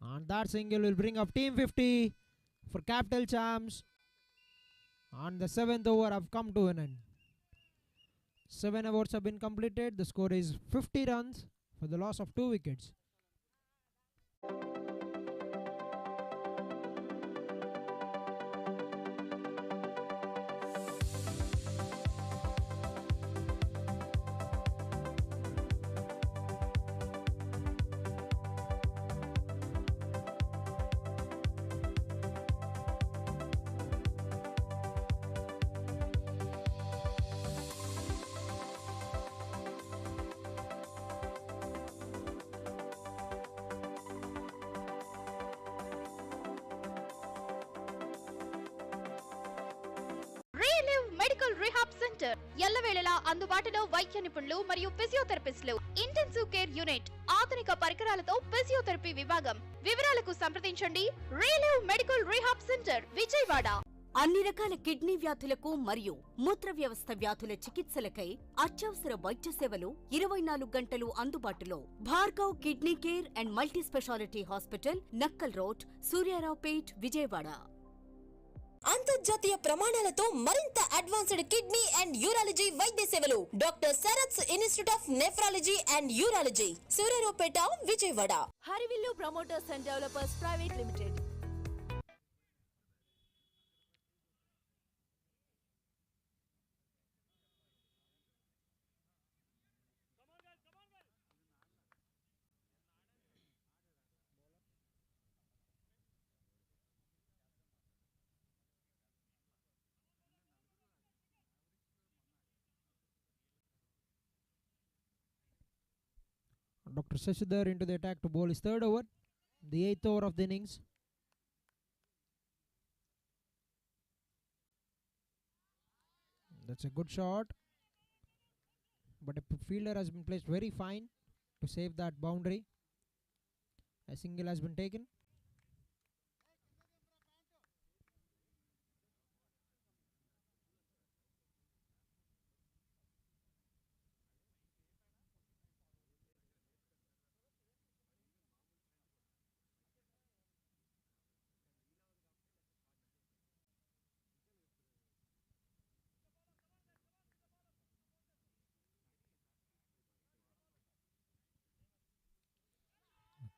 Speaker 9: And that single will bring up team 50 for Capital Champs. And the 7th over have come to an end. 7 overs have been completed. The score is 50 runs for the loss of 2 wickets.
Speaker 5: Medical rehab centre ఎల్లవేళలా అందుబాటులో వైద్య నిపుణులు మరియు ఫిజియోథెరపిస్టులు intensive care unit ఆధునిక పరికరాలతో physiotherapy విభాగం వివరాలకు సంప్రదించండి relieve medical rehab centre Vijayawada.
Speaker 6: అన్ని రకాల కిడ్నీ వ్యాధులకు మరియు మూత్ర వ్యవస్థ వ్యాధుల చికిత్సలకై అత్యవసర వైద్య సేవలు 24 గంటలు అందుబాటులో. Bhargav Kidney Care and Multi Speciality Hospital, Nakkal Road, Suryaraopet, Vijayawada.
Speaker 12: అంతర్జాతీయ ప్రమాణాలతో మరింత అడ్వాన్స్డ్ కిడ్నీ అండ్ యూరాలజీ వైద్య సేవలు doctor Sarath's Institute of Nephrology and Urology, Suryaraopeta, Vijayawada.
Speaker 4: Harivillu Promoters and Developers Private Limited.
Speaker 9: Dr. Shashidhar into the attack to bowl his 3rd over, the 8th over of the innings. That's a good shot, but a fielder has been placed very fine to save that boundary. A single has been taken.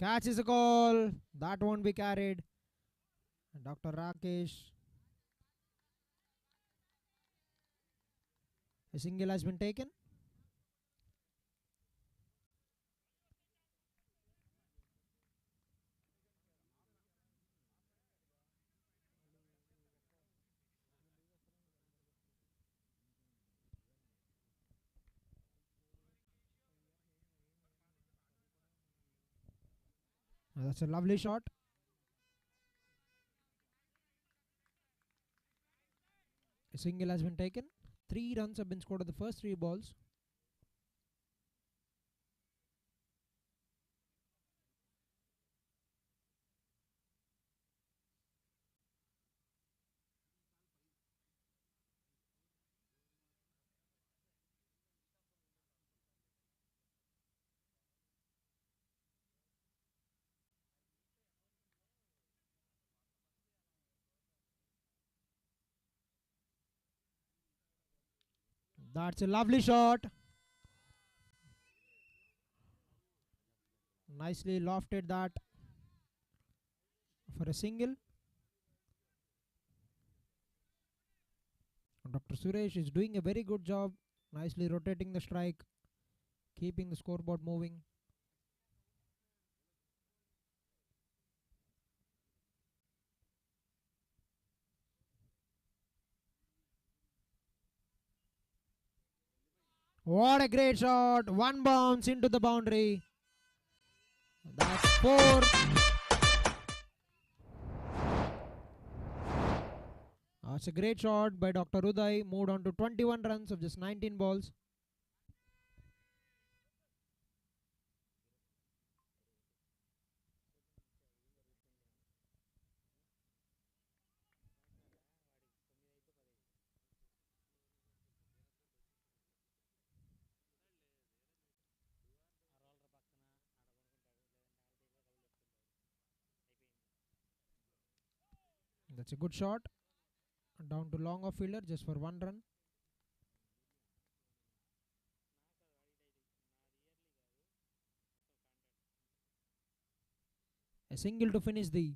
Speaker 9: Catch is a call. That won't be carried. Dr. Rakesh. A single has been taken. That's a lovely shot. A single has been taken. 3 runs have been scored of the first 3 balls. That's a lovely shot. Nicely lofted that for a single. Dr. Suresh is doing a very good job, nicely rotating the strike, keeping the scoreboard moving. What a great shot. One bounce into the boundary. That's 4. That's a great shot by Dr. Uday. Moved on to 21 runs of just 19 balls. That's a good shot. Down to long off fielder just for 1 run. A single to finish the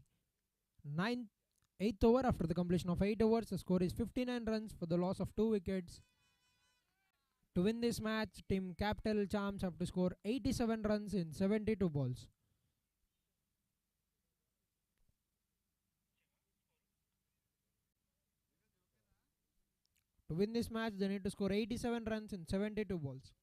Speaker 9: 8th over. After the completion of 8 overs, the score is 59 runs for the loss of 2 wickets. To win this match, Team Capital Champs have to score 87 runs in 72 balls. To win this match, they need to score 87 runs in 72 balls.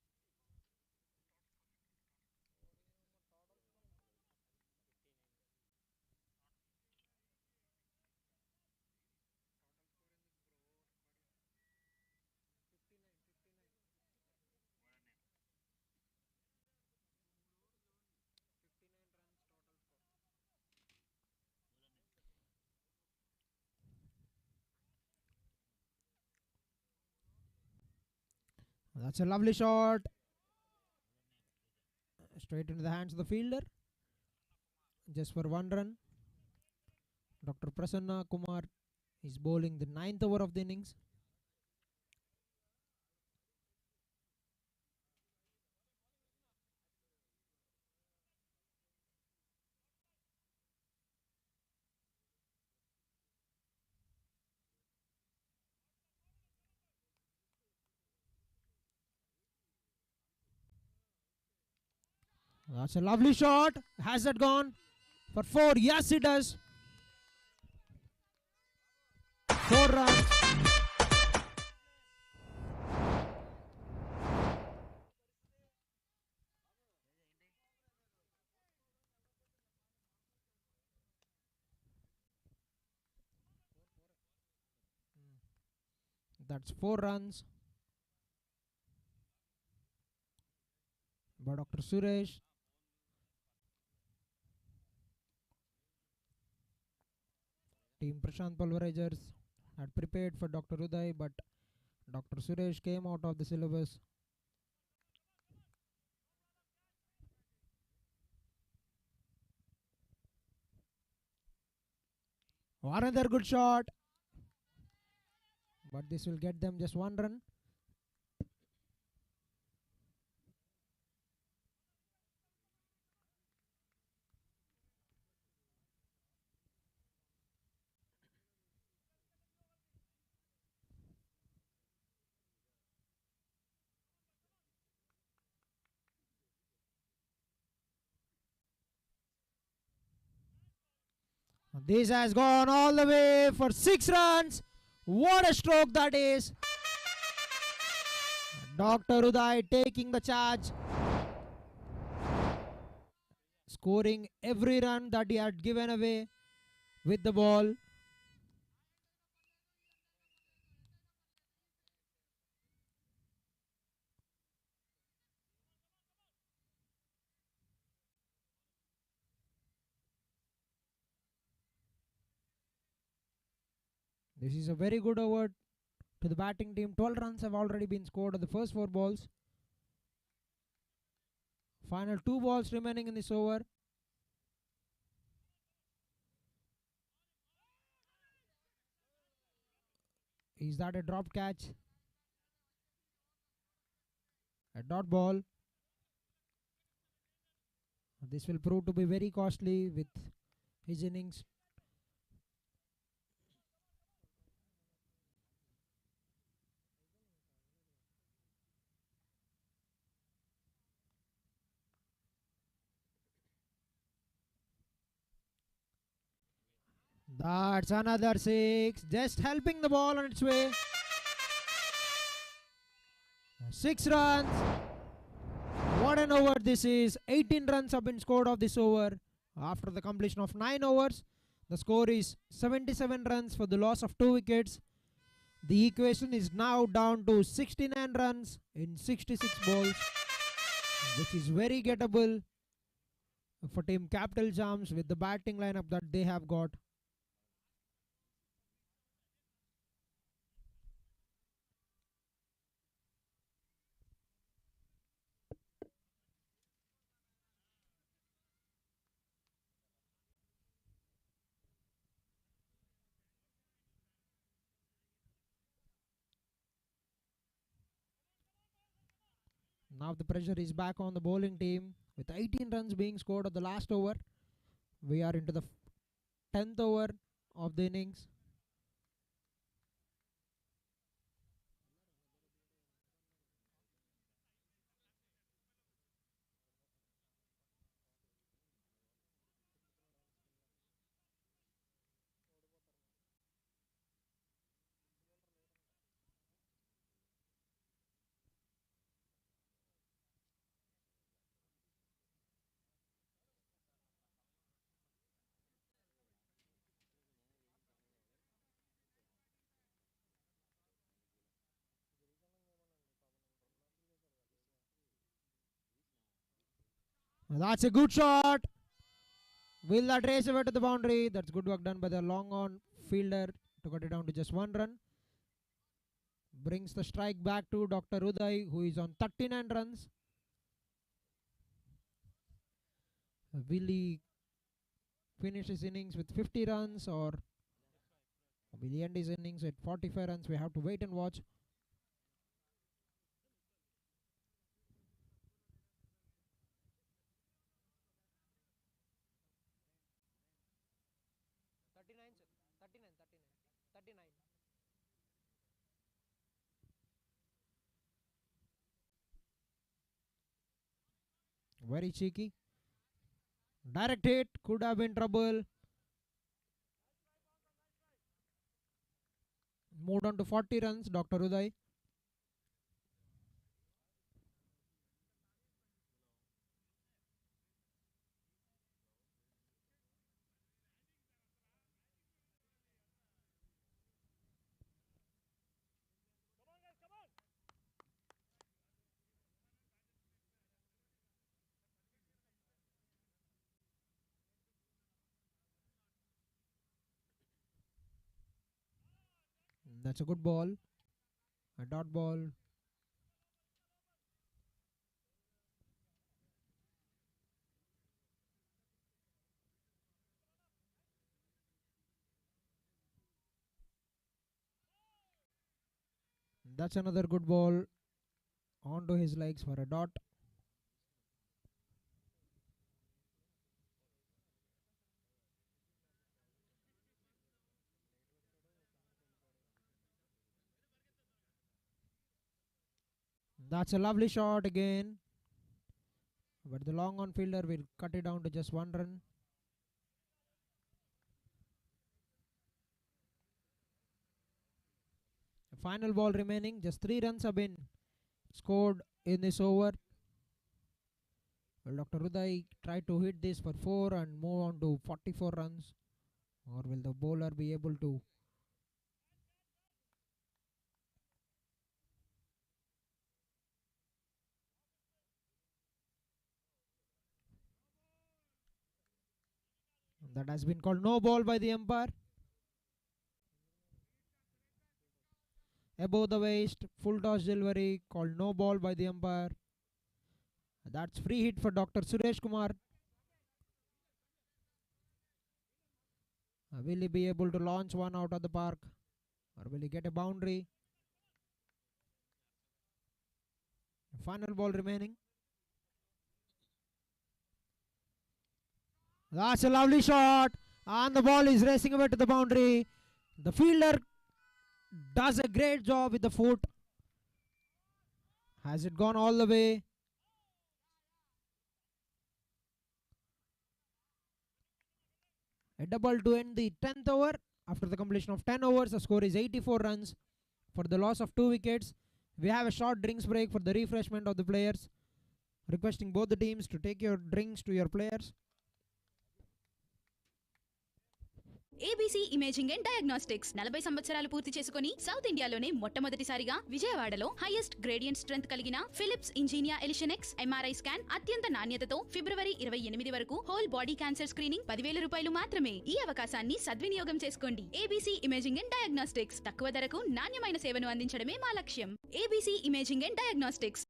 Speaker 9: That's a lovely shot. Straight into the hands of the fielder. Just for 1 run. Dr. Prasanna Kumar is bowling the 9th over of the innings. That's a lovely shot. Has that gone for 4? Yes, it does. 4 runs. That's 4 runs by Dr. Suresh. Team Prashanth Pulverisers had prepared for Dr. Uday, but Dr. Suresh came out of the syllabus. Another good shot, but this will get them just 1 run. This has gone all the way for 6 runs. What a stroke that is. Dr. Uday taking the charge. Scoring every run that he had given away with the ball. This is a very good over to the batting team. 12 runs have already been scored on the first 4 balls. Final 2 balls remaining in this over. Is that a dropped catch? A dot ball. This will prove to be very costly with his innings. That's another 6. Just helping the ball on its way. 6 runs. What an over this is. 18 runs have been scored off this over. After the completion of 9 overs, the score is 77 runs for the loss of 2 wickets. The equation is now down to 69 runs in 66 balls, which is very gettable for team Capital Charms with the batting lineup that they have got. Now the pressure is back on the bowling team with 18 runs being scored at the last over. We are into the 10th over of the innings. That's a good shot. Will that race away to the boundary? That's good work done by the long on fielder to cut it down to just 1 run. Brings the strike back to Dr. Uday, who is on 39 runs. Will he finish his innings with 50 runs, or will he end his innings at 45 runs? We have to wait and watch. Very cheeky. Direct hit, could have been trouble. Moved on to 40 runs, Dr. Uday. That's a good ball. A dot ball. That's another good ball onto his legs for a dot. That's a lovely shot again. But the long on fielder will cut it down to just 1 run. Final ball remaining. Just 3 runs have been scored in this over. Will Dr. Uday try to hit this for 4 and move on to 44 runs? Or will the bowler be able to? That has been called no ball by the umpire. Above the waist, full toss delivery, called no ball by the umpire. That's free hit for Dr. Suresh Kumar. Will he be able to launch one out of the park? Or will he get a boundary? Final ball remaining. That's a lovely shot. And the ball is racing away to the boundary. The fielder does a great job with the foot. Has it gone all the way? A double to end the 10th over. After the completion of 10 overs, the score is 84 runs for the loss of 2 wickets. We have a short drinks break for the refreshment of the players. Requesting both the teams to take your drinks to your players.
Speaker 8: ABC imaging and diagnostics 40 సంవత్సరాలు పూర్తి చేసుకుని south ఇండియాలోనే మొట్టమొదటిసారిగా విజయవాడలో highest gradient strength కలిగిన Philips Ingenia Elition X MRI scan అత్యంత నాణ్యతతో ఫిబ్రవరి 28 వరకు హోల్ బాడీ క్యాన్సర్ స్క్రీనింగ్ 10,000 రూపాయలు మాత్రమే. ఈ అవకాశాన్ని సద్వినియోగం చేసుకోండి. ఏబీసీ ఇమేజింగ్ అండ్ డయాగ్నోస్టిక్స్ తక్కువ ధరకు నాణ్యమైన సేవను అందించడమే మా లక్ష్యం. ABC imaging and Diagnostics.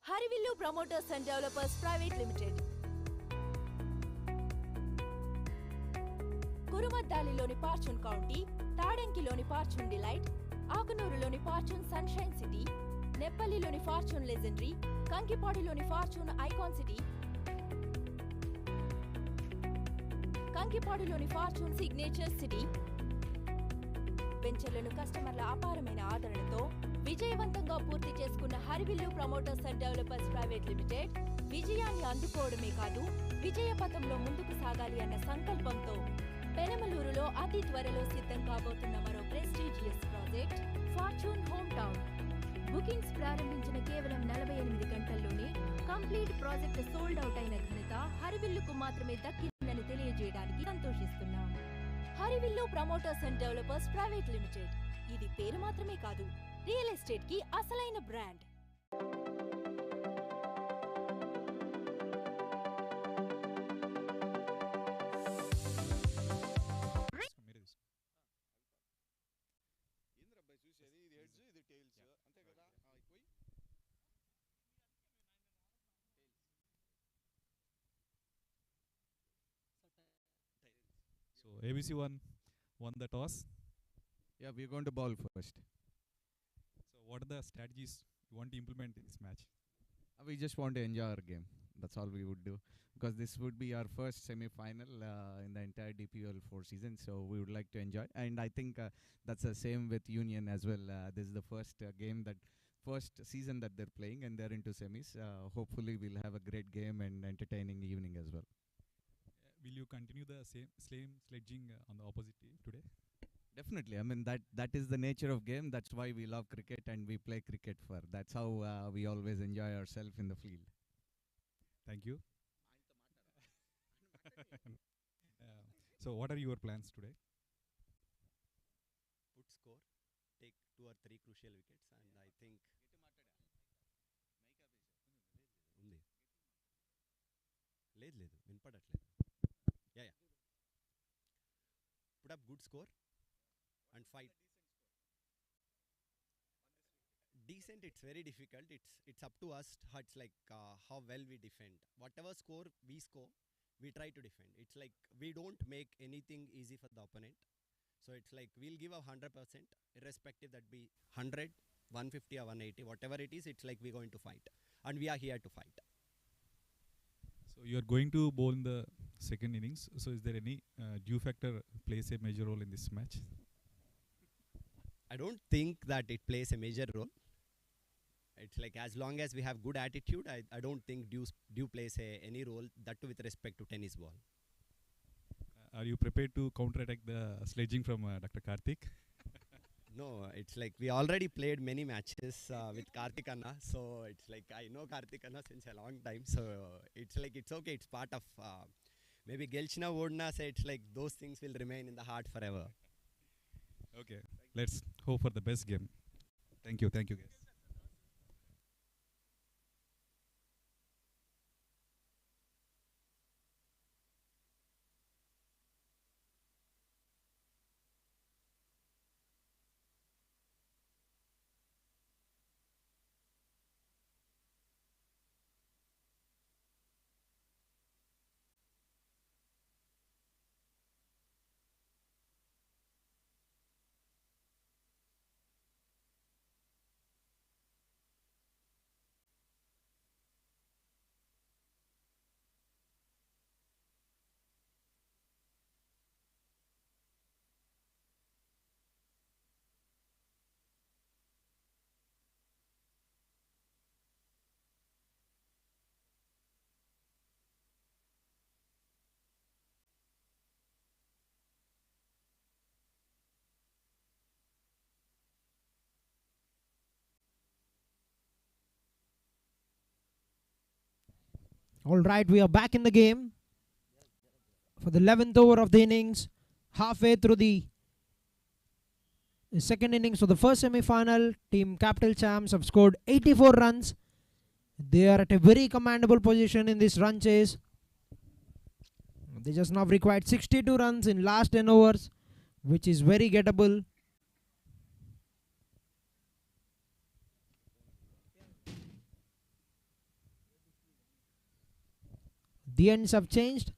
Speaker 4: Harivillu Promoters and Developers Private Limited, కురుమద్దాలిలోని ఫార్చ్యూన్ కౌంటీ, తాడంకిలోని ఫార్చ్యూన్ డిలైట్, ఆకునూరులోని ఫార్చ్యూన్ సన్షైన్ సిటీ, నెప్పల్లిలోని ఫార్చ్యూన్ లెజెండరీ, కంకిపాడిలోని ఫార్చ్యూన్ ఐకాన్ సిటీ, కంకిపాడులోని ఫార్చ్యూన్ సిగ్నేచర్ సిటీ వెంచర్లను కస్టమర్ల అపారమైన ఆదరణతో విజయవంతంగా పూర్తి చేసుకున్న Harivillu Promoters and Developers Private Limited విజయాన్ని అందుకోవడమే కాదు, విజయ పథంలో ముందుకు సాగాలి అన్న సంకల్పంతో పెనమలూరులో అతి త్వరలో సిద్ధం కాబోతున్న మరో prestigious project fortune home town. Bookings ప్రారంభించిన కేవలం 48 గంటల్లోనే కంప్లీట్ ప్రాజెక్ట్ సోల్డ్ అవుట్ అయిన ఘనత హరివిల్లుకు మాత్రమే దక్కిందని తెలియజేయడానికి సంతోషిస్తున్నాం. హరివిల్లు Promoters and Developers Private limited, ఇది పేరు మాత్రమే కాదు, రియల్ ఎస్టేట్ కి అసలైన brand.
Speaker 13: So ABC won the toss.
Speaker 14: Yeah, we're going to bowl first.
Speaker 13: So what are the strategies you want to implement in this match?
Speaker 14: We just want to enjoy our game. That's all we would do, because this would be our first semi-final in the entire DPL 4 season. So we would like to enjoy, and I think that's the same with Union as well. This is the first first season that they're playing, and they're into semis. Hopefully, we'll have a great game and entertaining evening as well.
Speaker 13: Will you continue the same sledging on the opposite team today?
Speaker 14: Definitely. I mean, that is the nature of game. That's why we love cricket and we play cricket for. That's how we always enjoy ourselves in the field.
Speaker 13: Thank you. So what are your plans today?
Speaker 15: Put score, take 2 or 3 crucial wickets, and I think ఉంది లేదు వినపడట్లేదు. Yeah. Put up good score and fight. Decent, it's very difficult. It's up to us. It's like how well we defend. Whatever score we score, we try to defend. It's like we don't make anything easy for the opponent. So it's like we'll give a 100%, irrespective that be 100, 150 or 180, whatever it is. It's like we're going to fight, and we are here to fight.
Speaker 13: So you are going to bowl in the second innings. So is there any due factor plays a major role in this match?
Speaker 15: I don't think that it plays a major role. It's like as long as we have good attitude, I don't think due plays any role, that too with respect to tennis ball.
Speaker 13: Are you prepared to counterattack the sledging from Dr. Karthik?
Speaker 15: No, it's like we already played many matches with Karthik Anna, so it's like I know Karthik Anna since a long time, so it's like it's okay, it's part of maybe Gelchina Vodna, say it's like those things will remain in the heart forever.
Speaker 13: Okay, let's hope for the best game. Thank you guys.
Speaker 9: All right, we are back in the game for the 11th over of the innings. Halfway through the second innings of the first semi-final, Team Capital Champs have scored 84 runs. They are at a very commendable position in this run chase. They just now required 62 runs in last 10 overs, which is very gettable. The ends have changed.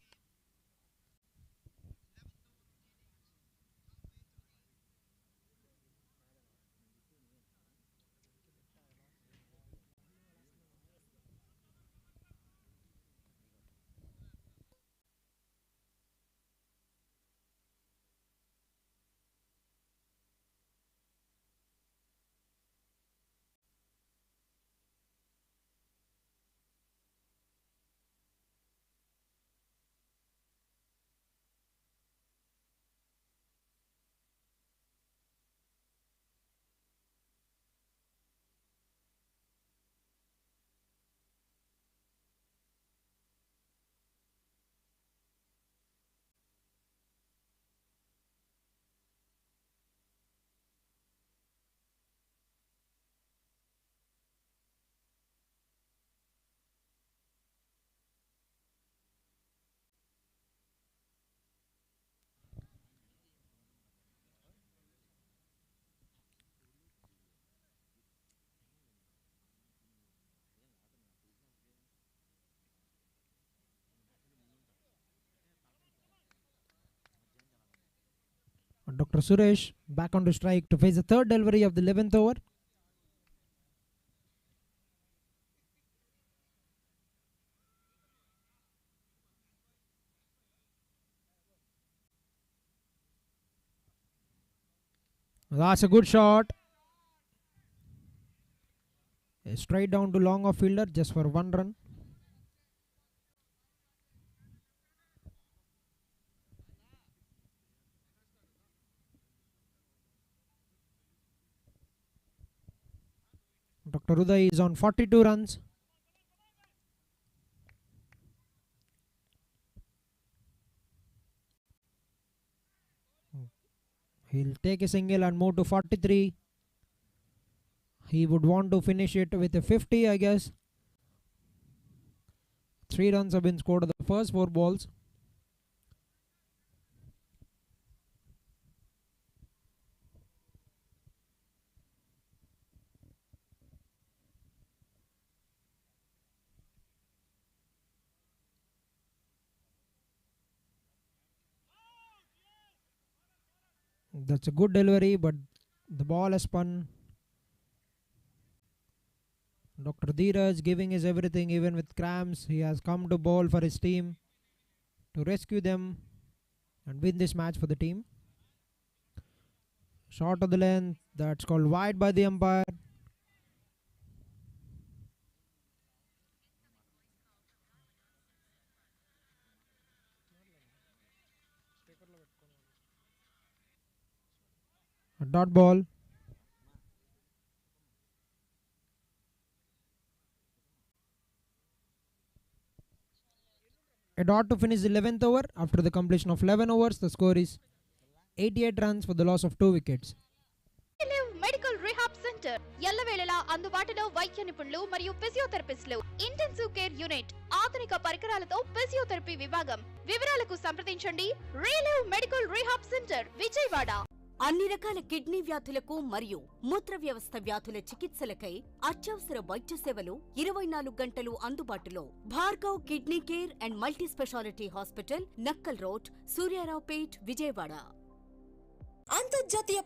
Speaker 9: Dr. Suresh back on to strike to face the third delivery of the 11th over. That's a good shot. Straight down to long off fielder just for 1 run. Dr. Uday is on 42 runs. He'll take a single and move to 43. He would want to finish it with a 50, I guess. 3 runs have been scored on the first 4 balls. That's a good delivery, but the ball has spun. Dr. Dheeraj giving his everything, even with cramps. He has come to bowl for his team to rescue them and win this match for the team. Short of the length, that's called wide by the umpire. A dot ball. A dot to finish the 11th over. After the completion of 11 overs, the score is 88 runs for the loss of 2 wickets.
Speaker 5: Medical rehab centre ఎల్లవేళలా అందుబాటులో వైద్య నిపుణులు మరియు ఫిజియోథెరపిస్టులు intensive care unit ఆధునిక పరికరాలతో physiotherapy విభాగం వివరాలకు సంప్రదించండి relieve medical rehab centre Vijayawada.
Speaker 6: అన్ని రకాల కిడ్నీ వ్యాధులకు మరియు మూత్ర వ్యవస్థ వ్యాధుల చికిత్సలకై అత్యవసర వైద్య సేవలు 24 గంటలు అందుబాటులో. Bhargav Kidney Care and Multi Speciality Hospital, Nakkal Road, Suryaraopet, Vijayawada.
Speaker 12: అంతర్జాతీయ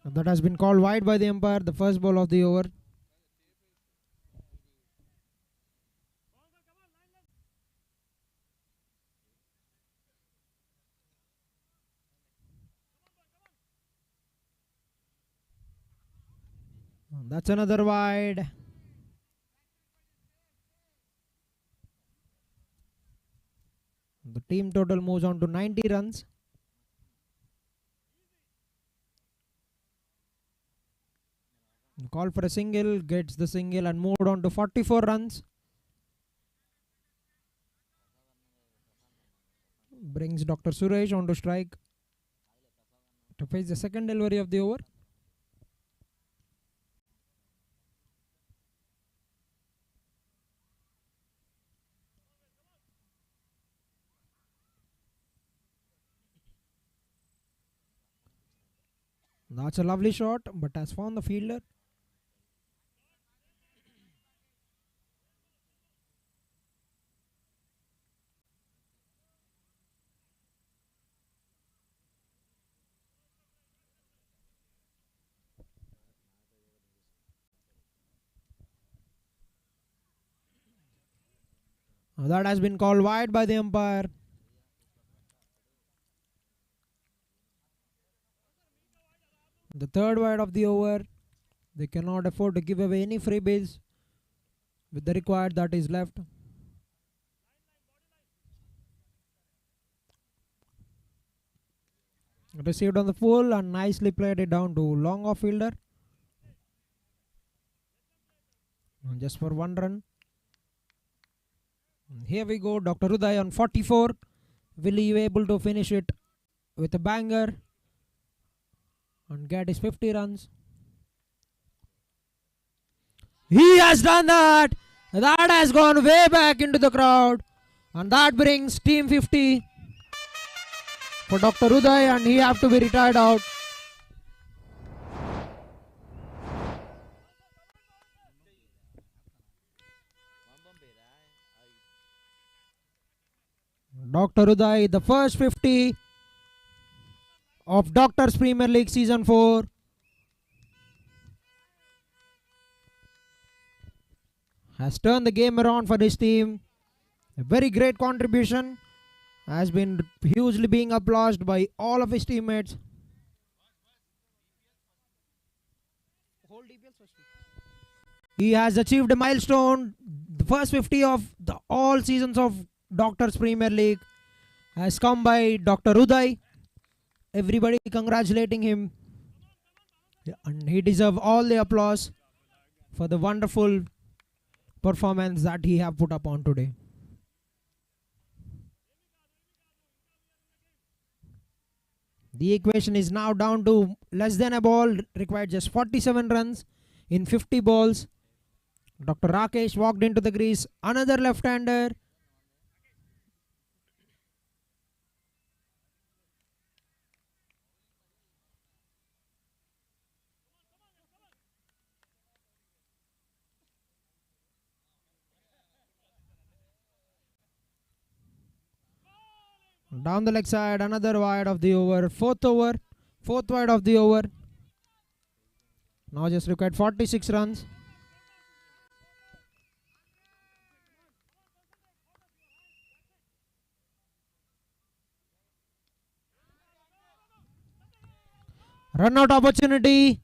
Speaker 9: That has been called wide by the umpire, the first ball of the over. That's another wide. The team total moves on to 90 runs. Call for a single, gets the single and moved on to 44 runs. Brings Dr. Suresh on to strike to face the second delivery of the over. That's a lovely shot, but has found the fielder. That has been called wide by the umpire. The third wide of the over. They cannot afford to give away any freebies with the required that is left. Received on the full and nicely played it down to long off fielder. Just for 1 run. Here we go, Dr. Uday on 44. Will he be able to finish it with a banger and get his 50 runs? He has done that. That has gone way back into the crowd. And that brings team 50 for Dr. Uday, and he have to be retired out. Dr. Uday, the first 50 of Doctors Premier League Season 4. Has turned the game around for his team. A very great contribution. Has been hugely being applauded by all of his teammates. He has achieved a milestone. The first 50 of the all seasons of Doctors Premier League has come by Dr. Uday. Everybody congratulating him. And he deserves all the applause for the wonderful performance that he have put up on today. The equation is now down to less than a ball, required just 47 runs in 50 balls. Dr. Rakesh walked into the crease, another left-hander. Down the leg side, another wide of the over, fourth wide of the over. Now just required 46 runs. Run out opportunity.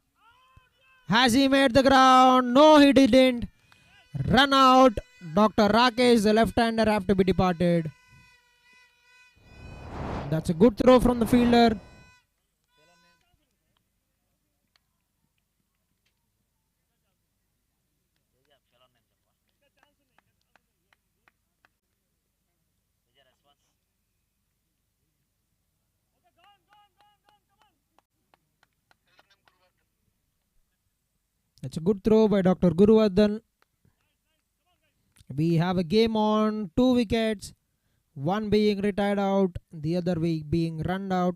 Speaker 9: Has he made the ground? No, he didn't. Run out. Dr. Rakesh, the left-hander, have to be departed. That's a good throw from the fielder. That's a good throw by Dr. Guruvardhan. We have a game on 2 wickets. One being retired out, the other being run out.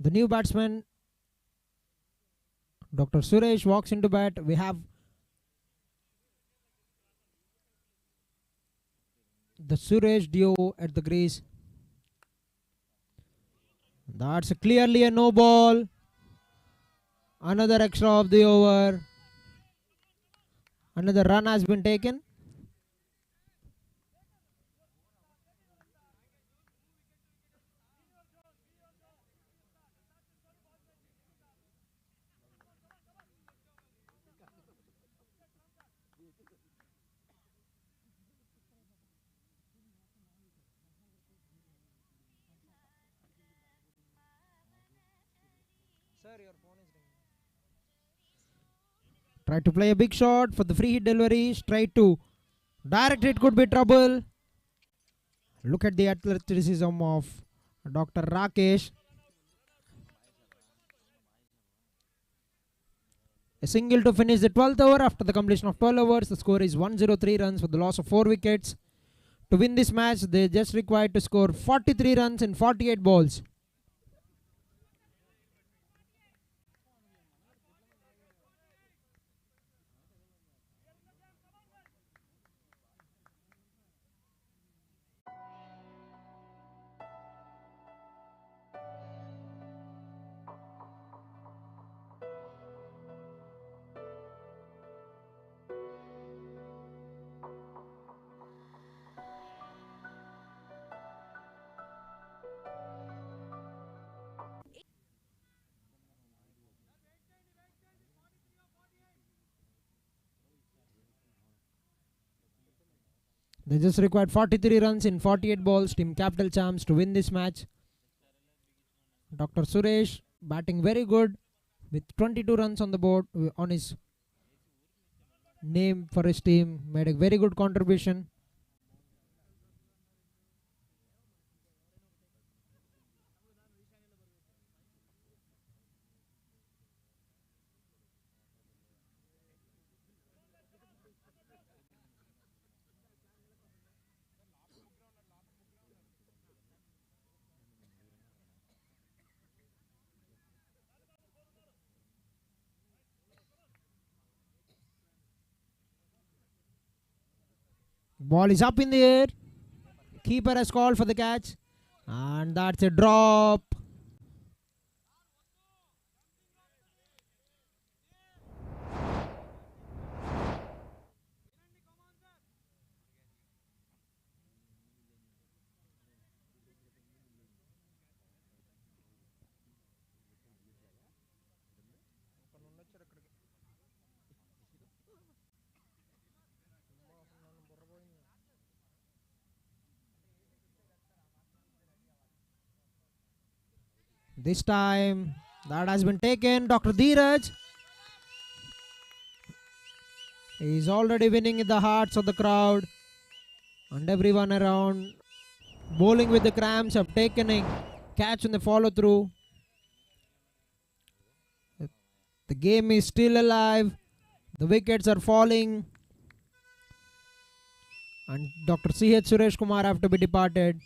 Speaker 9: The new batsman, Dr. Suresh, walks into bat. We have the Suresh duo at the crease. That's clearly a no ball. Another extra of the over. Another run has been taken.
Speaker 10: Sir, your phone is ringing.
Speaker 9: Try to play a big shot for the free hit delivery. Straight to direct hit could be trouble. Look at the athleticism of Dr. Rakesh. A single to finish the 12th over. After the completion of 12 overs, the score is 103 runs for the loss of 4 wickets. To win this match, they just required to score 43 runs in 48 balls. They just required 43 runs in 48 balls. Team Capital Champs to win this match. Dr. Suresh batting very good with 22 runs on the board on his name for his team. Made a very good contribution. Ball is up in the air. Keeper has called for the catch. And that's a drop. This time that has been taken. Dr. Dheeraj is already winning in the hearts of the crowd and everyone around. Bowling with the cramps have taken a catch in the follow through. The game is still alive. The wickets are falling. And Dr. C.H. Suresh Kumar have to be departed.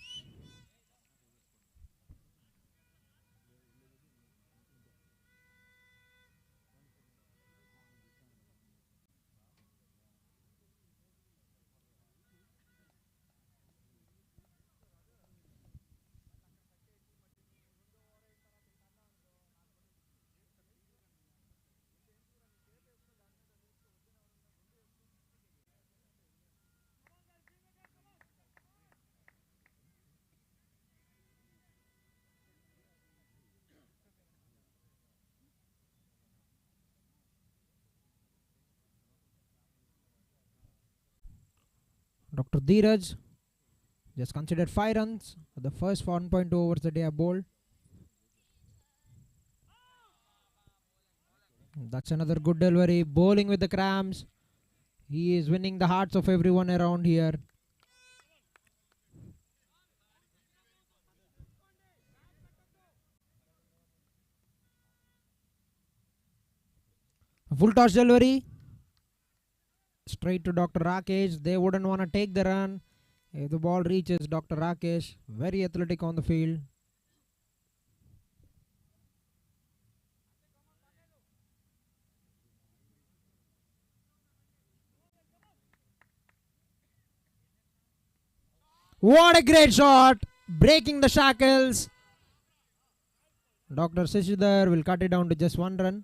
Speaker 9: Dr. Dheeraj just considered 5 runs for the first 1.2 overs that they have bowled. That's another good delivery. Bowling with the cramps. He is winning the hearts of everyone around here. A full toss delivery. Straight to Dr. Rakesh. They wouldn't want to take the run. If the ball reaches Dr. Rakesh, very athletic on the field. What a great shot! Breaking the shackles. Dr. Shishidhar will cut it down to just 1 run.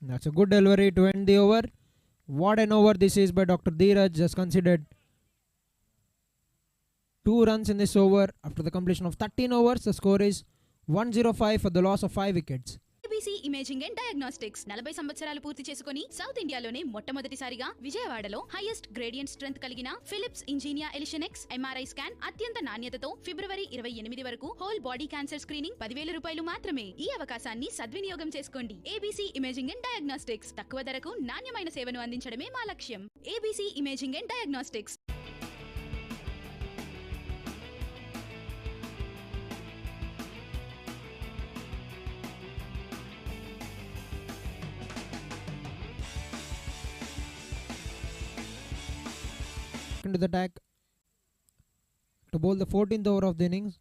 Speaker 9: That's a good delivery to end the over. What an over this is by Dr. Dheeraj. Just considered 2 runs in this over. After the completion of 13 overs, the score is 105 for the loss of 5 wickets.
Speaker 8: ABC imaging and diagnostics 40 సంవత్సరాలు పూర్తి చేసుకుని south ఇండియాలోనే మొట్టమొదటిసారిగా విజయవాడలో highest gradient strength కలిగిన Philips Ingenia Elition X MRI scan అత్యంత నాణ్యతతో ఫిబ్రవరి 28 వరకు హోల్ బాడీ క్యాన్సర్ స్క్రీనింగ్ 10,000 రూపాయలు మాత్రమే. ఈ అవకాశాన్ని సద్వినియోగం చేసుకోండి. ఏబీసీ ఇమేజింగ్ అండ్ డయాగ్నోస్టిక్స్ తక్కువ ధరకు నాణ్యమైన సేవను అందించడమే మా లక్ష్యం. ABC imaging and diagnostics.
Speaker 9: Into the attack to bowl the 14th over of the innings.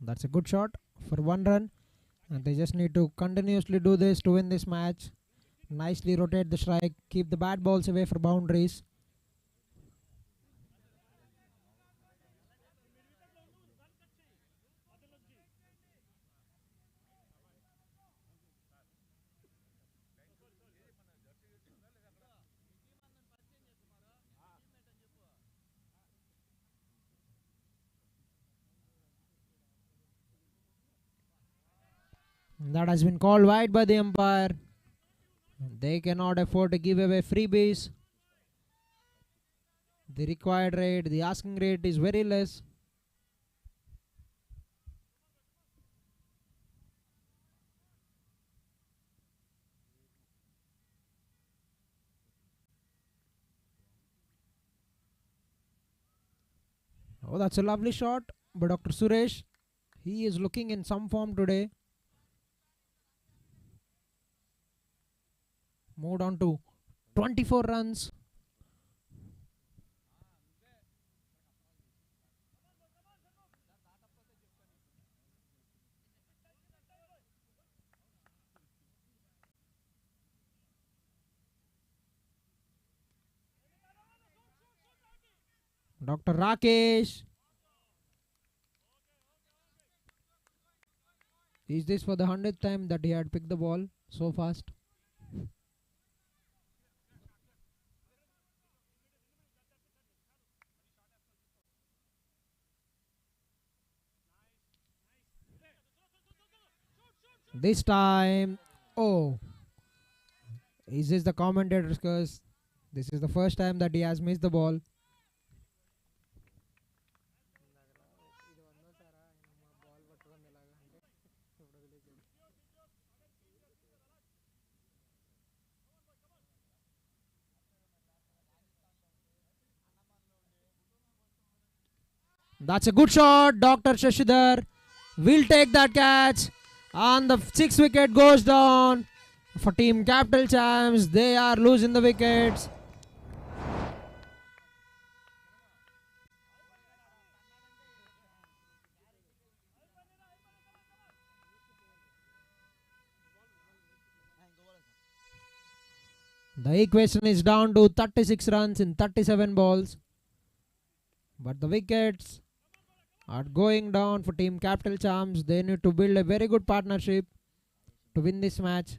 Speaker 9: That's a good shot for 1 run, and they just need to continuously do this to win this match. Nicely rotate the strike, keep the bad balls away for boundaries. That has been called wide by the umpire. They cannot afford to give away freebies. The required rate, the asking rate is very less. Oh, that's a lovely shot by Dr. Suresh. He is looking in some form today. Moved on to 24 runs. Dr. Rakesh. Is this for the 100th time that he had picked the ball so fast? This time, oh, is this the commentator's curse? This is the first time that he has missed the ball. That's a good shot. Dr. Shashidhar will take that catch. And the 6th wicket goes down for Team Capital Champs. They are losing the wickets. The equation is down to 36 runs in 37 balls. But the wickets are going down for Team Capital Champs. They need to build a very good partnership to win this match.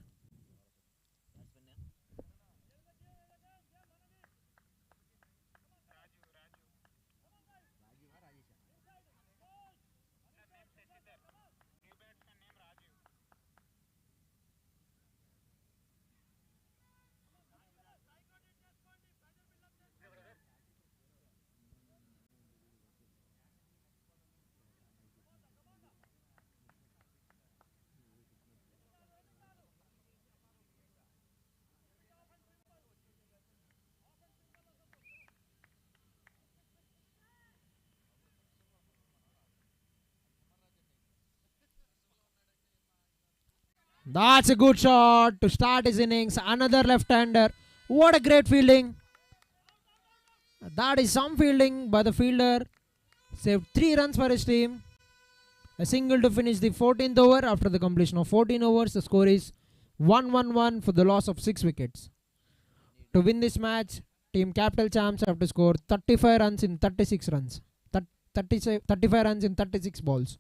Speaker 9: That's a good shot to start his innings. Another left-hander. What a great fielding. That is some fielding by the fielder. Saved 3 runs for his team. A single to finish the 14th over. After the completion of 14 overs, the score is 1-1-1 for the loss of 6 wickets. To win this match, Team Capital Champs have to score 35 runs in 36 runs. 35 runs in 36 balls.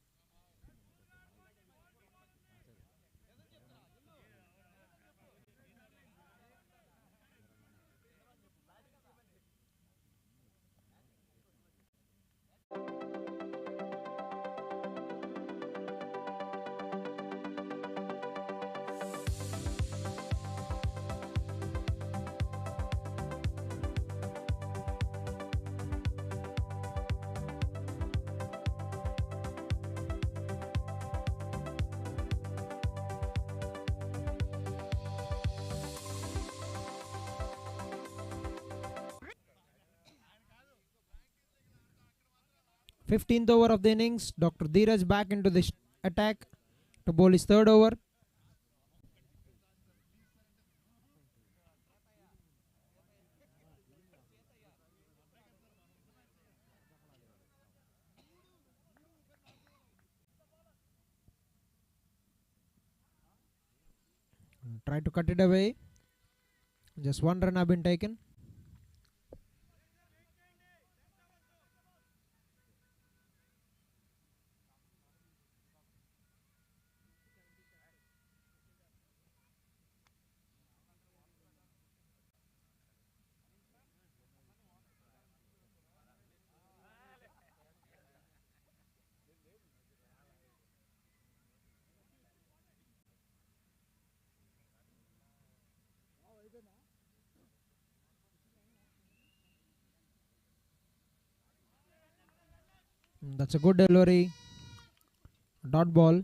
Speaker 9: Fifteenth over of the innings. Dr. Dheeraj back into the attack to bowl his 3rd over. Try to cut it away. Just 1 run have been taken. That's a good delivery. Dot ball.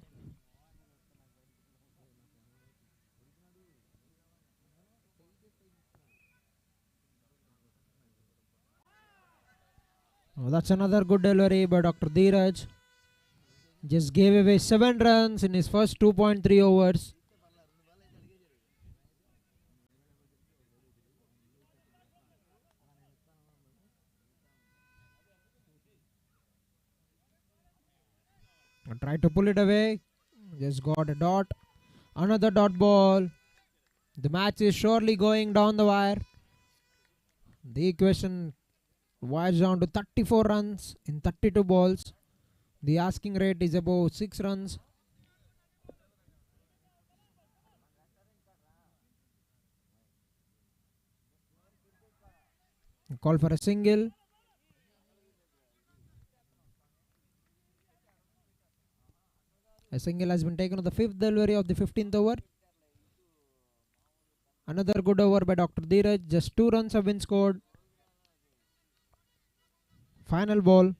Speaker 9: Oh, that's another good delivery by Dr. Dheeraj. Just gave away 7 runs in his first 2.3 overs. Tried to pull it away. Just got a dot. Another dot ball. The match is surely going down the wire. The equation wires down to 34 runs in 32 balls. The asking rate is above 6 runs. Call for a single. A single has been taken on the 5th delivery of the 15th over. Another good over by Dr. Dheeraj. Just 2 runs have been scored. Final ball.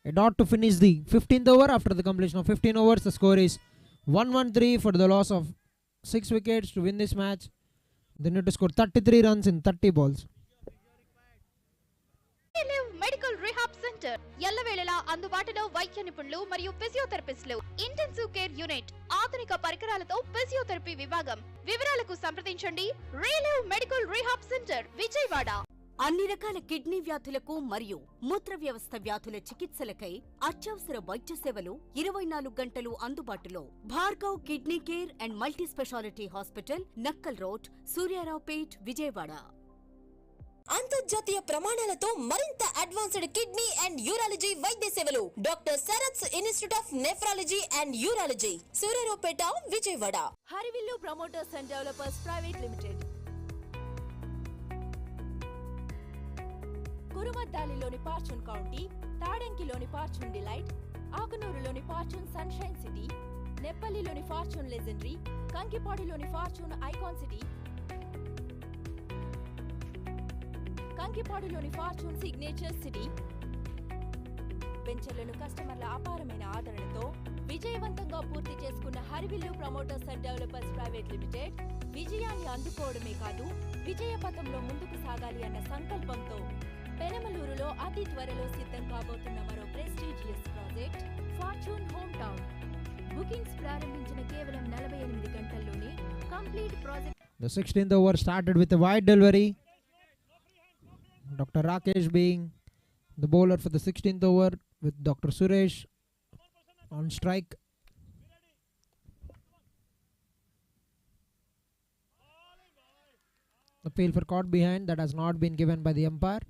Speaker 9: A dot to finish the 15th over. After the completion of 15 overs, the score is 1-1-3 for the loss of 6 wickets. To win this match, they need to score 33 runs in 30 balls.
Speaker 5: Medical rehab centre ఎల్లవేళలా అందుబాటులో వైద్య నిపుణులు మరియు ఫిజియోథెరపిస్టులు intensive care unit ఆధునిక పరికరాలతో physiotherapy విభాగం వివరాలకు సంప్రదించండి relieve medical rehab centre Vijayawada.
Speaker 6: అన్ని రకాల కిడ్నీ వ్యాధులకు మరియు మూత్ర వ్యవస్థ వ్యాధుల చికిత్సలకై అత్యవసర వైద్య సేవలు 24 గంటలు అందుబాటులో. Bhargav Kidney Care and Multi Speciality Hospital, Nakkal Road, Suryaraopet, Vijayawada.
Speaker 12: అంతర్జాతీయ ప్రమాణాలతో మరింత అడ్వాన్స్డ్ కిడ్నీ అండ్ యూరాలజీ వైద్య సేవలు. Doctor Sarath's Institute of Nephrology and Urology, Suryaraopeta, Vijayawada.
Speaker 4: Harivillu Promoters and Developers Private Limited, కురుమద్దాలిలోని పార్చున్ కౌంటీ, తాడంకిలోని పార్చున్ డిలైట్, ఆకునూరులోని పార్చున్ సన్షైన్ సిటీ, నెప్పల్లిలోని ఫార్చ్యూన్ లెజెండరీ, కంకిపాడులోని ఫార్చ్యూన్ ఐకాన్ సిటీ, కంకిపాడులోని ఫార్చ్యూన్ సిగ్నేచర్ సిటీ వెంచర్లను కస్టమర్ల అపారమైన ఆదరణతో విజయవంతంగా పూర్తి చేసుకున్న Harivillu Promoters and Developers Private Limited విజయాన్ని అందుకోవడమే కాదు విజయ పథంలో ముందుకు సాగాలి అన్న సంకల్పంతో పెనమలూరులో అతి త్వరలో సిద్ధం కాబోతున్న మరో prestigious project fortune home town. Bookings ప్రారంభించిన కేవలం 48 గంటల్లోనే complete project.
Speaker 9: The 16th over started with a wide delivery. Dr. Rakesh being the bowler for the 16th over with Dr. Suresh on strike. The field for caught behind that has not been given by the umpire.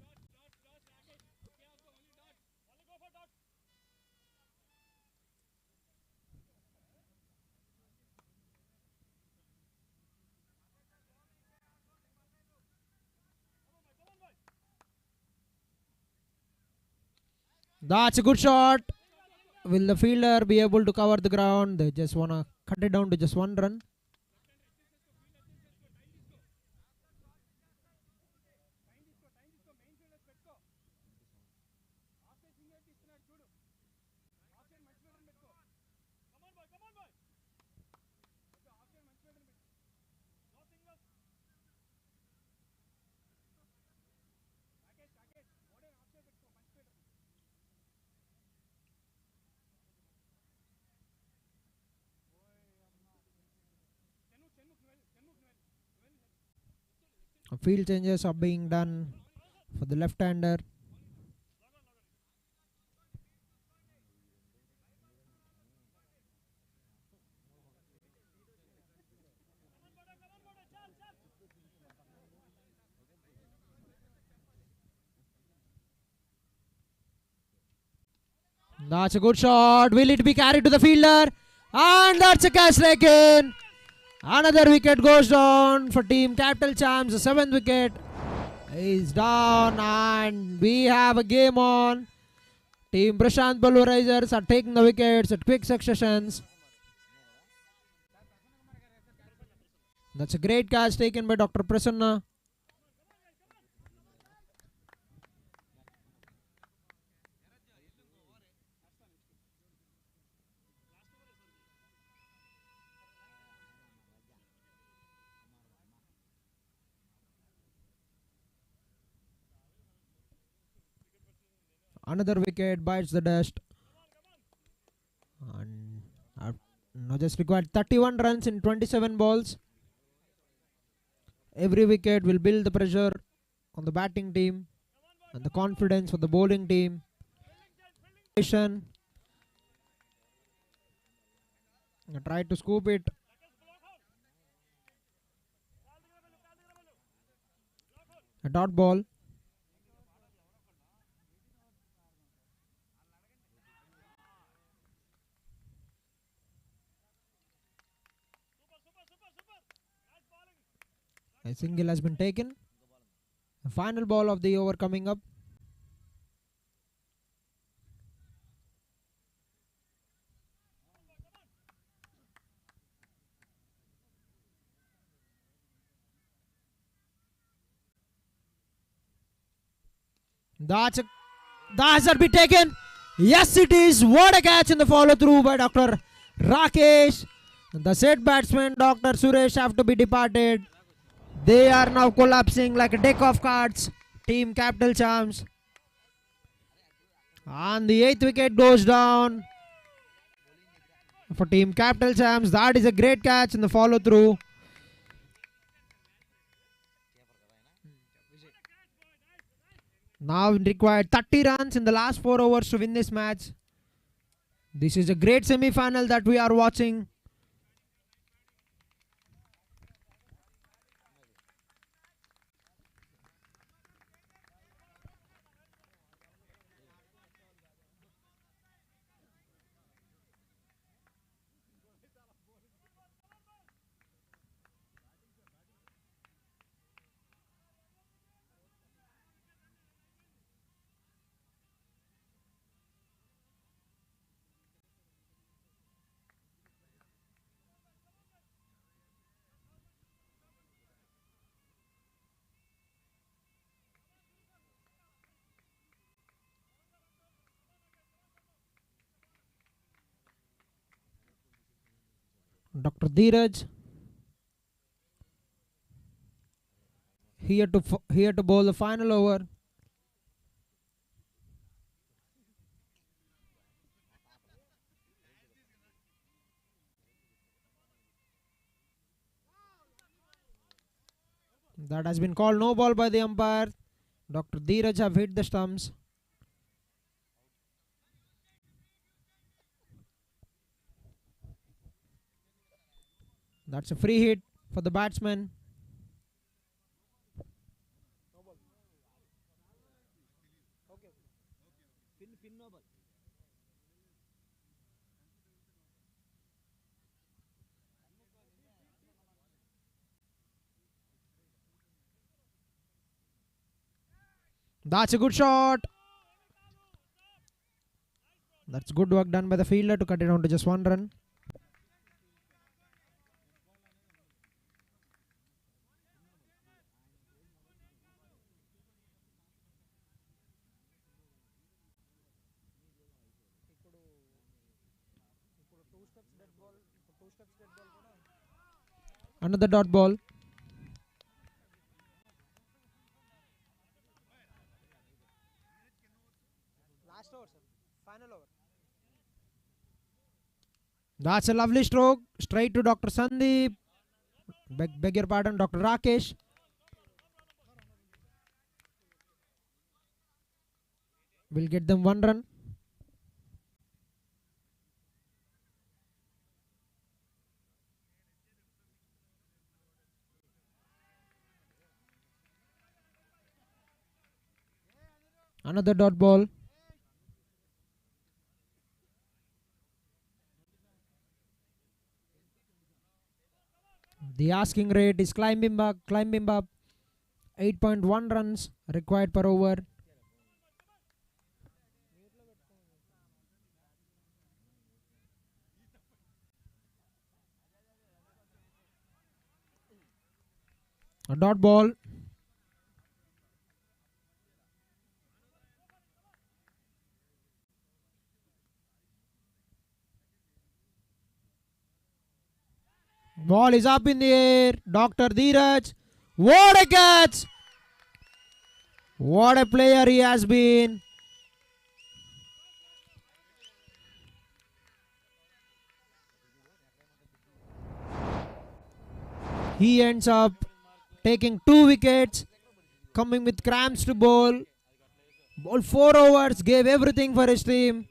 Speaker 9: That's a good shot. Will the fielder be able to cover the ground? They just want to cut it down to just one run. Field changes are being done for the left-hander. That's a good shot. Will it be carried to the fielder? And that's a catch taken. Another wicket goes down for team Capital Champs. The 7th wicket is down and we have a game on. Team Prashanth Pulverisers are taking the wickets at quick successions. That's a great catch taken by Dr. Prasanna. Another wicket bites the dust. And now just required 31 runs in 27 balls. Every wicket will build the pressure on the batting team and the confidence for the bowling team. Try to scoop it. A dot ball. A single has been taken. The final ball of the over coming up. That has been taken. Yes, it is. What a catch in the follow through by Dr. Rakesh. The said batsman Dr. Suresh have to be departed. They are now collapsing like a deck of cards. Team Capital Champs. And the 8th wicket goes down for Team Capital Champs. That is a great catch in the follow through. Now required 30 runs in the last 4 overs to win this match. This is a great semi-final that we are watching. Dr. Dheeraj here to bowl the final over. That has been called no ball by the umpire. Dr. Dheeraj have hit the stumps. That's a free hit for the batsman. That's a good shot. That's good work done by the fielder to cut it down to just 1 run. Another dot ball.
Speaker 10: Last over, sir. Final over.
Speaker 9: That's a lovely stroke. Straight to Dr. Sandeep. Beg your pardon, Dr. Rakesh. Will get them 1 run. Another dot ball. The asking rate is climbing up. 8.1 runs required per over. A dot ball. Ball is up in the air. Dr. Dheeraj. What a catch! What a player he has been. He ends up taking 2 wickets, coming with cramps to bowl. Bowled 4 overs, gave everything for his team.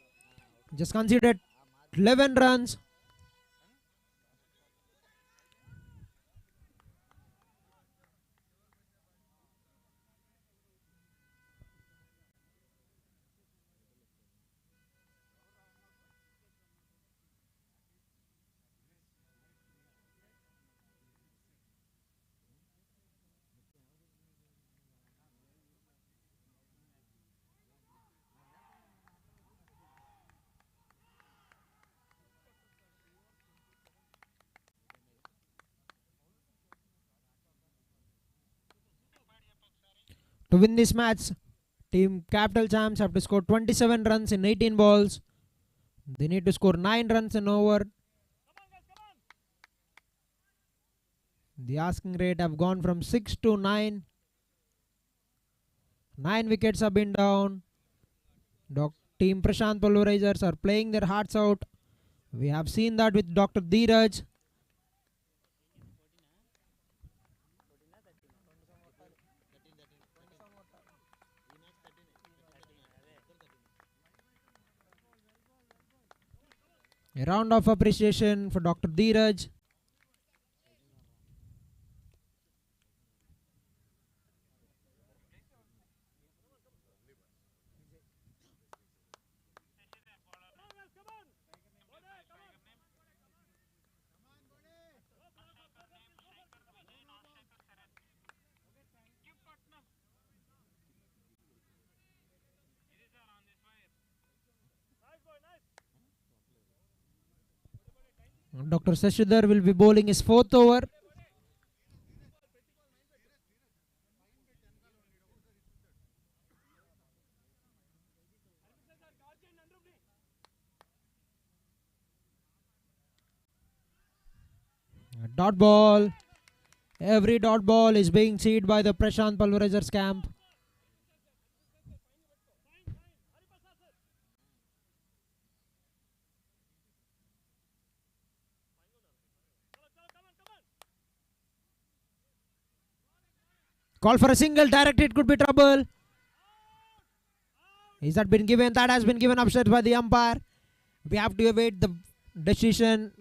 Speaker 9: Just conceded 11 runs. To win this match, Team Capital Champs have to score 27 runs in 18 balls. They need to score 9 runs an over. The asking rate have gone from 6 to 9. 9 wickets have been down. Team Prashanth Pulverisers are playing their hearts out. We have seen that with Dr. Dheeraj. A round of appreciation for Dr. Dheeraj. Dr. Sashidhar will be bowling his 4th over. Dot ball. Every dot ball is being seeded by the Prashanth Pulverisers camp. Call for a single, direct, it could be trouble. Is that been given? That has been given upstairs by the umpire. We have to await the decision.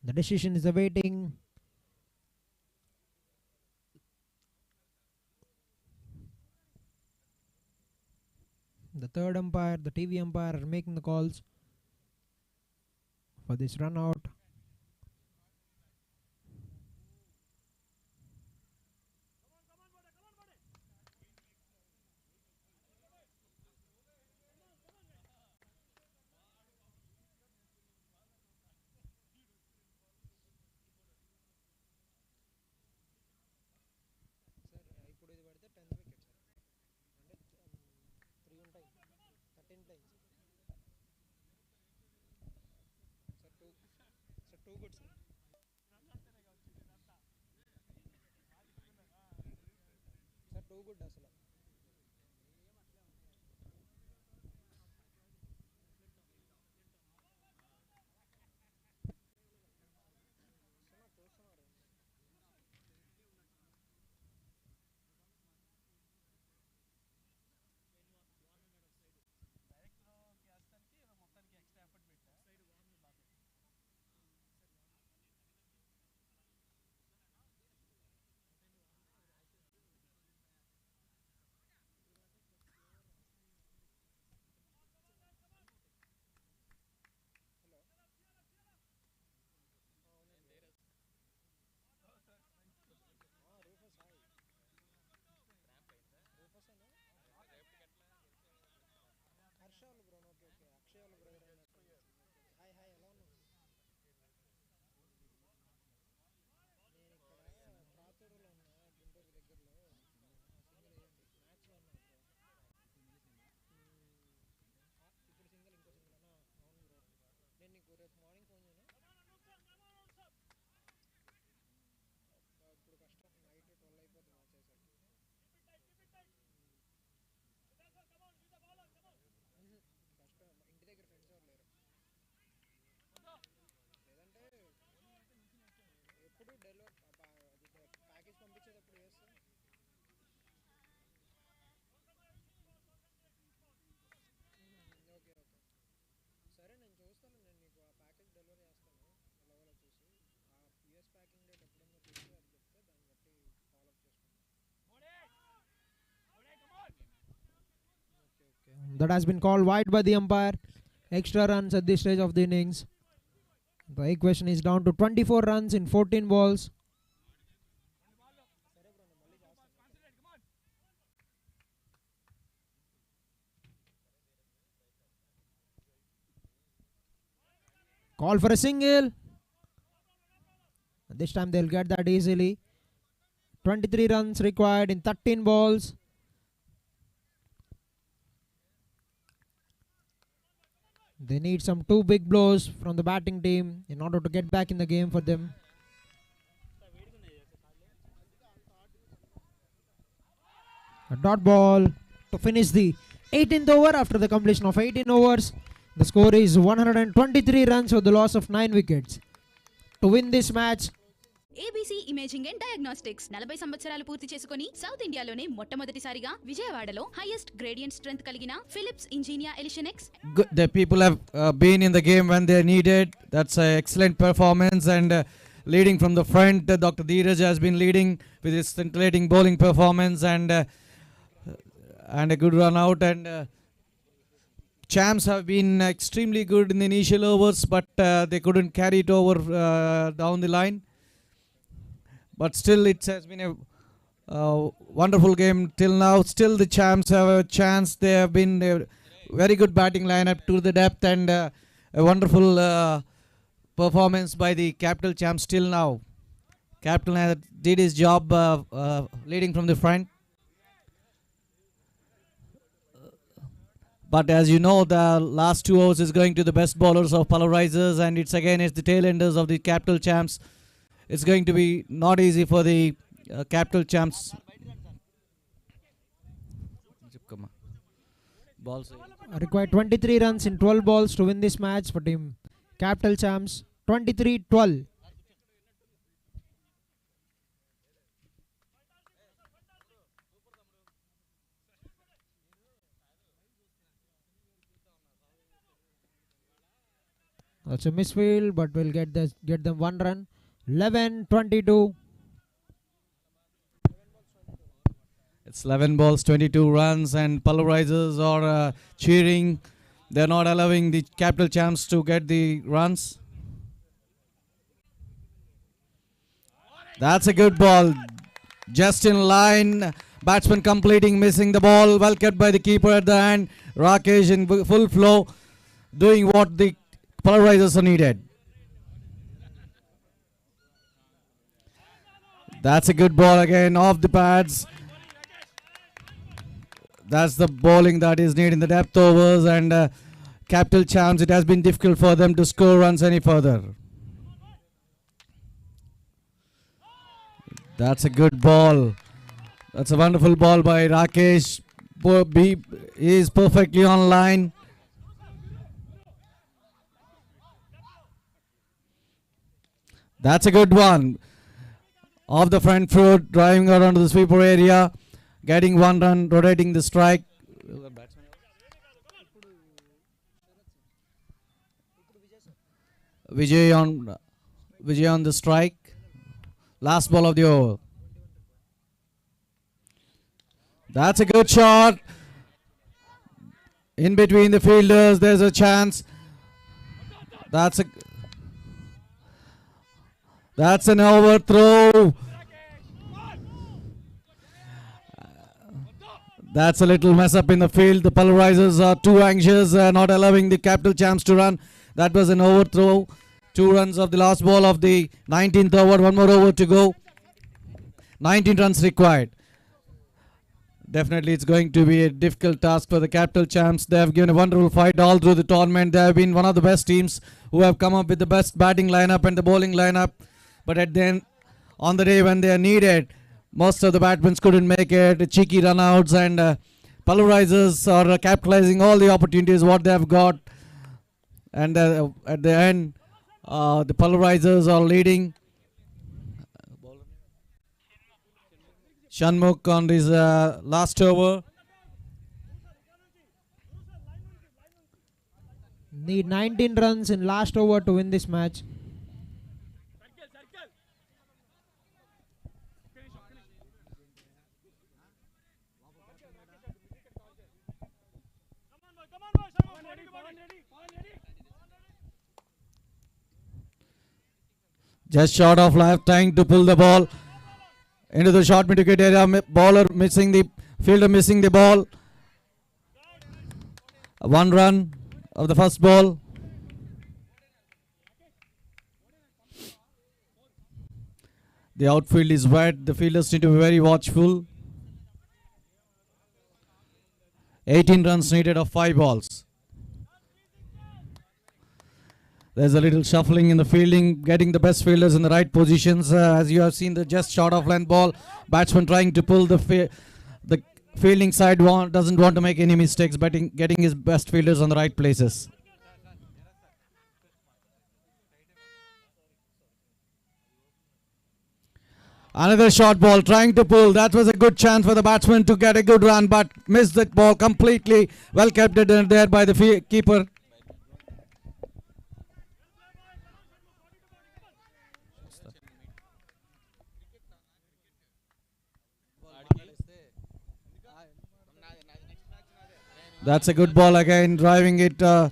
Speaker 9: The decision is awaiting. The third umpire, the TV umpire are making the calls for this run out. That has been called wide by the umpire. Extra runs at this stage of the innings. The equation is down to 24 runs in 14 balls. Call for a single. This time they'll get that easily. 23 runs required in 13 balls. They need some 2 big blows from the batting team in order to get back in the game for them. A dot ball to finish the 18th over. After the completion of 18 overs, the score is 123 runs with the loss of 9 wickets. To win this match,
Speaker 8: ABC Imaging and diagnostics 40 సంవత్సరాలు పూర్తి చేసుకొని South ఇండియాలోనే మొట్టమొదటిసారిగా విజయవాడలో highest gradient strength కలిగిన Philips Ingenia Elition X.
Speaker 16: The people have been in the game when they needed. That's an excellent performance, and leading from the front, Dr. Dheeraj has been leading with his scintillating bowling performance and a good run out, and Champs have been extremely good in the initial overs, but they couldn't carry it over down the line. But still, it has been a wonderful game till now. Still, the Champs have a chance. They have been a very good batting lineup to the depth, and a wonderful performance by the capital Champs till now. Captain did his job leading from the front. But as you know, the last 2 overs is going to the best bowlers of Pulverisers, and it's the tail enders of the capital Champs. It's going to be not easy for the capital Champs.
Speaker 9: required 23 runs in 12 balls to win this match for team capital Champs. 23-12. That's a misfield, but we'll get them 1 run. 11-22.
Speaker 16: It's 11 balls, 22 runs, and Pulverisers are cheering. They're not allowing the capital Champs to get the runs. That's a good ball. Just in line. Batsman completing, missing the ball. Well kept by the keeper at the end. Rakesh in full flow, doing what the Pulverisers are needed. That's a good ball again off the pads. That's the bowling that is needed in the depth overs, and capital Champs, it has been difficult for them to score runs any further. That's a good ball. That's a wonderful ball by Rakesh. He is perfectly on line. That's a good one. Off the front foot, driving around to the sweeper area, getting 1 run, rotating the strike. Vijay on the strike. Last ball of the over. That's a good shot. In between the fielders, there's a chance. That's an overthrow. That's a little mess up in the field. The Pulverisers are too anxious, not allowing the capital Champs to run. That was an overthrow. 2 runs of the last ball of the 19th over. 1 more over to go. 19 runs required. Definitely it's going to be a difficult task for the capital Champs. They have given a wonderful fight all through the tournament. They have been one of the best teams who have come up with the best batting lineup and the bowling lineup. But at the end, on the day when they are needed, most of the batsmen couldn't make it. Cheeky runouts, and Pulverisers are capitalizing all the opportunities what they have got. And at the end, the Pulverisers are leading. Shanmukh on this last over.
Speaker 9: Need 19 runs in last over to win this match.
Speaker 16: Just short of life, trying to pull the ball into the short mid-wicket area. Bowler missing the fielder, missing the ball. 1 run of the first ball. The outfield is wet. The fielders need to be very watchful. 18 runs needed of 5 balls. There's a little shuffling in the fielding, getting the best fielders in the right positions. As you have seen, the just short of length ball. Batsman trying to pull the fielding side doesn't want to make any mistakes, but getting his best fielders on the right places. Another short ball trying to pull. That was a good chance for the batsman to get a good run, but missed that ball completely. Well kept it in there by the keeper. That's a good ball again, driving it on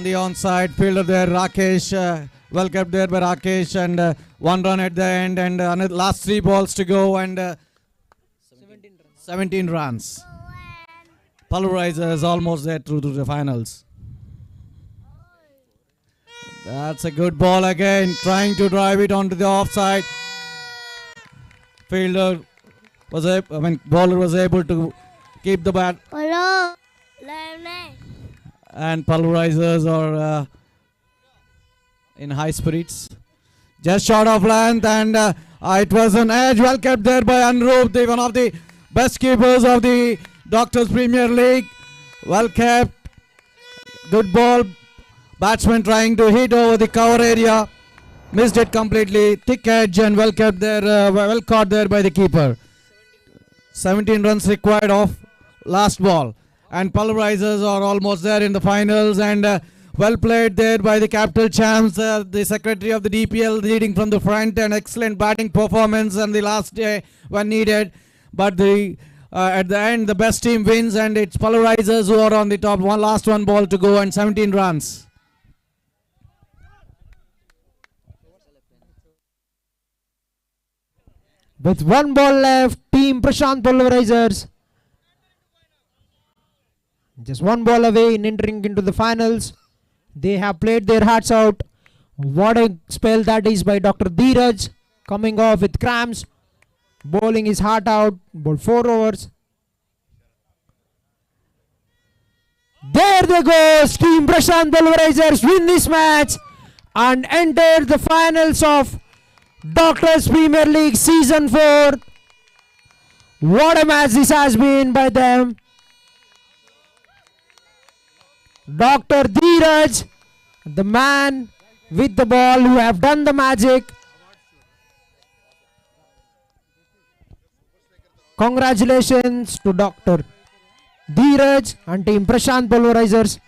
Speaker 16: the onside. Fielder there, Rakesh. Well kept there by Rakesh, and 1 run at the end, and last 3 balls to go, and 17 runs. Pulverizer is almost there through to the finals. That's a good ball again, trying to drive it onto the offside. Bowler was able to keep the bat. And pulverizers are in high spirits. Just short of length, and it was an edge. Well kept there by Anrup, one of the best keepers of the Doctors Premier League. Well kept. Good ball. Batsman trying to hit over the cover area. Missed it completely. Thick edge and well kept there. Well caught there by the keeper. 17 runs required off last ball. And pulverizers are almost there in the finals, and well played there by the capital champs, the secretary of the DPL, leading from the front, and excellent batting performance on the last day when needed. But at the end, the best team wins, and it's pulverizers who are on the top. Last one ball to go, and 17 runs.
Speaker 9: With 1 ball left, team Prashanth Pulverisers just 1 ball away in entering into the finals. They have played their hearts out. What a spell that is by Dr. Dheeraj, coming off with cramps, bowling his heart out, bowled 4 overs. There they go, team Prashanth Pulverisers win this match and enter the finals of Doctors Premier League Season 4. What a match this has been by them. Dr. Dheeraj, the man with the ball who have done the magic. Congratulations to Dr. Dheeraj and team Prashanth Pulverisers.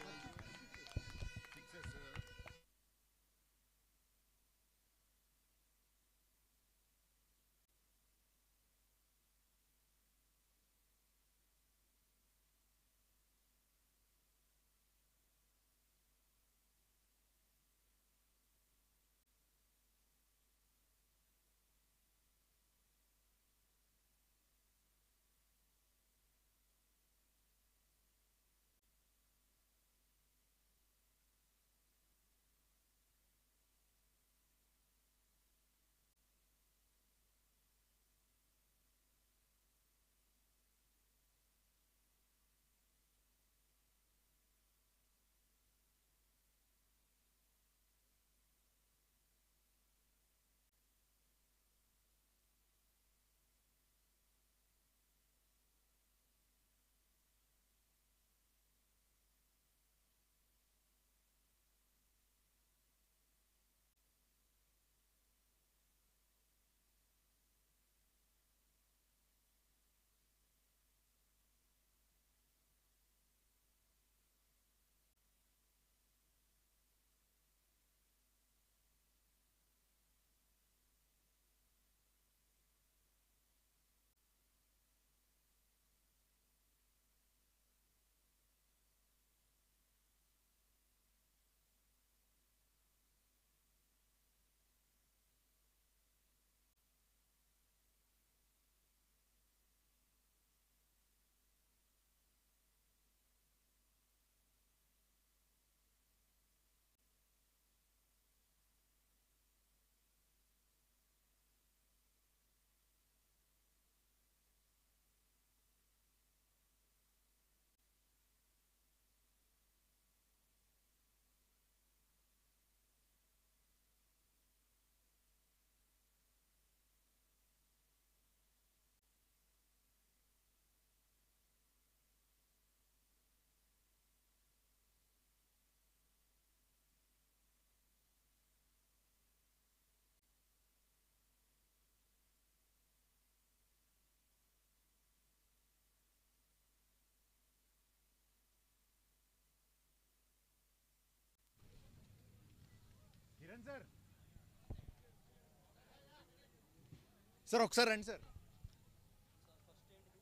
Speaker 1: Sir ఒకసారి రండి sir.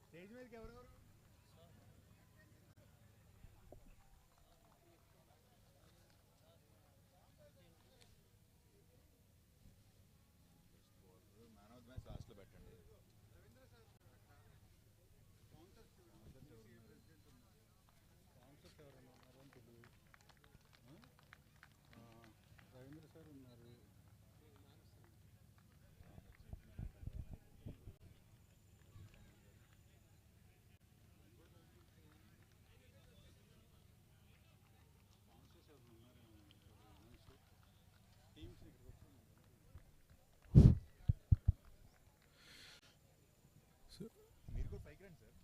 Speaker 1: Stage మీదకి ఎవరెవరు? Man of the match లాస్ట్లో పెట్టండి.
Speaker 17: Ravindra sir ఉన్నారు.
Speaker 1: మీరు కూడా పైకి రండి sir.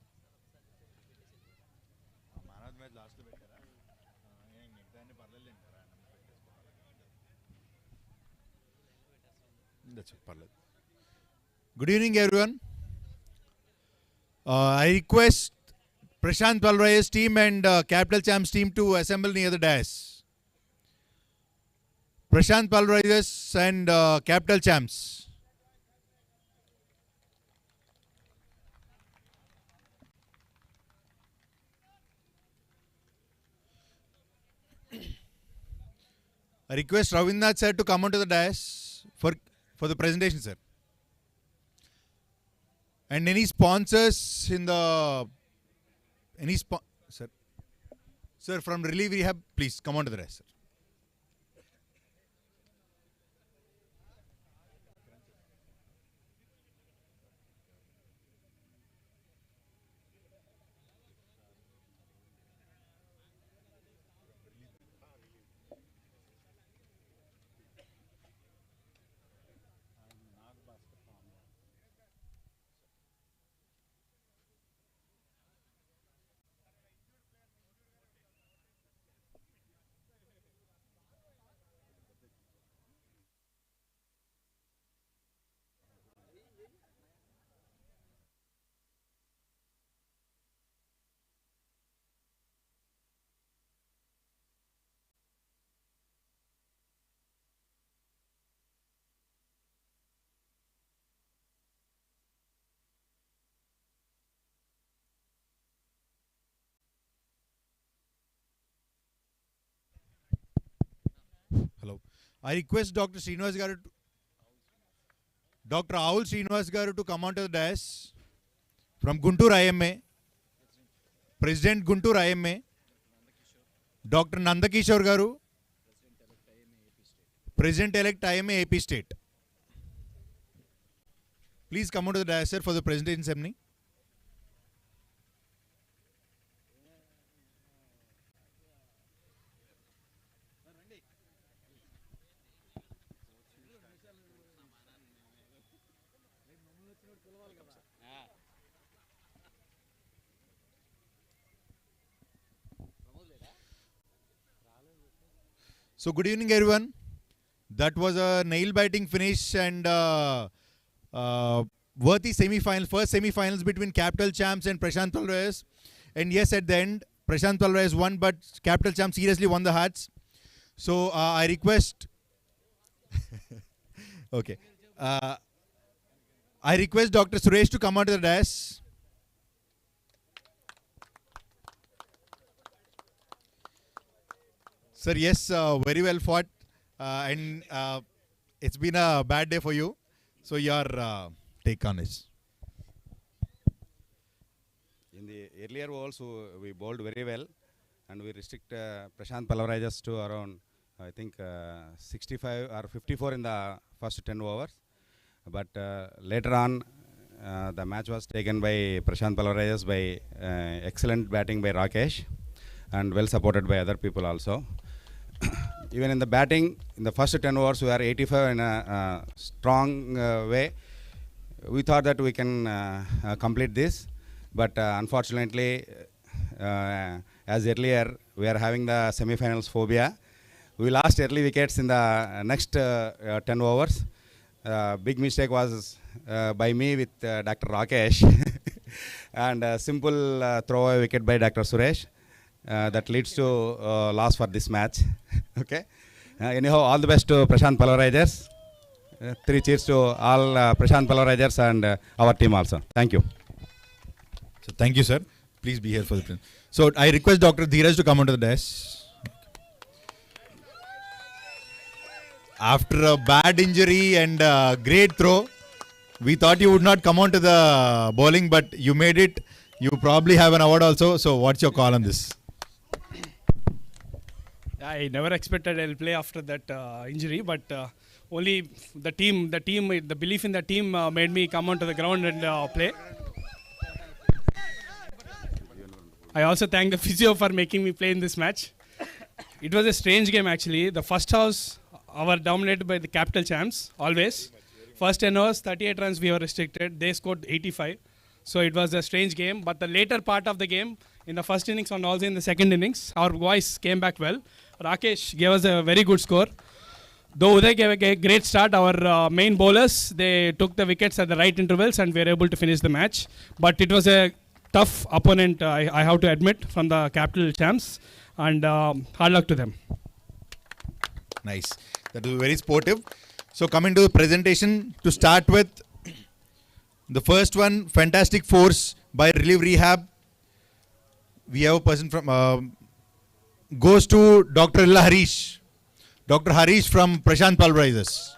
Speaker 1: Man of the match లాస్ట్లో పెట్టారా? మిగతా అన్ని పర్లేదు సార్. పర్లేదు. Good evening, everyone. I request Prashanth Pulverisers team and Capital Champs team to assemble near the dais. Prashanth Pulverisers and Capital Champs. I request Ravindra sir to come onto the dais for the presentation, sir. And any sponsors in the sir from Relief Rehab, please come onto the dais, sir. Hello. I request Dr. Aul Srinivas Garu to come onto the dais from Guntur IMA, President Guntur IMA, Dr. Nandakishore Garu, President-elect IMA AP State. Please come onto the dais, sir, for the presentation ceremony. So good evening, everyone. That was a nail-biting finish and worthy semi-final, first semi-finals between Capital Champs and Prashanth Pulverisers. And yes, at the end, Prashanth Pulverisers won, but Capital Champs seriously won the hearts. So I request, okay, I request Dr. Suresh to come onto the dais. Sir, yes, very well fought, and it's been a bad day for you. So your take on this.
Speaker 3: In the earlier overs, we bowled very well, and we restrict Prashanth Pulverisers to around, I think, 65 or 54 in the first 10 overs. But later on, the match was taken by Prashanth Pulverisers by excellent batting by Rakesh, and well supported by other people also. Even in the batting, in the first 10 overs, we are 85 in a strong way. We thought that we can complete this, but unfortunately, as earlier, we are having the semi-finals phobia. We lost early wickets in the next 10 overs. Big mistake was by me with Dr. Rakesh and a simple throwaway wicket by Dr. Suresh. That leads to loss for this match. Okay, Anyhow, all the best to Prashanth Pulverisers. 3 cheers to all Prashanth Pulverisers and our team also. Thank you.
Speaker 1: So thank you, sir. Please be here for the present. So I request Dr. Dheeraj to come onto the desk. After a bad injury and great throw, we thought you would not come onto the bowling, but you made it. You probably have an award also. So what's your call on this?
Speaker 2: I never expected I'll play after that injury, but only the belief in the team made me come onto the ground and play. I also thank the physio for making me play in this match. It was a strange game actually. The first house were dominated by the capital champs always. First 10 overs, 38 runs we were restricted. They scored 85. So it was a strange game. But the later part of the game, in the first innings and also in the second innings, our boys came back well. Rakesh gave us a very good score. Though Uday gave a great start, our main bowlers, they took the wickets at the right intervals and were able to finish the match. But it was a tough opponent, I have to admit, from the capital champs. And hard luck to them.
Speaker 1: Nice. That was very sportive. So coming to the presentation, to start with, the first one, fantastic force by Relief Rehab. We have a person from, goes to Dr. Illa Harish. Dr. Harish from Prashanth Pulverisers.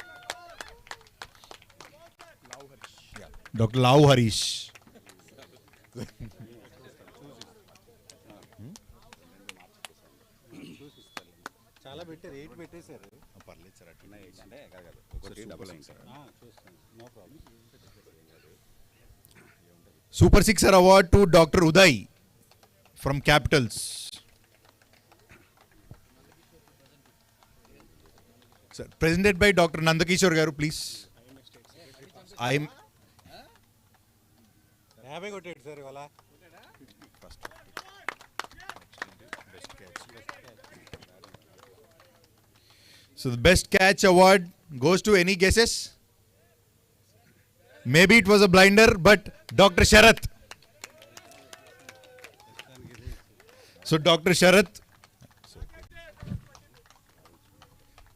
Speaker 1: Dr. Lau Harish.
Speaker 3: చాలా పెట్టారు 8 పెట్టేశారు పర్లేదు sir అట్లా అంటే ఒకటి double అయింది sir no problem
Speaker 1: Super Sixer Award to Dr. Uday from Capitals. Sir, presented by Dr. Nandakishore Garu, please. I'm
Speaker 3: యాభై కొట్టాడు సార్ ఇవాళ
Speaker 1: So the best catch award goes to any guesses? Maybe it was a blinder, but Dr. Sharath. So Dr. Sharath.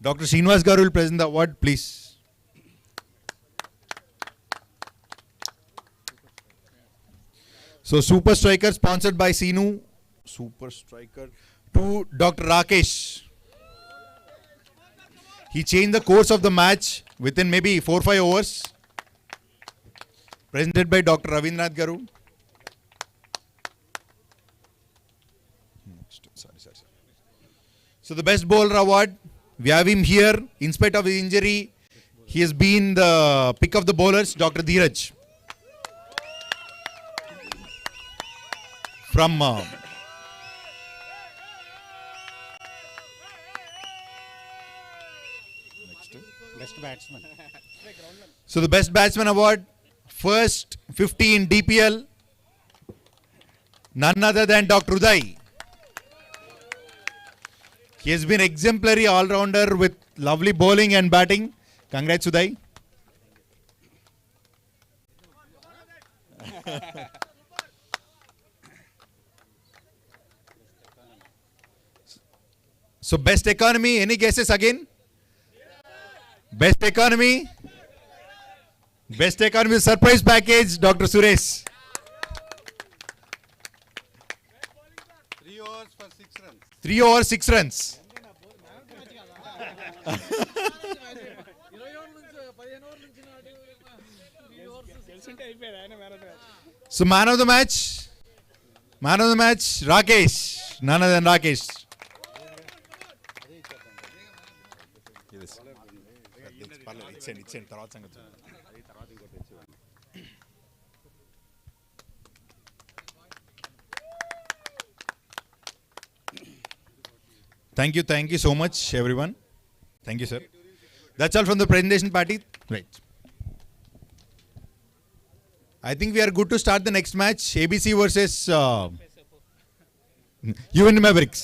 Speaker 1: Dr. Srinivas Garu will present the award, please. So Super Striker sponsored by Sinu. Super Striker to Dr. Rakesh. He changed the course of the match within maybe 4-5 overs. Presented by Dr. Ravindranath Garu. So the best bowler award, we have him here. In spite of his injury, he has been the pick of the bowlers, Dr. Dheeraj. From
Speaker 3: best batsmen.
Speaker 1: So the best batsman award, first 50 in DPL, none other than Dr. Uday. He has been exemplary all-rounder with lovely bowling and batting. Congrats, Uday. So best economy, any guesses again? Best economy? Best economy surprise package, Dr. Suresh.
Speaker 3: 3 overs for 6 runs.
Speaker 1: 3 overs, 6 runs. So man of the match, Rakesh. None other than Rakesh. Thank you so much, everyone. Thank you, sir. That's all from the presentation party. Right. I think we are good to start the next match. ABC versus UN Mavericks.